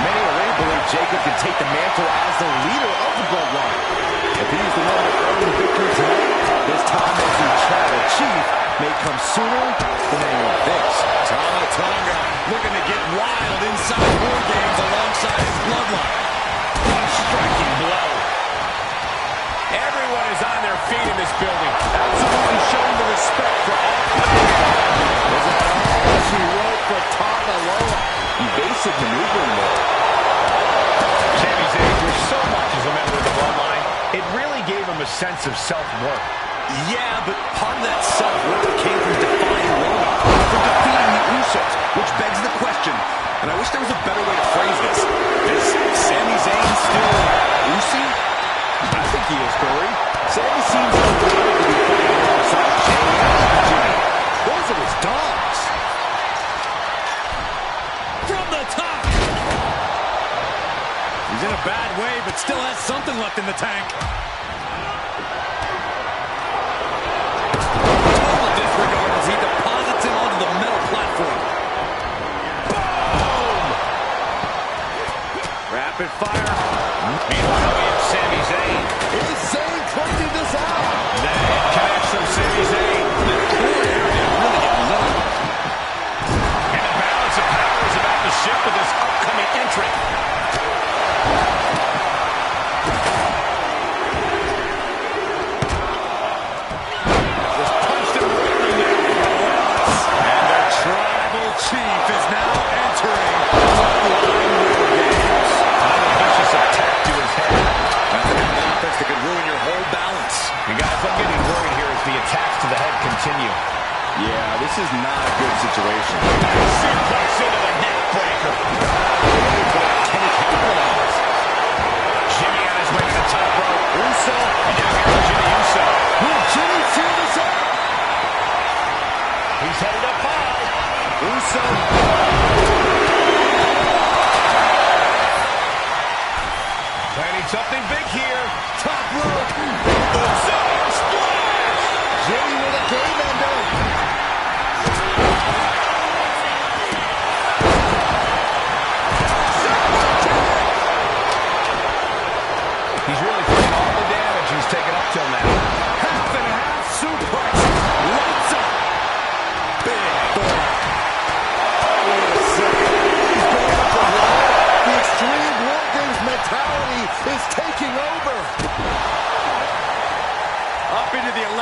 Many already believe Jacob can take the mantle as the leader of the Bloodline. If he's the one to earn the victory tonight, this time as the tribal chief may come sooner than anyone thinks. Tama Tonga looking to get wild inside War Games alongside his Bloodline. Striking blow. Everyone is on their feet in this building. Absolutely showing the respect for all players. Was that all she wrote for Tonga Loa? Evasive maneuvering there. Sami Zayn grew so much as a member of the Bloodline, it really gave him a sense of self-worth. Yeah, but part of that self-worth came from defying Roman, from defeating the Usos, which begs the question, and I wish there was a better way to phrase this. Is Sami Zayn still Usi? I think he is, Corey. Sammy seems unwilling to be fighting alongside Jay and Jimmy. Those are his dogs. From the top! He's in a bad way, but still has something left in the tank. Total disregard as he deposits him onto the metal platform. Boom! Rapid fire. Meanwhile, we have Sami Zayn. Is Zayn closing this out? Then connects from Sami Zayn. The core area really getting low. And the balance of power is about to shift with this upcoming entrant.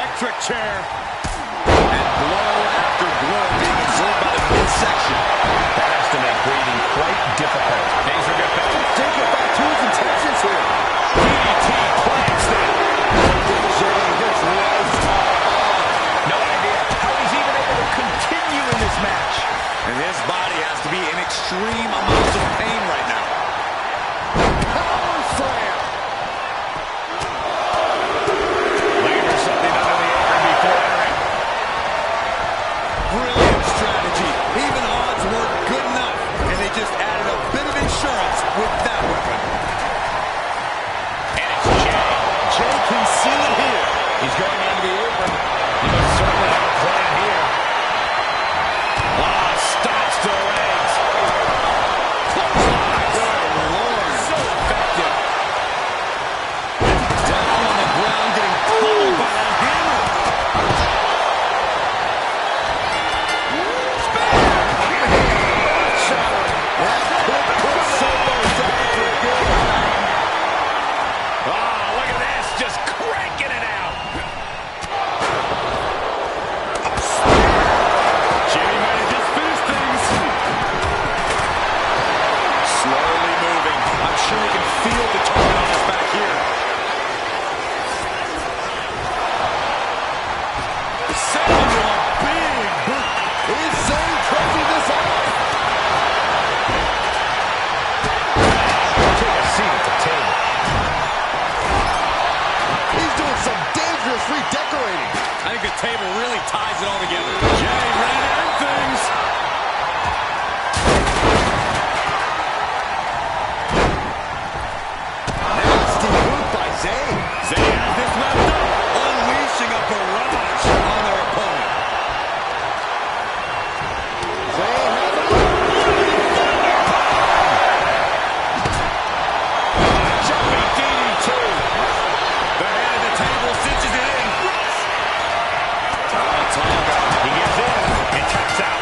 electric chair. And blow after blow being absorbed by the midsection. That has to make breathing quite difficult. Things are good. Think about Tu's intentions here. DDT plants them. Jay, his life's No idea how he's even able to continue in this match. And his body has to be in extreme amounts of pain right now. power slam. Looking for something under the apron before entering. Brilliant strategy. Even odds weren't good enough, and they just added a bit of insurance with that weapon. And it's Jay. Jay can seal it here. He's going under the apron. He must certainly have a plan here. Stops the legs. Good Lord. So effective. Down on the ground, getting pulled by that hammer. That could put Solo down for good. Oh, look at this. Just cranking it out. Jimmy might have just finished things. Slowly moving. I'm sure he can feel the target on his back here. Sending him a big boot. Is Zayn closing this out? Take a seat at the table. He's doing some dangerous redecorating. I think the table really ties it all together. Jay ready to end things. Nasty boot by Zayn. Zay has this wrapped up, unleashing a barrage on their opponent. Zayn has it. Jumping DDT. The head of the table cinches it in. Tonga. He gets in and taps out.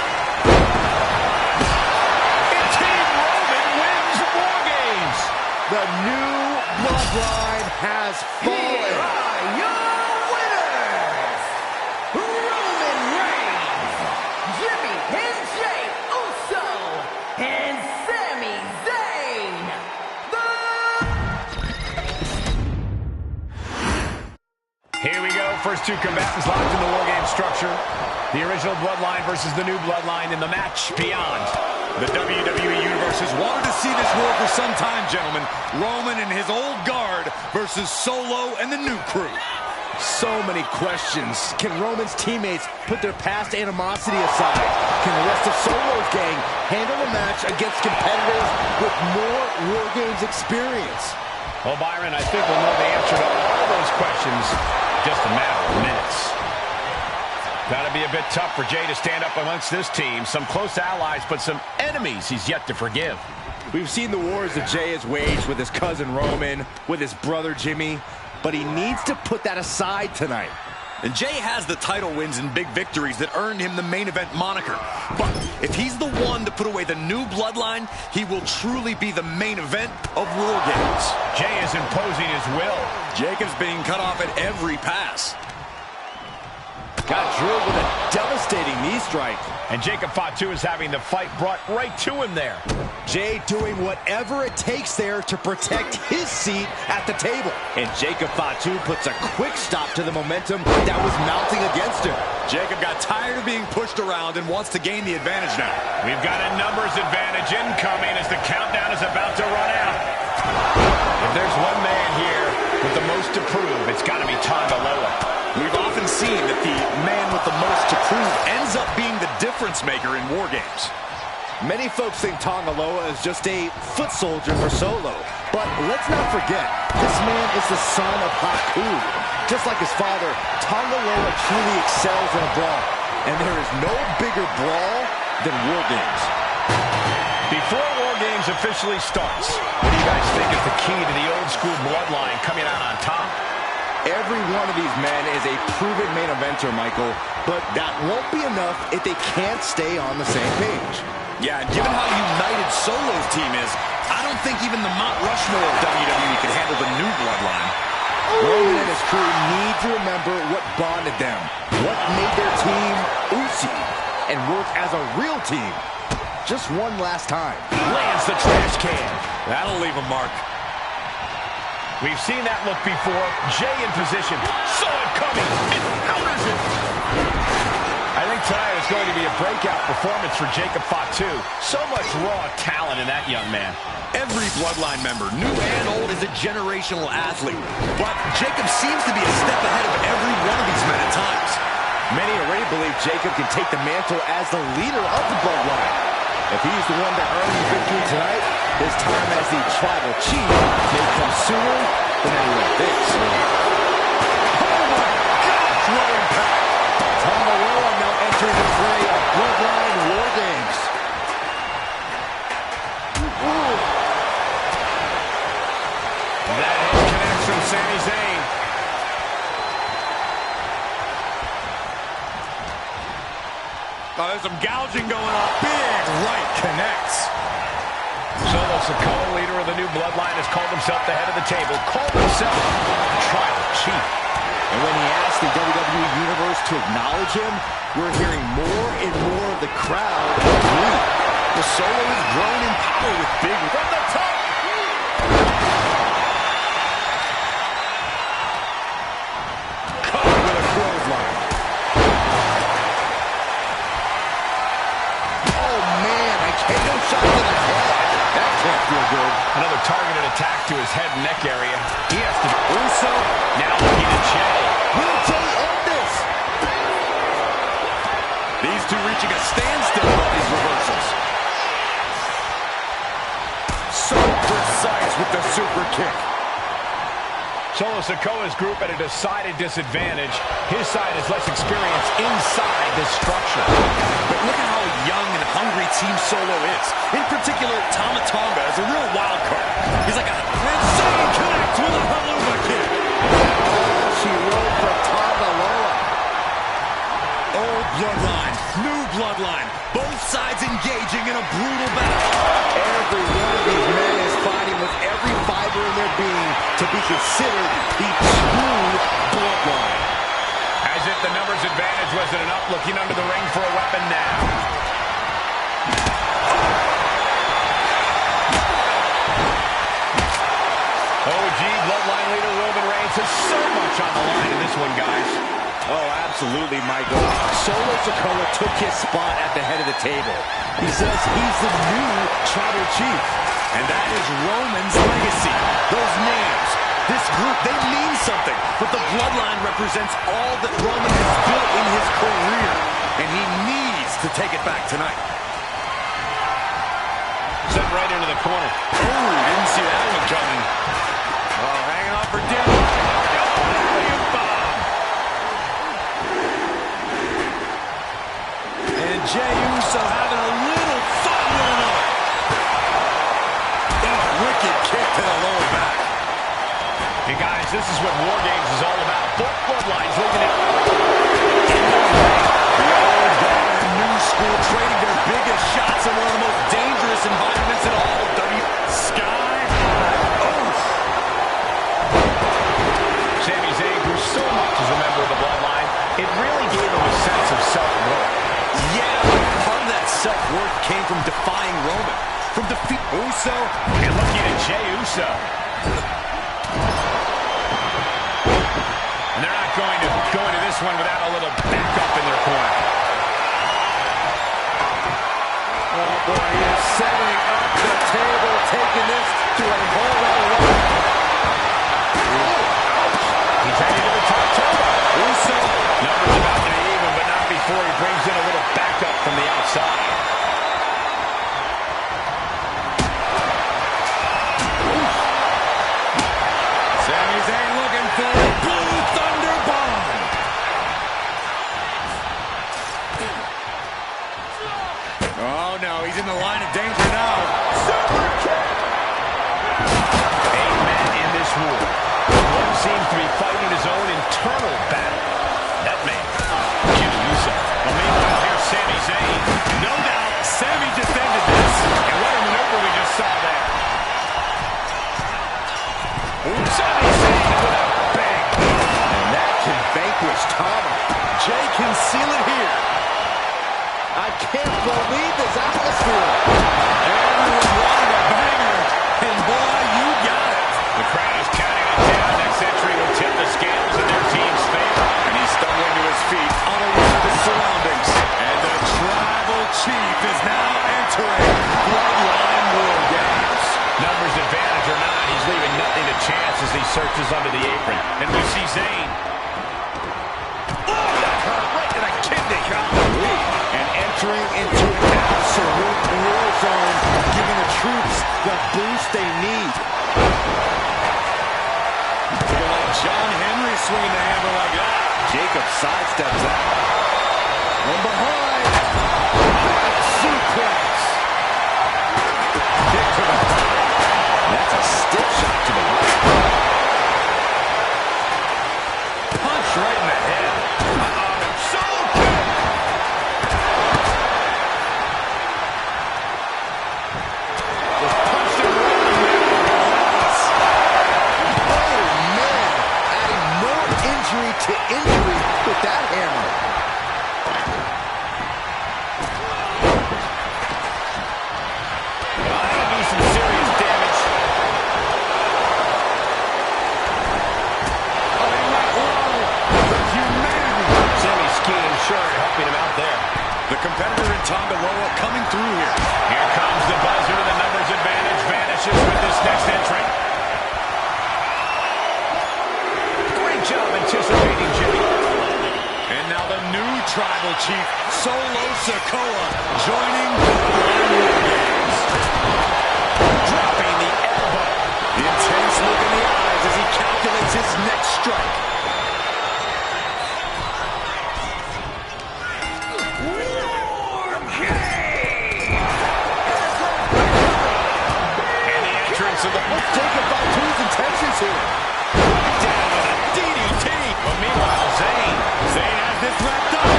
And Team Roman wins War Games. The new Bloodline has Here fallen. are your winners, Roman Reigns, Jimmy and Jay Uso, and Sami Zayn. Here we go. First two combatants locked in the War Game structure. The original Bloodline versus the new Bloodline in the match beyond. The WWE Universe has wanted to see this war for some time, gentlemen. Roman and his old guard versus Solo and the new crew. So many questions. Can Roman's teammates put their past animosity aside? Can the rest of Solo's gang handle a match against competitors with more War Games experience? Well, Byron, I think we'll know the answer to all those questions in just a matter of minutes. Gotta be a bit tough for Jay to stand up amongst this team. Some close allies, but some enemies he's yet to forgive. We've seen the wars that Jay has waged with his cousin Roman, with his brother Jimmy, but he needs to put that aside tonight. And Jay has the title wins and big victories that earned him the main event moniker. But if he's the one to put away the new Bloodline, he will truly be the main event of War Games. Jay is imposing his will. Jacob's being cut off at every pass. Got drilled with a devastating knee strike. And Jacob Fatu is having the fight brought right to him there. Jay doing whatever it takes there to protect his seat at the table. And Jacob Fatu puts a quick stop to the momentum that was mounting against him. Jacob got tired of being pushed around and wants to gain the advantage now. We've got a numbers advantage incoming as the countdown is about to run out. If there's one man here with the most to prove, it's got to be Tonga Loa. We've often seen that the man with the most to prove ends up being the difference maker in War Games. Many folks think Tonga Loa is just a foot soldier for Solo. But let's not forget, this man is the son of Haku. Just like his father, Tonga Loa truly excels in a brawl. And there is no bigger brawl than War Games. Before War Games officially starts, what do you guys think is the key to the old school Bloodline coming out on top? Every one of these men is a proven main eventer, Michael, but that won't be enough if they can't stay on the same page. Yeah, and given how united Solo's team is, I don't think even the Mount Rushmore of WWE can handle the new Bloodline. Roman and his crew need to remember what bonded them, what made their team Uzi, and work as a real team. Just one last time. Lands the trash can. That'll leave a mark. We've seen that look before. Jay in position. Saw it coming. And counters it. I think tonight is going to be a breakout performance for Jacob Fatu. So much raw talent in that young man. Every Bloodline member, new and old, is a generational athlete. But Jacob seems to be a step ahead of every one of these men at times. Many already believe Jacob can take the mantle as the leader of the Bloodline. If he's the one to earn the victory tonight, his time as the tribal chief may come sooner than anyone thinks. Oh my gosh, what impact! Tom Morello now entering the fray of Bloodline War Games. That hit connects from Sami Zayn. Oh, there's some gouging going on. Big right connects. Solo Sikoa, leader of the new Bloodline, has called himself the head of the table. Called himself tribal chief. And when he asked the WWE Universe to acknowledge him, we're hearing more and more of the crowd agree. The Solo has grown in power with big from the top. Caught with a clothesline. Oh man, I can't go shot to the head. That can't feel good. Another targeted attack to his head and neck area. He has to Uso now looking at Jay. Will Jay end this? These two reaching a standstill on these reversals. So precise with the super kick. Solo Sikoa's group at a decided disadvantage. His side has less experience inside this structure. But look at how young and hungry Team Solo is. In particular, Tama Tonga is a real wild card. He's like a insane connect with a haluva kick. She rolled for Tonga Loa. Old Bloodline, new Bloodline. Both sides engaging in a brutal battle. Every one of these men is fighting with every fiber in their being to be considered the true Bloodline. As if the numbers advantage wasn't enough, looking under the ring for a weapon now. OG Bloodline leader Roman Reigns has so much on the line in this one, guys. Oh, absolutely, Michael. Solo Sikoa took his spot at the head of the table. He says he's the new tribal chief. And that is Roman's legacy. Those names, this group, they mean something. But the Bloodline represents all that Roman has built in his career. And he needs to take it back tonight. Sent right into the corner. Oh, didn't see that one coming. Oh, hanging on for dear life. And Jey Uso having a little fun with another. A wicked kick to the lower back. Hey guys, this is what War Games is all about. Both Bloodlines leaving it. The old guard and new school trading their biggest shots in one of the most dangerous environments in all of Sky. Oh. Sami Zayn grew so much as a member of the Bloodline, it really gave him a sense of self-worth. Yeah, but part of that self-worth came from defying Roman. From defeat Uso. And looking at Jey Uso. And they're not going to go into this one without a little backup in their corner. Oh boy, he is setting up the table, taking this to a whole other level. He's heading to the top turbo. Uso. Numbers about to be even, but not before he brings in a little backup from the outside. Sami Zayn looking for a Blue Thunder Bomb. Oh no, he's in the line of danger now. searches under the apron, and we see Zayn. Oh, that hurt right to the kidney. And entering into absolute war zone, giving the troops the boost they need. Like John Henry swinging the hammer like that. Jacob sidesteps that. From behind. Suplex. Kick to the body. That's a stiff shot to the right. Punch right in the head. Soul kick. Just punched him right in the head. Oh, man. Adding more injury to injury with that hammer. That'll do some serious damage. Sammy skiing sure helping him out there. The competitor in Tonga Loa coming through here. Here comes the buzzer. The numbers advantage vanishes with this next entrant. Great job anticipating, Jimmy. And now the new tribal chief, Solo Sikoa, joining the War Games. Dropping the elbow. The intense look in the eyes as he calculates his next strike. And the entrance of the... Let's take about two's intentions here. Down with a DDT. But meanwhile, Zayn Zayn has this wrapped up.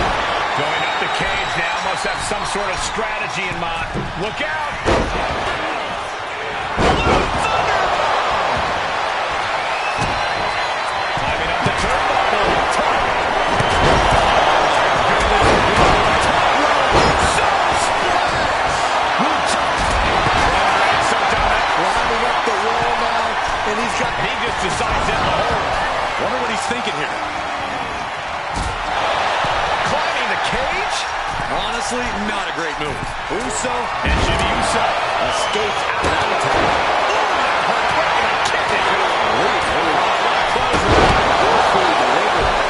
going up the cage now. Must have some sort of strategy in mind. Look out. Climbing up the turnbuckle. Climbing up the wall now, and he's got... He just decides in the hole. Wonder what he's thinking here. Climbing the cage. Honestly, not a great move. Uso and Jimmy Uso escaped out of that attack.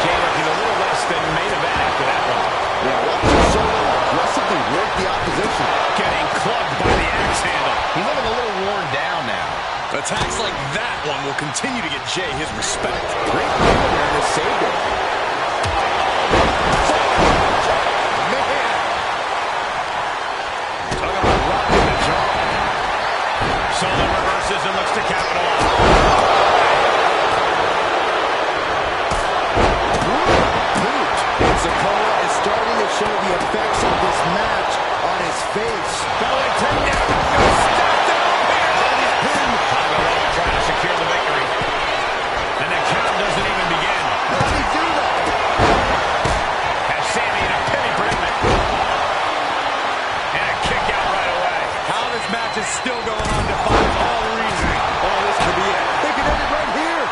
Came looking a little less than main event after that one. Yeah, watching Solo aggressively work the opposition. Getting clubbed by the axe handle. He's looking a little worn down now. Attacks like that one will continue to get Jay his respect. Great awareness saved it. Talk about rocking the jaw. Solo reverses and looks to capitalize. Sikoa is starting to show the effects of this match on his face. Belly takedown. Step down here. Tonga Loa trying to secure the victory. And the count doesn't even begin. How did he do that? Has Sammy in a pity predicament. And a kick out right away. How this match is still going on defies all reasoning. Oh, this could be it. They could end it right here.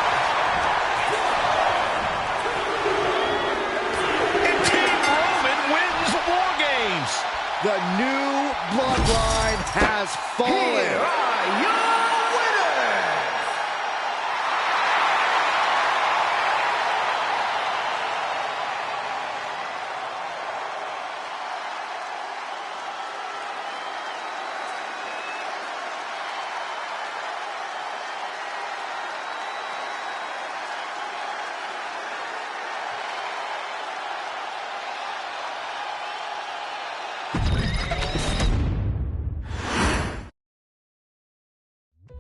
And Team Roman wins War Games. The new Bloodline has fallen. Here are your winners!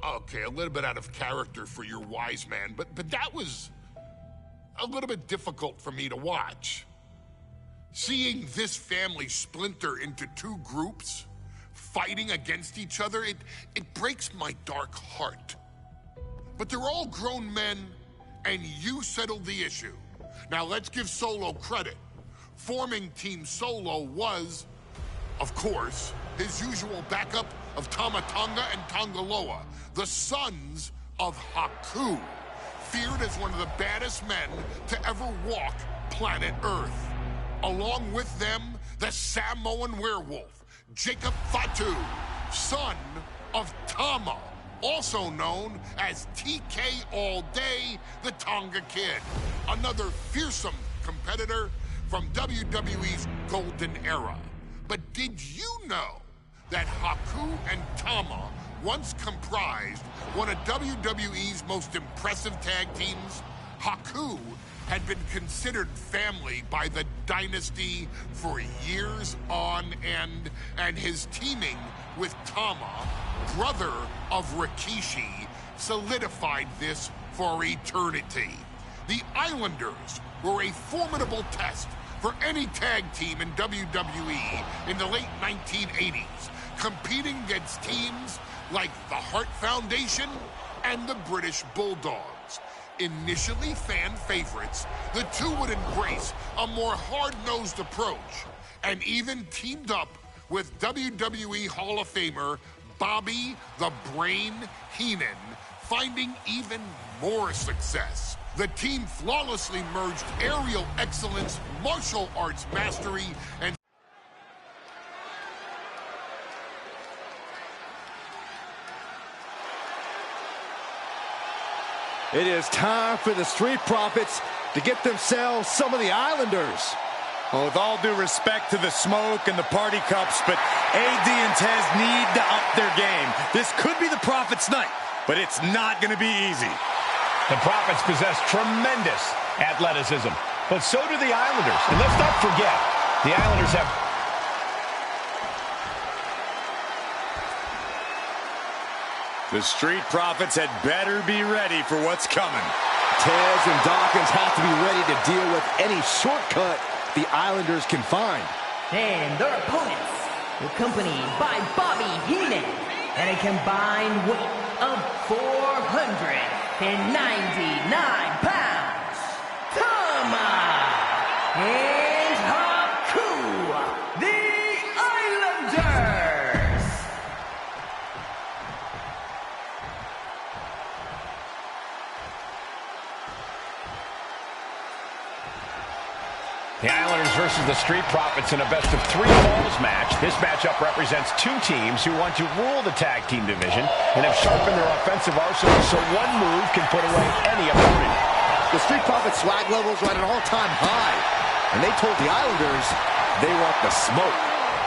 Okay, a little bit out of character for your wise man, but that was a little bit difficult for me to watch. Seeing this family splinter into two groups, fighting against each other, it breaks my dark heart. But they're all grown men, and you settled the issue. Now let's give Solo credit. Forming Team Solo was, of course, his usual backup of Tama Tonga and Tonga Loa, the sons of Haku, feared as one of the baddest men to ever walk planet Earth. Along with them, the Samoan werewolf, Jacob Fatu, son of Tama, also known as TK All Day, the Tonga Kid, another fearsome competitor from WWE's golden era. But did you know that Haku and Tama once comprised one of WWE's most impressive tag teams? Haku had been considered family by the Dynasty for years on end, and his teaming with Tama, brother of Rikishi, solidified this for eternity. The Islanders were a formidable test for any tag team in WWE in the late 1980s, competing against teams like the Hart Foundation and the British Bulldogs. Initially fan favorites, the two would embrace a more hard-nosed approach and even teamed up with WWE Hall of Famer Bobby the Brain Heenan, finding even more success. The team flawlessly merged aerial excellence, martial arts mastery, and it is time for the Street Profits to get themselves some of the Islanders. Well, with all due respect to the smoke and the party cups, but AD and Tez need to up their game. This could be the Profits' night, but it's not going to be easy. The Profits possess tremendous athleticism, but so do the Islanders. And let's not forget, the Islanders have... The Street Profits had better be ready for what's coming. Tez and Dawkins have to be ready to deal with any shortcut the Islanders can find. And their opponents, accompanied by Bobby Heenan, and a combined weight of 499 pounds, Tama and Haku, the Islanders. The Islanders versus the Street Profits in a best-of-3 falls match. This matchup represents two teams who want to rule the tag team division and have sharpened their offensive arsenal so one move can put away any opponent. The Street Profits swag levels are at an all-time high, and they told the Islanders they want the smoke.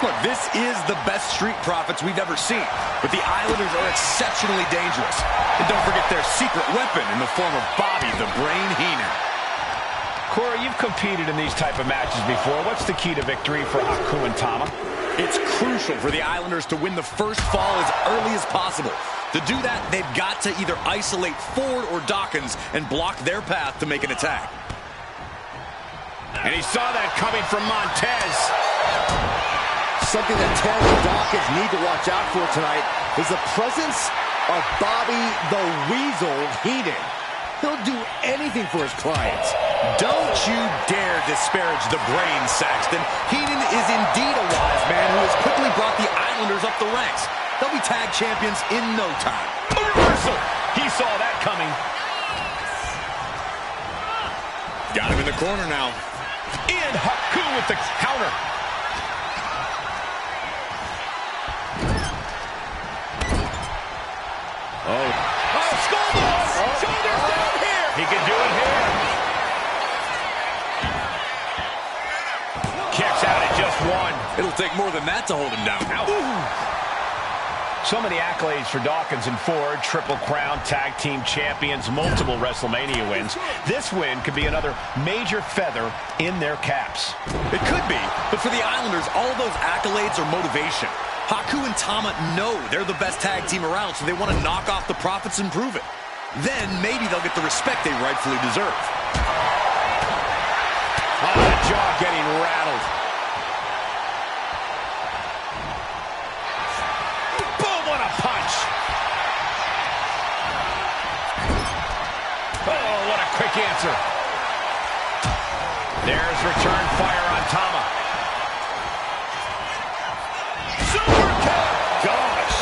Look, this is the best Street Profits we've ever seen, but the Islanders are exceptionally dangerous. And don't forget their secret weapon in the form of Bobby the Brain Heenan. Corey, you've competed in these type of matches before. What's the key to victory for Haku and Tama? It's crucial for the Islanders to win the first fall as early as possible. To do that, they've got to either isolate Ford or Dawkins and block their path to make an attack. And he saw that coming from Montez. Something that Tez and Dawkins need to watch out for tonight is the presence of Bobby the Weasel Heenan. He'll do anything for his clients. Don't you dare disparage the brain, Saxton. Heenan is indeed a wise man who has quickly brought the Islanders up the ranks. They'll be tag champions in no time. A reversal! He saw that coming. Got him in the corner now. And Haku with the counter. Oh, Skullbones! Shoulders down here! He can do it here. Kicks out at just one. it'll take more than that to hold him down. So many accolades for Dawkins and Ford. Triple Crown Tag Team Champions, multiple WrestleMania wins. This win could be another major feather in their caps. It could be, but for the Islanders, all of those accolades are motivation. Haku and Tama know they're the best tag team around, so they want to knock off the Profits and prove it. Then maybe they'll get the respect they rightfully deserve. Oh, that jaw getting rattled. Boom, what a punch. Oh, what a quick answer. There's return fire on Tama. Super kick. Gosh.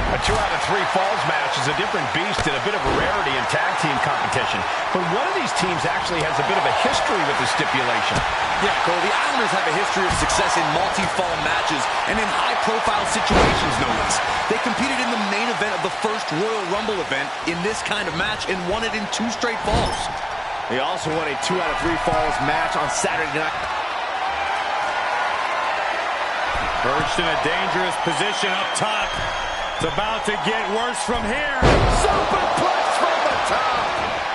A 2 out of 3 falls match is a different beast and a bit of a rarity in tag team competition. But one of these teams actually has a bit of a history with the stipulation. Yeah, Cole, the Islanders have a history of success in multi-fall matches and in high-profile situations, no less. They competed in the main event of the first Royal Rumble event in this kind of match and won it in 2 straight falls. They also won a 2 out of 3 falls match on Saturday night. Perched in a dangerous position up top. It's about to get worse from here. Superplex from the top.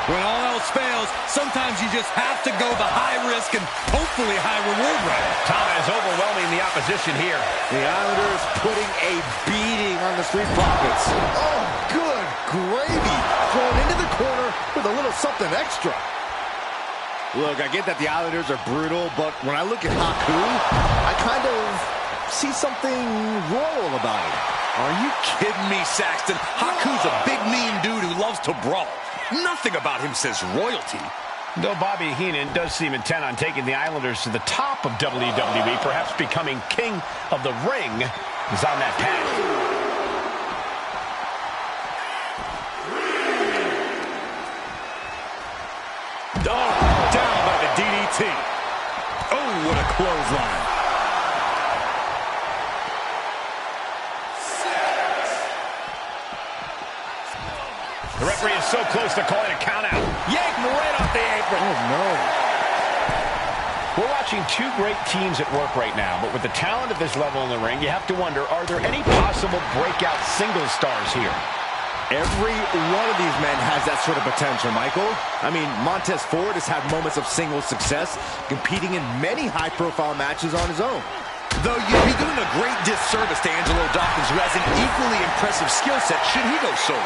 When all else fails, sometimes you just have to go the high risk and hopefully high reward route. Tama is overwhelming the opposition here. The Islanders putting a beating on the Street Profits. Oh, good gravy. Thrown into the corner with a little something extra. Look, I get that the Islanders are brutal, but when I look at Haku, I kind of see something royal about him. Are you kidding me, Saxton? Haku's a big, mean dude who loves to brawl. Nothing about him says royalty. Though Bobby Heenan does seem intent on taking the Islanders to the top of WWE, perhaps becoming king of the ring, is on that path. Oh, down by the DDT. Oh, what a clothesline. The referee is so close to calling a countout. Yank him right off the apron. Oh, no. We're watching 2 great teams at work right now, but with the talent at this level in the ring, you have to wonder, are there any possible breakout single stars here? Every one of these men has that sort of potential, Michael. I mean, Montez Ford has had moments of single success, competing in many high-profile matches on his own. Though you'd be doing a great disservice to Angelo Dawkins, who has an equally impressive skill set should he go solo.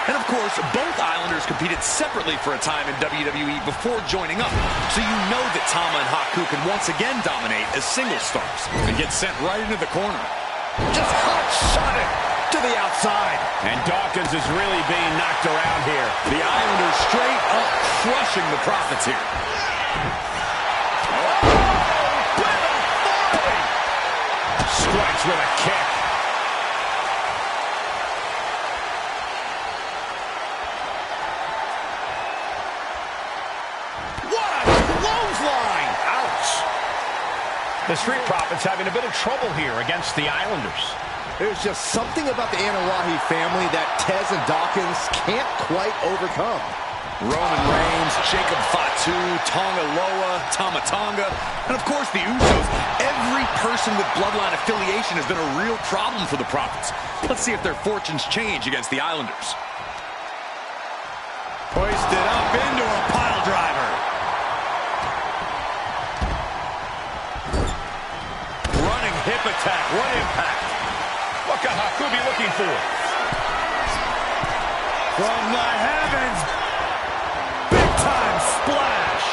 And of course, both Islanders competed separately for a time in WWE before joining up. So you know that Tama and Haku can once again dominate as single stars. And get sent right into the corner. Just hot shot it to the outside. And Dawkins is really being knocked around here. The Islanders straight up crushing the Profits here. Strikes with a kick. The Street Profits having a bit of trouble here against the Islanders. There's just something about the Anawahi family that Tez and Dawkins can't quite overcome. Roman Reigns, Jacob Fatu, Tonga Loa, Tama Tonga, and of course the Usos. Every person with Bloodline affiliation has been a real problem for the Profits. Let's see if their fortunes change against the Islanders. Hoisted up into a pile driver. Hip attack, what impact. What could Haku be looking for? From the heavens, big time splash.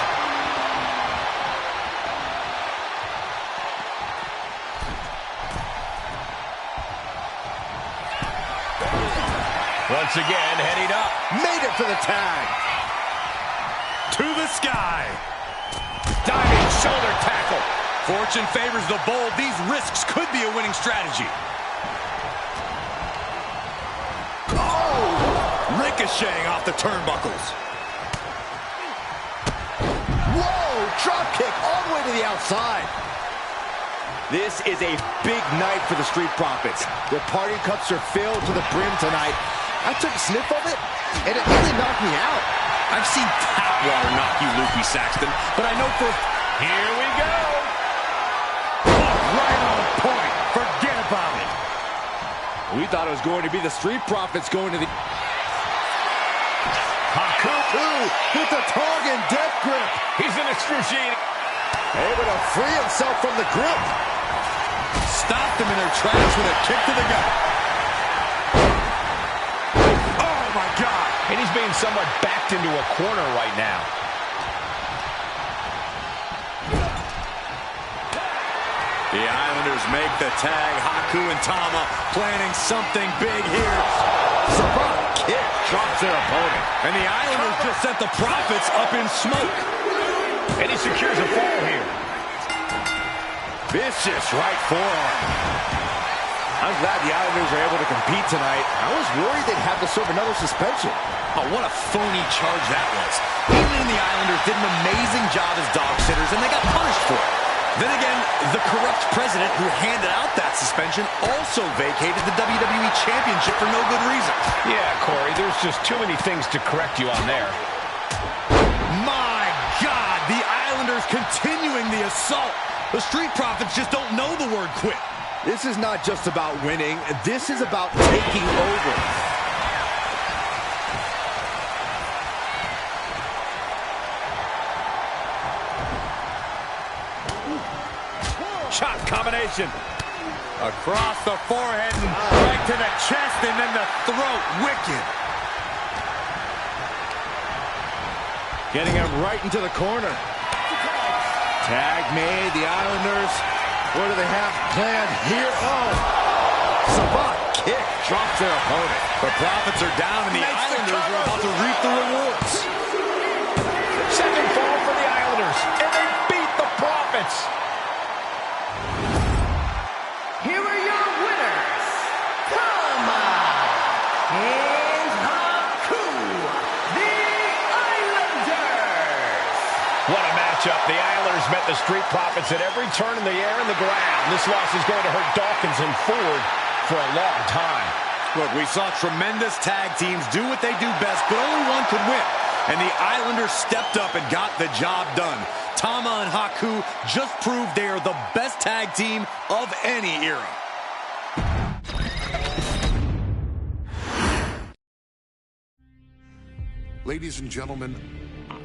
Once again, heading up. Made it for the tag. To the sky. Diving shoulder tackle. Fortune favors the bold. These risks could be a winning strategy. Oh! Ricocheting off the turnbuckles. Whoa! Drop kick all the way to the outside. This is a big night for the Street Profits. Their party cups are filled to the brim tonight. I took a sniff of it, and it really knocked me out. I've seen tap water knock you loopy, Saxton, but I know for... Here we go! Right on point. Forget about it. We thought it was going to be the Street Profits going to the... Haku with the Tongan death grip. He's in excruciating. Able to free himself from the grip. Stopped them in their tracks with a kick to the gut. Oh, my God. And he's being somewhat backed into a corner right now. The Islanders make the tag. Haku and Tama planning something big here. Savant kick drops their opponent. And the Islanders just sent the Profits up in smoke. And he secures a fall here. Vicious right forearm. I'm glad the Islanders are able to compete tonight. I was worried they'd have to serve another suspension. Oh, what a phony charge that was. Even the Islanders did an amazing job as dog sitters, and they got punished for it. Then again, the corrupt president who handed out that suspension also vacated the WWE Championship for no good reason. Yeah, Corey, there's just too many things to correct you on there. My God, the Islanders continuing the assault. The Street Profits just don't know the word quit. This is not just about winning. This is about taking over. Shot combination. Across the forehead and right to the chest and then the throat. Wicked. Getting him right into the corner. Tag made. The Islanders. What do they have planned here? Oh. Savant kick. Drops their opponent. The Profits are down and the Islanders are about to reap the rewards. Second fall for the Islanders. And they beat the Profits. Here are your winners, Tama and Haku, the Islanders. What a matchup. The Islanders met the Street Profits at every turn in the air and the ground. This loss is going to hurt Dawkins and Ford for a long time. Look, we saw tremendous tag teams do what they do best, but only one could win. And the Islanders stepped up and got the job done. Tama and Haku just proved they are the best tag team of any era. Ladies and gentlemen,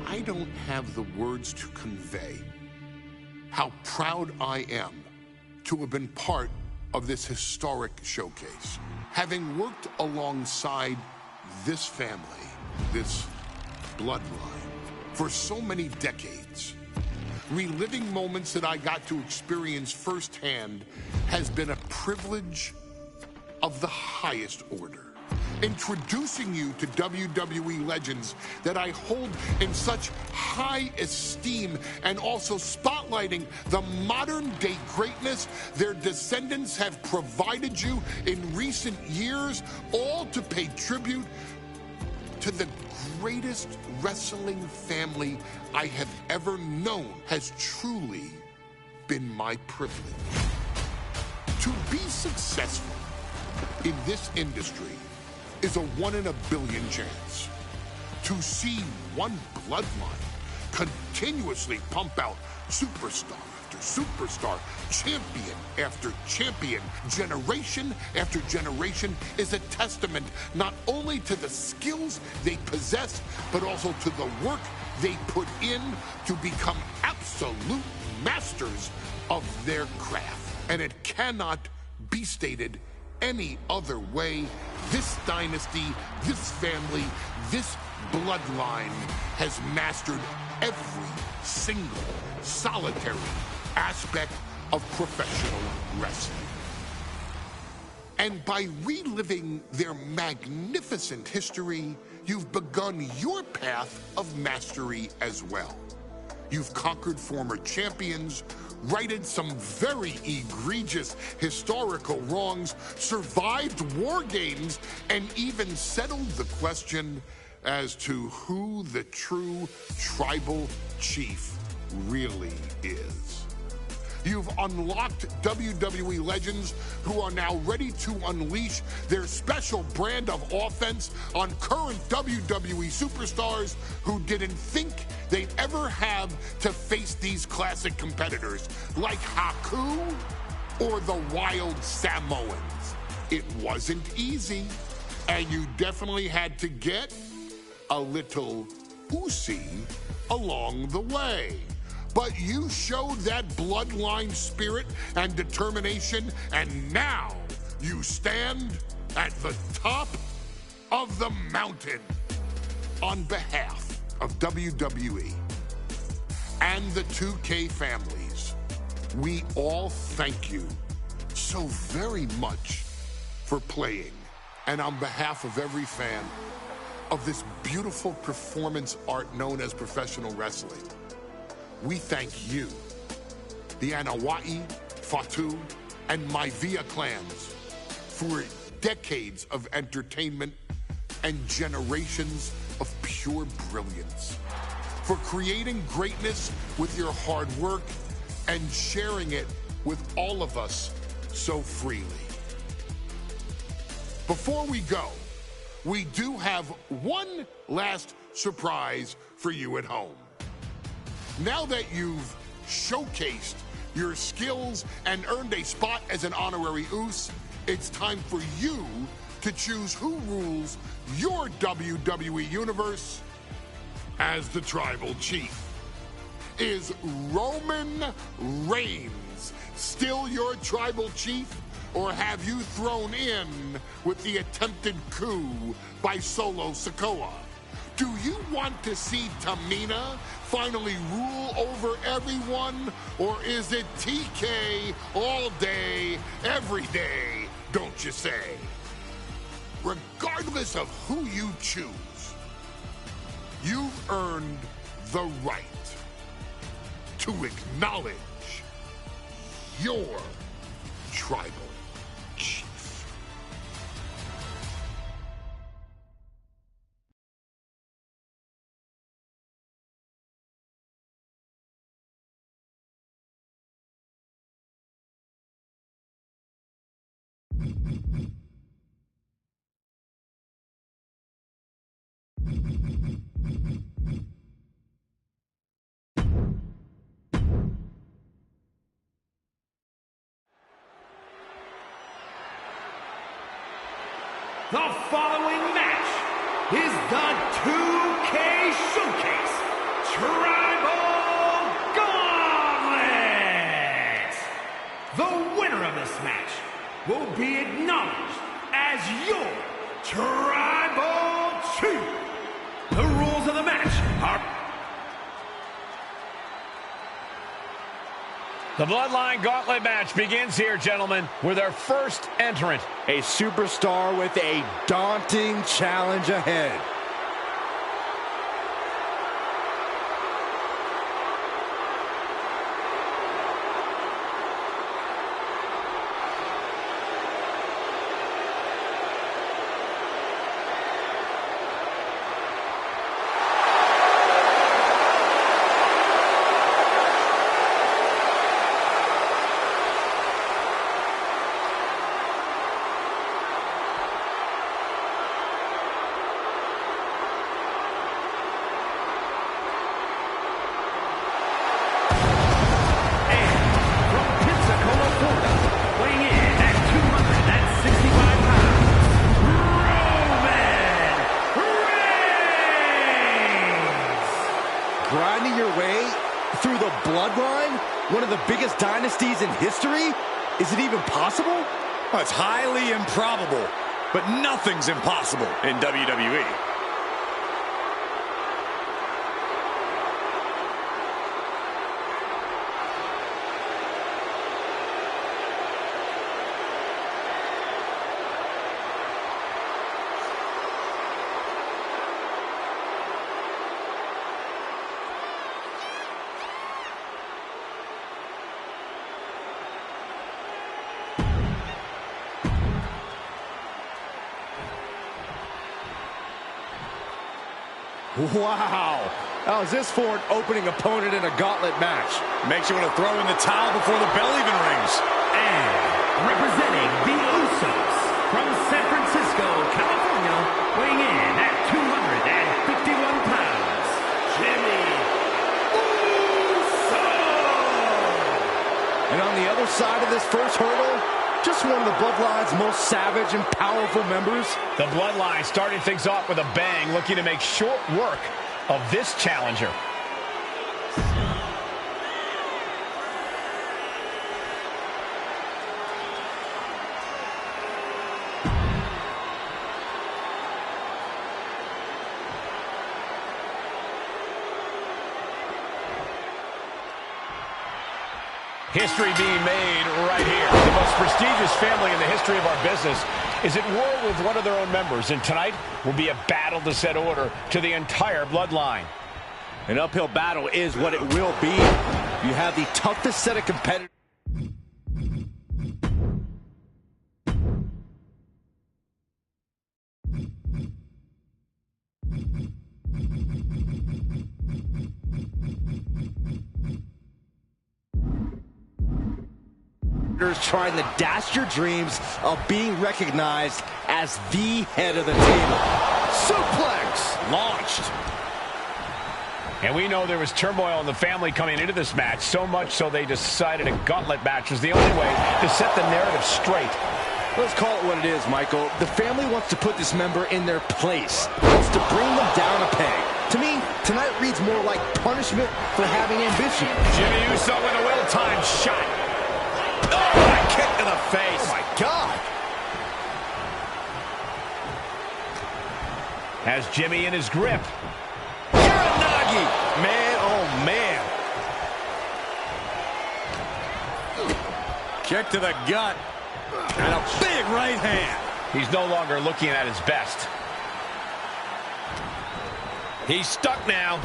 I don't have the words to convey how proud I am to have been part of this historic showcase. Having worked alongside this family, this bloodline, for so many decades, reliving moments that I got to experience firsthand has been a privilege of the highest order. Introducing you to WWE legends that I hold in such high esteem, and also spotlighting the modern day greatness their descendants have provided you in recent years, all to pay tribute to the greatest wrestling family I have ever known, has truly been my privilege. To be successful in this industry is a 1 in a billion chance. To see one bloodline continuously pump out superstar after superstar, champion after champion, generation after generation, is a testament not only to the skills they possess, but also to the work they put in to become absolute masters of their craft. And it cannot be stated any other way. This dynasty, this family, this bloodline has mastered every single solitary aspect of professional wrestling. And by reliving their magnificent history, you've begun your path of mastery as well. You've conquered former champions, righted some very egregious historical wrongs, survived war games, and even settled the question as to who the true tribal chief really is. You've unlocked WWE legends who are now ready to unleash their special brand of offense on current WWE superstars who didn't think they'd ever have to face these classic competitors like Haku or the Wild Samoans. It wasn't easy, and you definitely had to get a little oozy along the way. But you showed that bloodline spirit and determination, and now you stand at the top of the mountain. On behalf of WWE and the 2K families, we all thank you so very much for playing. And on behalf of every fan of this beautiful performance art known as professional wrestling, we thank you, the Anawai, Fatu, and Maivia clans, for decades of entertainment and generations of pure brilliance, for creating greatness with your hard work and sharing it with all of us so freely. Before we go, we do have one last surprise for you at home. Now that you've showcased your skills and earned a spot as an honorary Uso, it's time for you to choose who rules your WWE Universe as the Tribal Chief. Is Roman Reigns still your Tribal Chief, or have you thrown in with the attempted coup by Solo Sikoa? Do you want to see Tamina finally rule over everyone, or is it TK all day, every day, don't you say? Regardless of who you choose, you've earned the right to acknowledge your Tribal Chief. The following match is the 2K Showcase Tribal Gauntlet. The winner of this match will be acknowledged as your Tribal Chief. The rules of the match are... The Bloodline Gauntlet match begins here, gentlemen, with our first entrant. A superstar with a daunting challenge ahead. Grinding your way through the Bloodline, one of the biggest dynasties in history? Is it even possible? Well, it's highly improbable, but nothing's impossible in WWE. Wow. How's this for an opening opponent in a gauntlet match? Makes you want to throw in the towel before the bell even rings. And representing the Usos from San Francisco, California, weighing in at 251 pounds, Jimmy Uso! And on the other side of this first hurdle, just one of the Bloodline's most savage and powerful members. The Bloodline starting things off with a bang, looking to make short work of this challenger. History being made right here. The most prestigious family in the history of our business is at war with one of their own members, and tonight will be a battle to set order to the entire Bloodline. An uphill battle is what it will be. You have the toughest set of competitors. Trying to dash your dreams of being recognized as the head of the table. Suplex launched. And we know there was turmoil in the family coming into this match, so much so they decided a gauntlet match was the only way to set the narrative straight. Let's call it what it is, Michael. The family wants to put this member in their place, wants to bring them down a peg. To me, tonight reads more like punishment for having ambition. Jimmy Uso with a well-timed shot. Oh, a kick to the face. Oh, my God. Has Jimmy in his grip. Uranagi. Man, oh, man. Kick to the gut. And a big right hand. He's no longer looking at his best. He's stuck now.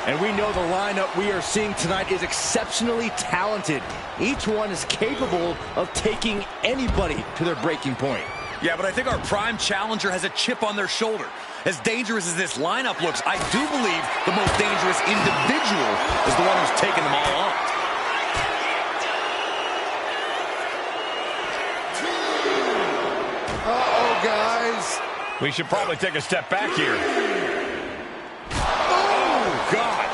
And we know the lineup we are seeing tonight is exceptionally talented. Each one is capable of taking anybody to their breaking point. Yeah, but I think our prime challenger has a chip on their shoulder. As dangerous as this lineup looks, I do believe the most dangerous individual is the one who's taking them all on. Uh-oh, guys. We should probably take a step back here. Oh, God.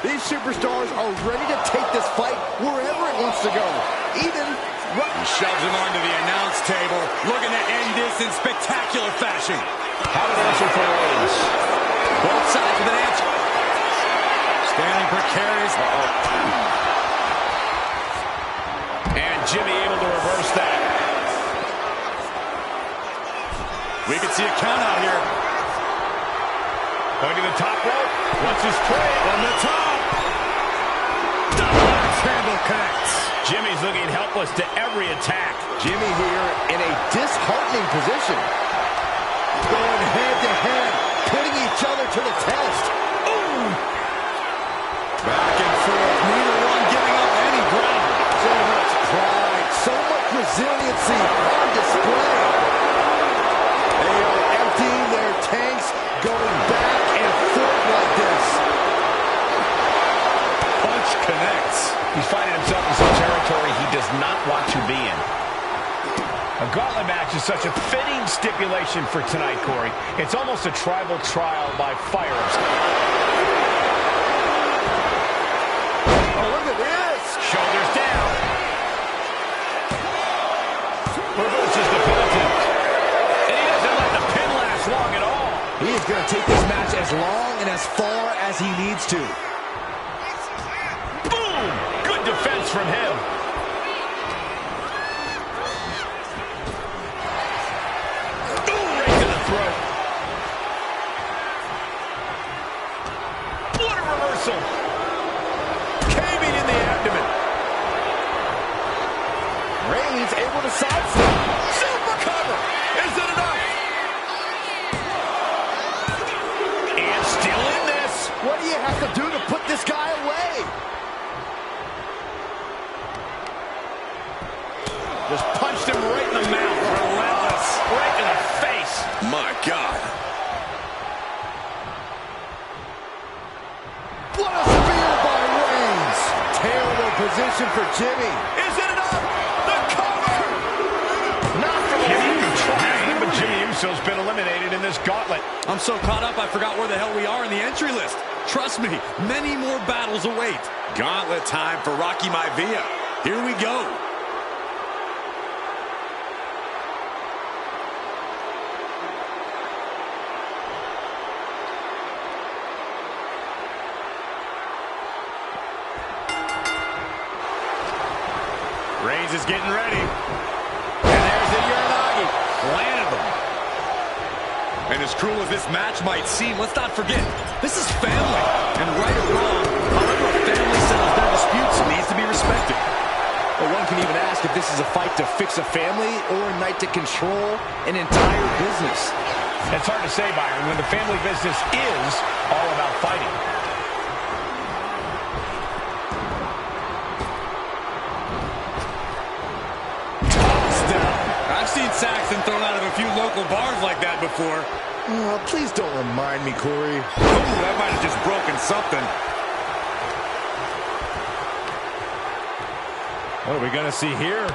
These superstars are ready to take this fight wherever it wants to go. Even he shoves him onto the announce table, looking to end this in spectacular fashion. How an answer for Reigns. Both sides with an answer. Standing precarious. And Jimmy able to reverse that. We can see a count out here. Going to the top rope. What's his play? On the top. Double axe handle connects. Jimmy's looking helpless to every attack. Jimmy here in a disheartening position. Going head to head, putting each other to the test. Ooh. Back and forth, neither one giving up any ground. So much pride, so much resiliency on display. They are emptying their tanks, going back and forth like this. Punch connects. He's finding himself in some territory he does not want to be in. A gauntlet match is such a fitting stipulation for tonight, Corey. It's almost a tribal trial by fire. Oh, look at this. Shoulders down. Reverses the pin attempt. And he doesn't let the pin last long at all. He is going to take this match as long and as far as he needs to. Boom! Good defense from him. Caving in the abdomen. Reigns able to sidestep. Super cover. Is it enough? And still in this. What do you have to do to put this guy away? Just punched him right in the mouth. Relentless. Right in the face. My God. What a spear by Reigns. Terrible position for Jimmy. Is it enough? The cover! Not from Jimmy trying, but Jimmy Uso's been eliminated in this gauntlet. I'm so caught up I forgot where the hell we are in the entry list. Trust me, many more battles await. Gauntlet time for Rocky Maivia. Here we go. Reigns is getting ready. And there's the Uranagi. Landed them. And as cruel as this match might seem, let's not forget, this is family. And right or wrong, however a family settles their disputes, it needs to be respected. Well, one can even ask if this is a fight to fix a family or a night to control an entire business. It's hard to say, Byron, when the family business is all about fighting. I've seen Saxton thrown out of a few local bars like that before. Oh, please don't remind me, Corey. Ooh, that might have just broken something. What are we going to see here?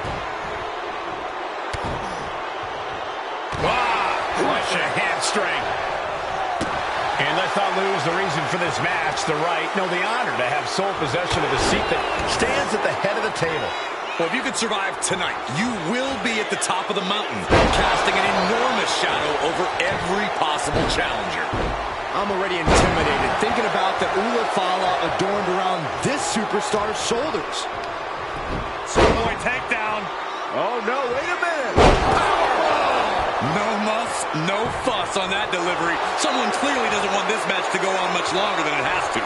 Wow, crush a hamstring. And let's not lose the reason for this match, the right, no, the honor to have sole possession of the seat that stands at the head of the table. Well, if you could survive tonight, you will be at the top of the mountain, casting an enormous shadow over every possible challenger. I'm already intimidated thinking about the Ulafala adorned around this superstar's shoulders. Schoolboy takedown. Oh, no, wait a minute. No muss, no fuss on that delivery. Someone clearly doesn't want this match to go on much longer than it has to.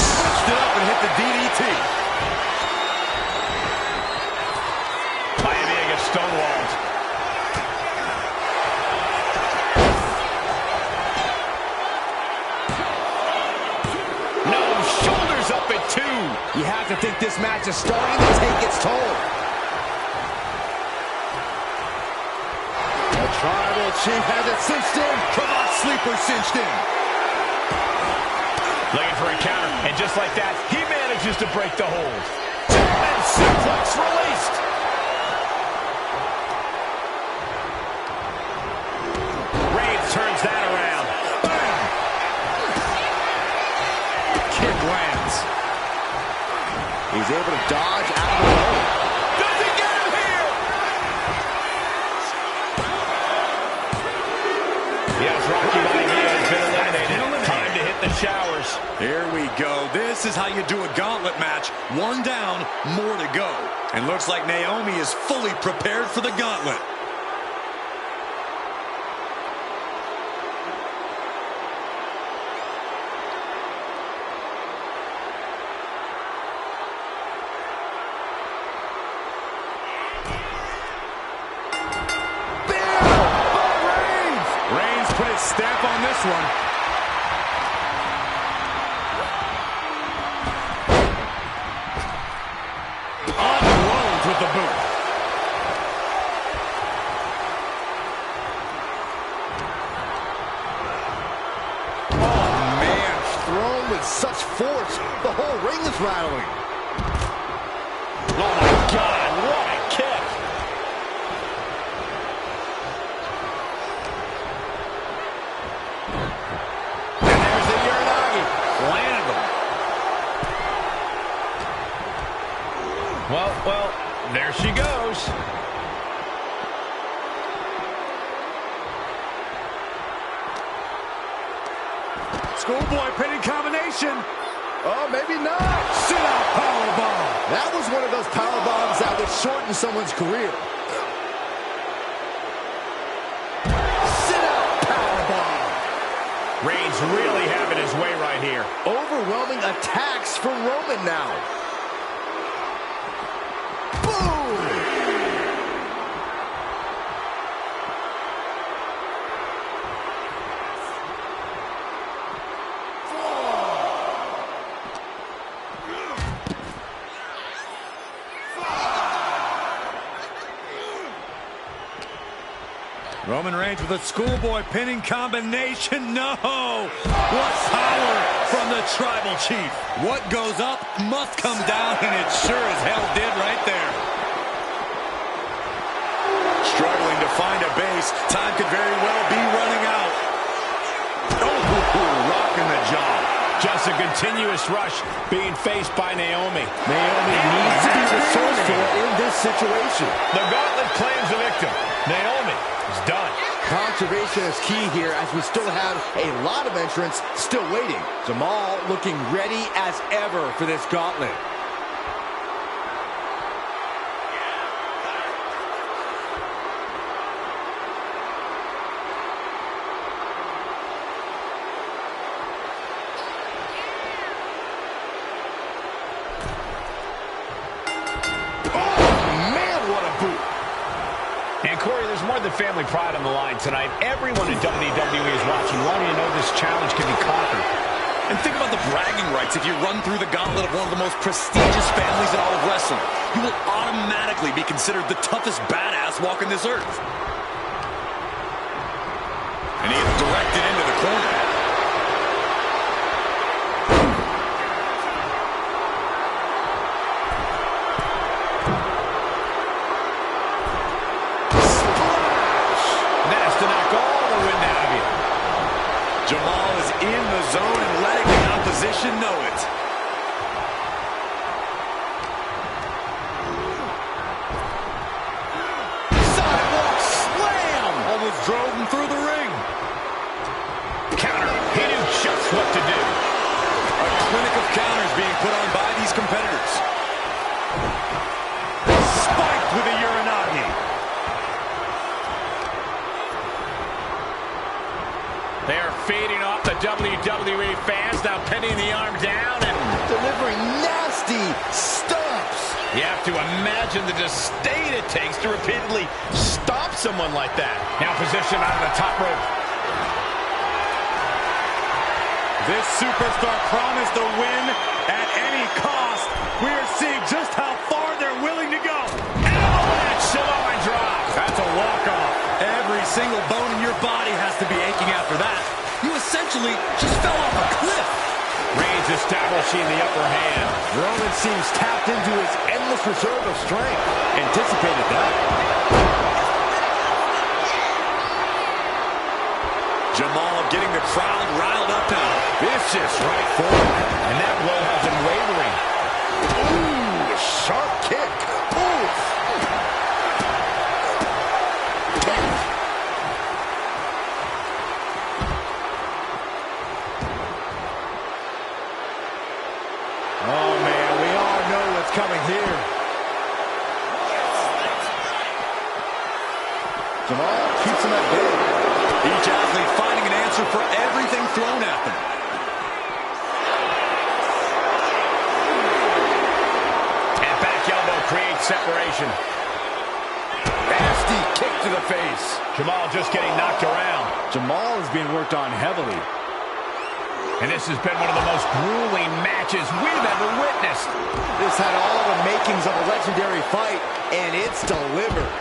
Switched it up and hit the DDT. Miami gets stonewalled. No, shoulders up at 2. You have to think this match is starting to take its toll. The Tribal Chief has it cinched in. Cravat sleeper cinched in. Looking for a counter, and just like that, he manages to break the hold. And suplex released. Reigns turns that around. Bam! Kick lands. He's able to dodge out of the way. Does he get him here? Yes, Rocky Maivia has been eliminated. Time to hit the showers. Here we go. This is how you do a gauntlet match. One down, more to go. And looks like Naomi is fully prepared for the gauntlet. Reigns put his stamp on this one. Unloads with the boot. Oh, man, thrown with such force. The whole ring is rattling. Oh, my God, what a kick. And there's the Uranagi. Landed them. Well, there she goes. Schoolboy pinning combination. Oh, maybe not. Sit-out powerbomb. That was one of those power bombs that would shorten someone's career. Sit-out power bomb. Reigns really having his way right here. Overwhelming attacks for Roman now. Boom! Roman Reigns with a schoolboy pinning combination. No! What power from the Tribal Chief. What goes up must come down, and it sure as hell did right there. Struggling to find a base. Time could very well be running out. Oh, rocking the jaw. Just a continuous rush being faced by Naomi. Naomi needs to be resourceful in this situation. The gauntlet claims a victim. Naomi is done. Conservation is key here as we still have a lot of entrants still waiting. Jamal looking ready as ever for this gauntlet. The family pride on the line tonight. Everyone in WWE is watching, wanting to know this challenge can be conquered. And think about the bragging rights. If you run through the gauntlet of one of the most prestigious families in all of wrestling, you will automatically be considered the toughest badass walking this earth. And he is directed into the corner. put on by these competitors. Spiked with a Uranagi. They're feeding off the WWE fans, now pinning the arm down and delivering nasty stomps. You have to imagine the disdain it takes to repeatedly stomp someone like that. Now positioned out of the top rope. This superstar promised a win at any cost. We are seeing just how far they're willing to go. Avalanche Samoan drop. That's a walk-off. Every single bone in your body has to be aching after that. You essentially just fell off a cliff. Reigns establishing the upper hand. Roman seems tapped into his endless reserve of strength. Anticipated that. Jamal getting the crowd riled up now. Vicious right forward. And that blow has been wavering. Ooh, sharp kick. Ooh. Oh, man, we all know what's coming here. Jamal keeps him at bay. Each athlete finding an answer for everything thrown at them. And back elbow creates separation. Nasty kick to the face. Jamal just getting knocked around. Jamal is being worked on heavily. And this has been one of the most grueling matches we've ever witnessed. This had all the makings of a legendary fight, and it's delivered.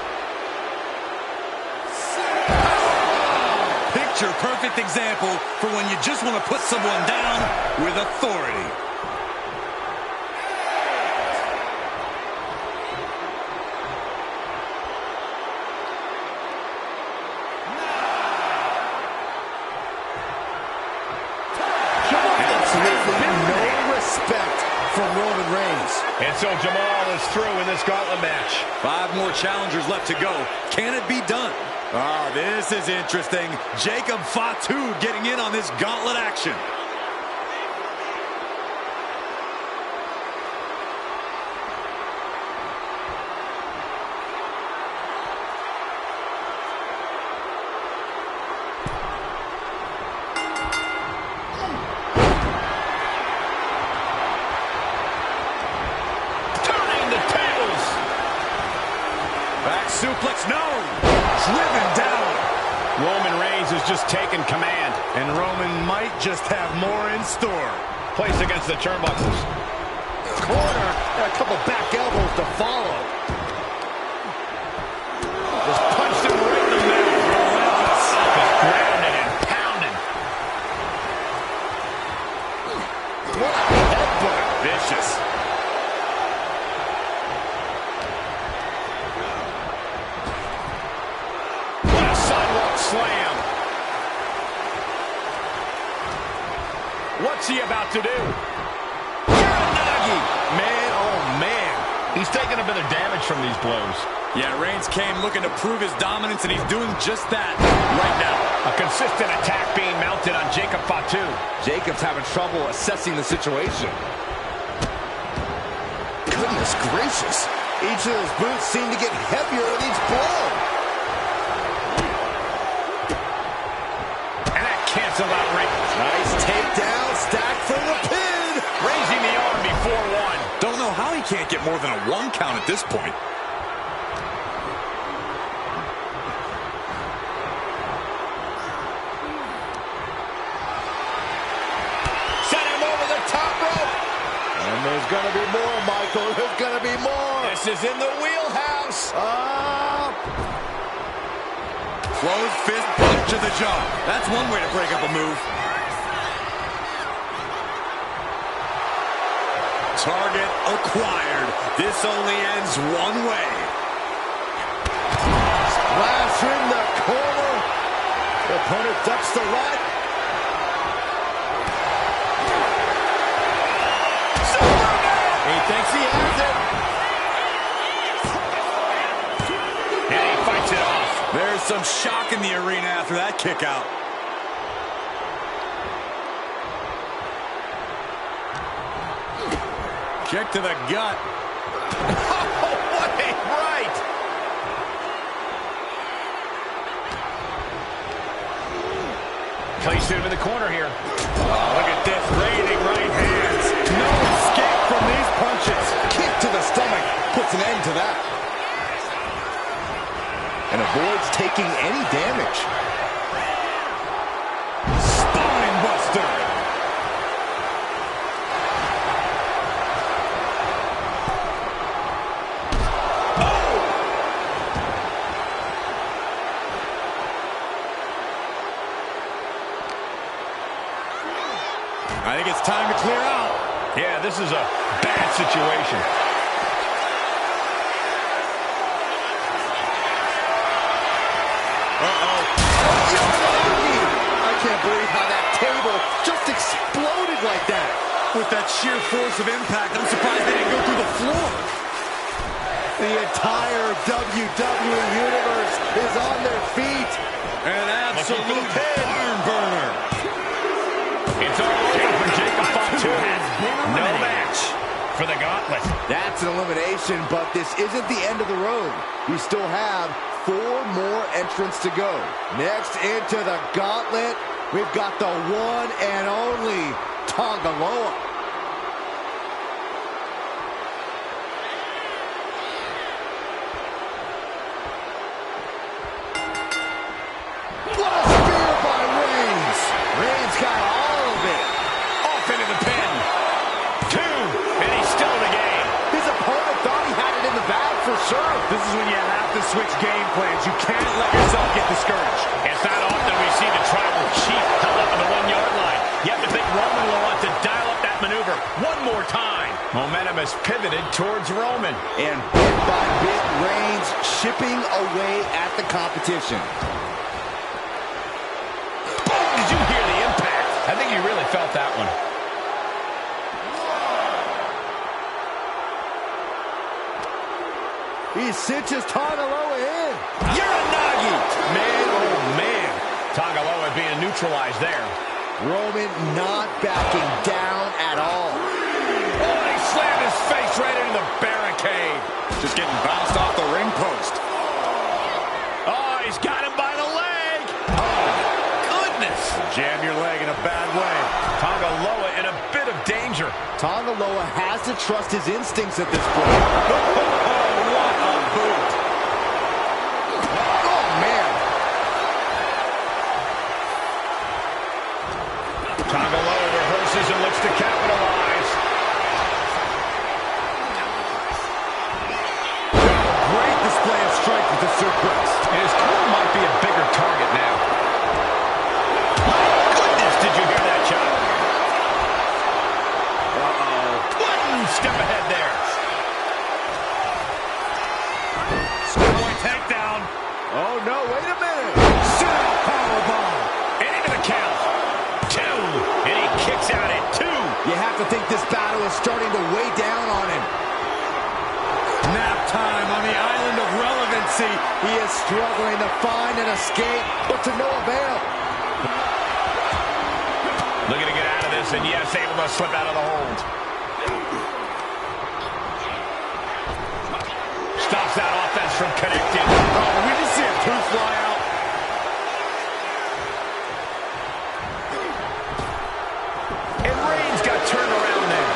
Picture-perfect example for when you just want to put someone down with authority. From Roman Reigns. And so Jamal is through in this gauntlet match. 5 more challengers left to go. Can it be done? Oh, this is interesting. Jacob Fatu getting in on this gauntlet action. Suplex, no! Driven down. Roman Reigns is just taking command. And Roman might just have more in store. Placed against the turnbuckles. Corner, and a couple back elbows to follow. Just punched him right in the middle. Just grounded and pounded. What a headbutt. Vicious. Slam. What's he about to do? Uranagi. Man, oh man. He's taking a bit of damage from these blows. Yeah, Reigns came looking to prove his dominance, and he's doing just that right now. A consistent attack being mounted on Jacob Fatu. Jacob's having trouble assessing the situation. Goodness gracious. Each of those boots seem to get heavier with each blow. Cancel out Reigns. Nice takedown, stacked for the pin. Raising the arm before one. Don't know how he can't get more than a 1 count at this point. Set him over the top rope. And there's going to be more, Michael. There's going to be more. This is in the wheelhouse. Closed fist punch to the jaw. That's one way to break up a move. Target acquired. This only ends one way. Splash in the corner. The opponent ducks the right. He thinks he has it. And he fights it off. There's some shock in the arena after that kick out. Kick to the gut. What a right! Placed him in the corner here. Oh, look at this, raining right hands. No escape from these punches. Kick to the stomach puts an end to that. And avoids taking any damage. Spine buster. I think it's time to clear out. Yeah, this is a bad situation. Uh-oh. I can't believe how that table just exploded like that. With that sheer force of impact, I'm surprised they didn't go through the floor. The entire WWE Universe is on their feet. An absolute barn burner. It's all over for Jacob Fatu. No match for the gauntlet. That's an elimination, but this isn't the end of the road. We still have 4 more entrants to go. Next into the gauntlet, we've got the one and only Tonga Loa. What a spear by Reigns. Reigns got all of it. Off into the pin. 2, and he's still in the game. His opponent thought he had it in the bag for sure. This is when you have to switch game plans. You can't let yourself get discouraged. It's not often we see the tribal chief held up on the 1-yard line. You have to think Roman will want to dial up that maneuver one more time. Momentum has pivoted towards Roman. And bit by bit, Reigns chipping away at the competition. Did you hear the impact? I think you really felt that one. He cinches Tonga Loa in. Uranagi! Man, oh man. Tonga Loa being neutralized there. Roman not backing down at all. Oh, he slammed his face right into the barricade. Just getting bounced off the ring post. Oh, he's got him by the leg. Oh, goodness. Jam your leg in a bad way. Tonga Loa in a bit of danger. Tonga Loa has to trust his instincts at this point. What a boot. Oh, man. Tonga Loa reverses and looks to capitalize. Great display of strength with the suplex. And his corner might be a bigger target now. My goodness, did you hear that shot? One step ahead there. Schoolboy takedown. Oh, no, wait a minute. Sit-out powerbomb. And into the count. 2. And he kicks out at 2. You have to think this battle is starting to weigh down on him. Nap time on the island of relevancy. He is struggling to find an escape, but to no avail. Looking to get out of this, and yes, able to slip out of the hold. Stops that offense from connecting. Oh, we just see a tooth fly out. And Reigns got turned around there.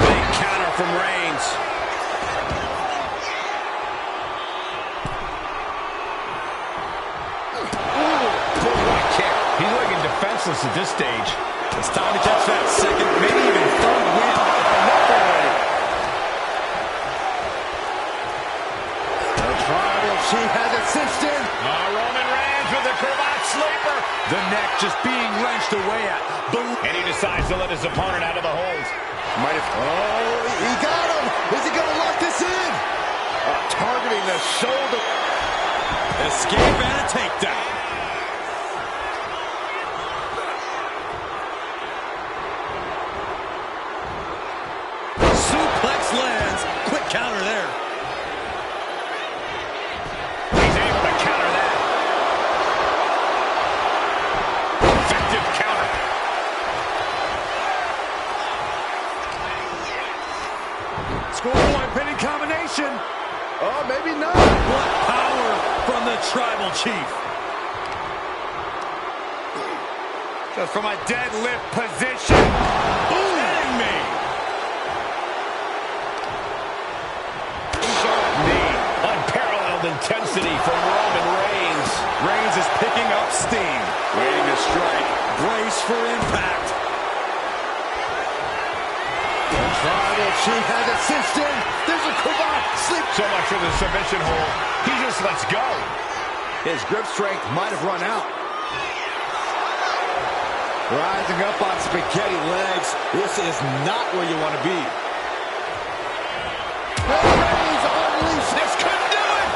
Big counter from Reigns. He's looking defenseless at this stage. It's time to catch that second, maybe even third win. The tribal chief has it cinched in. Roman Reigns with the cravat sleeper. The neck just being wrenched away at. And he decides to let his opponent out of the hold. Might have. Oh, he got him. Is he going to lock this in? Targeting the shoulder. Escape and a takedown. Suplex lands. Quick counter there. the Tribal Chief. Just from a deadlift position. Kidding me. Unparalleled intensity from Roman Reigns. Reigns is picking up steam. Waiting to strike. Brace for impact. Tribal Chief has it cinched in. There's a cravat. Sleep. So much for the submission hold. He just lets go. His grip strength might have run out. Rising up on spaghetti legs. This is not where you want to be. Reigns unleashed. This could do it.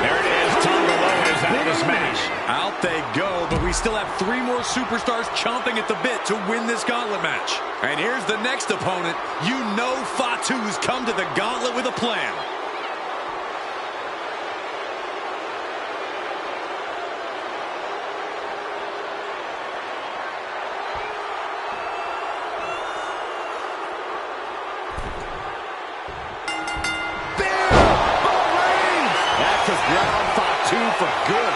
There it is. Tom Malone is out of this match. Out they go, but we still have 3 more superstars chomping at the bit to win this gauntlet match. And here's the next opponent. You know Fatu's come to the gauntlet with a plan. Ground Fatu for good.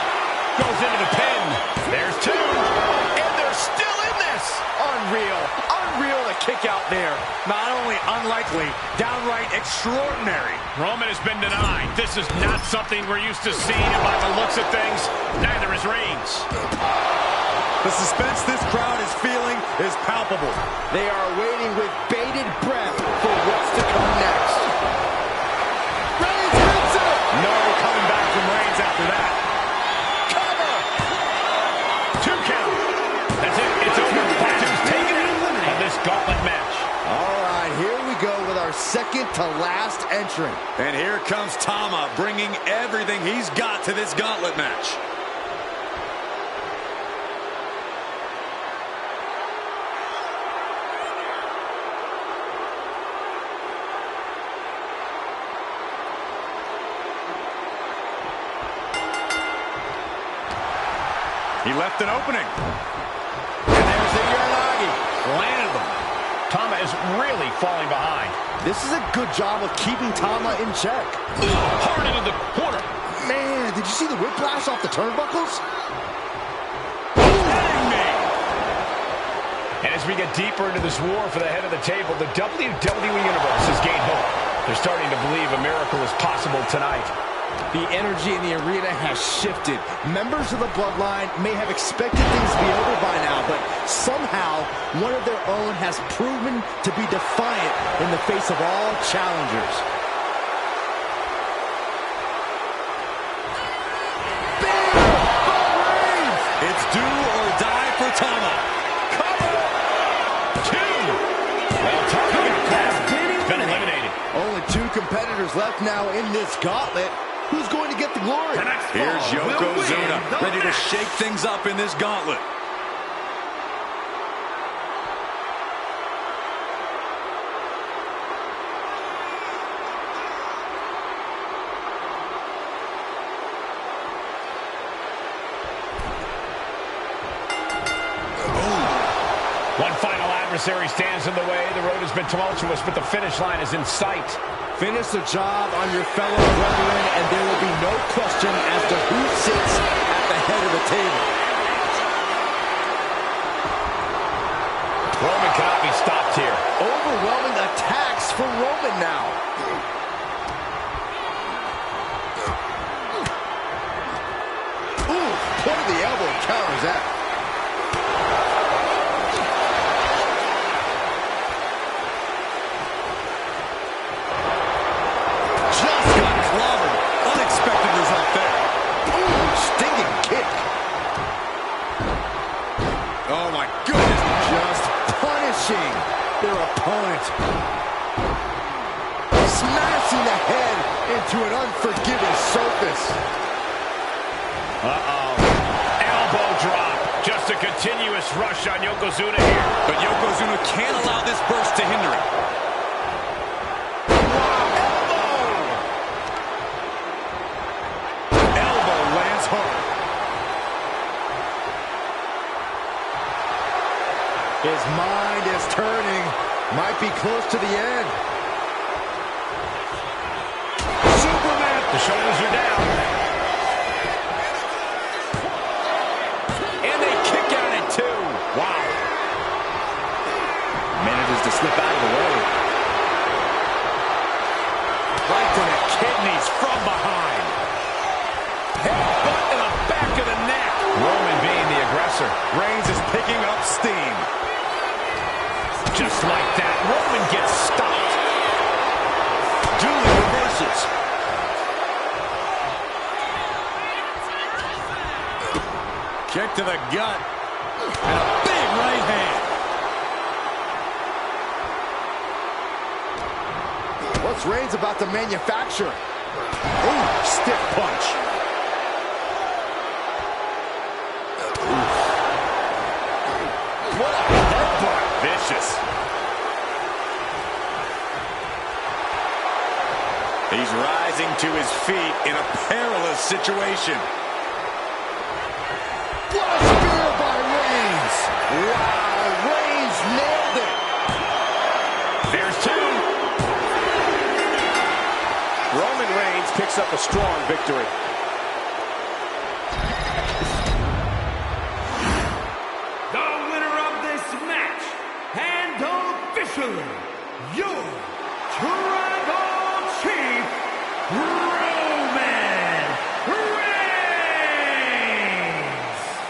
Goes into the pin. There's 2. And they're still in this. Unreal. Unreal to kick out there. Not only unlikely, downright extraordinary. Roman has been denied. This is not something we're used to seeing, and by the looks of things, neither is Reigns. The suspense this crowd is feeling is palpable. They are waiting with bated breath for what's to come next. Reigns wins it! No coming back from Reigns after that. Cover! 2 count. That's it. It's over. Fatu's taken out of this gauntlet match. All right, here we go with our second to last entrant. And here comes Tama, bringing everything he's got to this gauntlet match. He left an opening. And there's the Uranagi. Landed them. Tama is really falling behind. This is a good job of keeping Tama in check. Hard into the corner. Man, did you see the whiplash off the turnbuckles? And as we get deeper into this war for the head of the table, the WWE Universe has gained hope. They're starting to believe a miracle is possible tonight. The energy in the arena has shifted. Members of the Bloodline may have expected things to be over by now, but somehow one of their own has proven to be defiant in the face of all challengers. It's do or die for Tama. Cover! 2. Well, Tama has been eliminated. Only 2 competitors left now in this gauntlet. Who's going to get the glory? Here's Yokozuna, ready to shake things up in this gauntlet. One final adversary stands in the way. The road has been tumultuous, but the finish line is in sight. Finish the job on your fellow brethren, and there will be no question as to who sits at the head of the table. Roman cannot be stopped here. Overwhelming attacks for Roman now. Ooh, point of the elbow counters that. Their opponent. Smashing the head into an unforgiving surface. Uh-oh. Elbow drop. Just a continuous rush on Yokozuna here. But Yokozuna can't allow this burst to hinder him. Elbow lands hard. His mind is turning. Might be close to the end. The shoulders are down. And they kick out at 2. Wow. Manages to slip out of the way. Right to the kidneys from behind. Headbutt to the back of the neck. Roman being the aggressor. Reigns is picking up steam. Just like that, Roman gets stopped. Julie reverses. Kick to the gut. And a big right hand. What's Reigns about to manufacture? Ooh, stiff punch. What a headbutt. Vicious. He's rising to his feet in a perilous situation. What a spear by Reigns. Wow, Reigns nailed it. There's 2. Roman Reigns picks up a strong victory. The winner of this match, and officially, your Tribal Chief, Roman Reigns!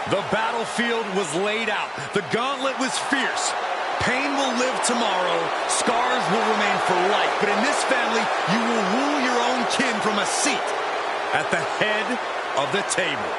The battlefield was laid out. The gauntlet was fierce. Pain will live tomorrow. Scars will remain for life. But in this family, you will rule your own kin from a seat at the head of the table.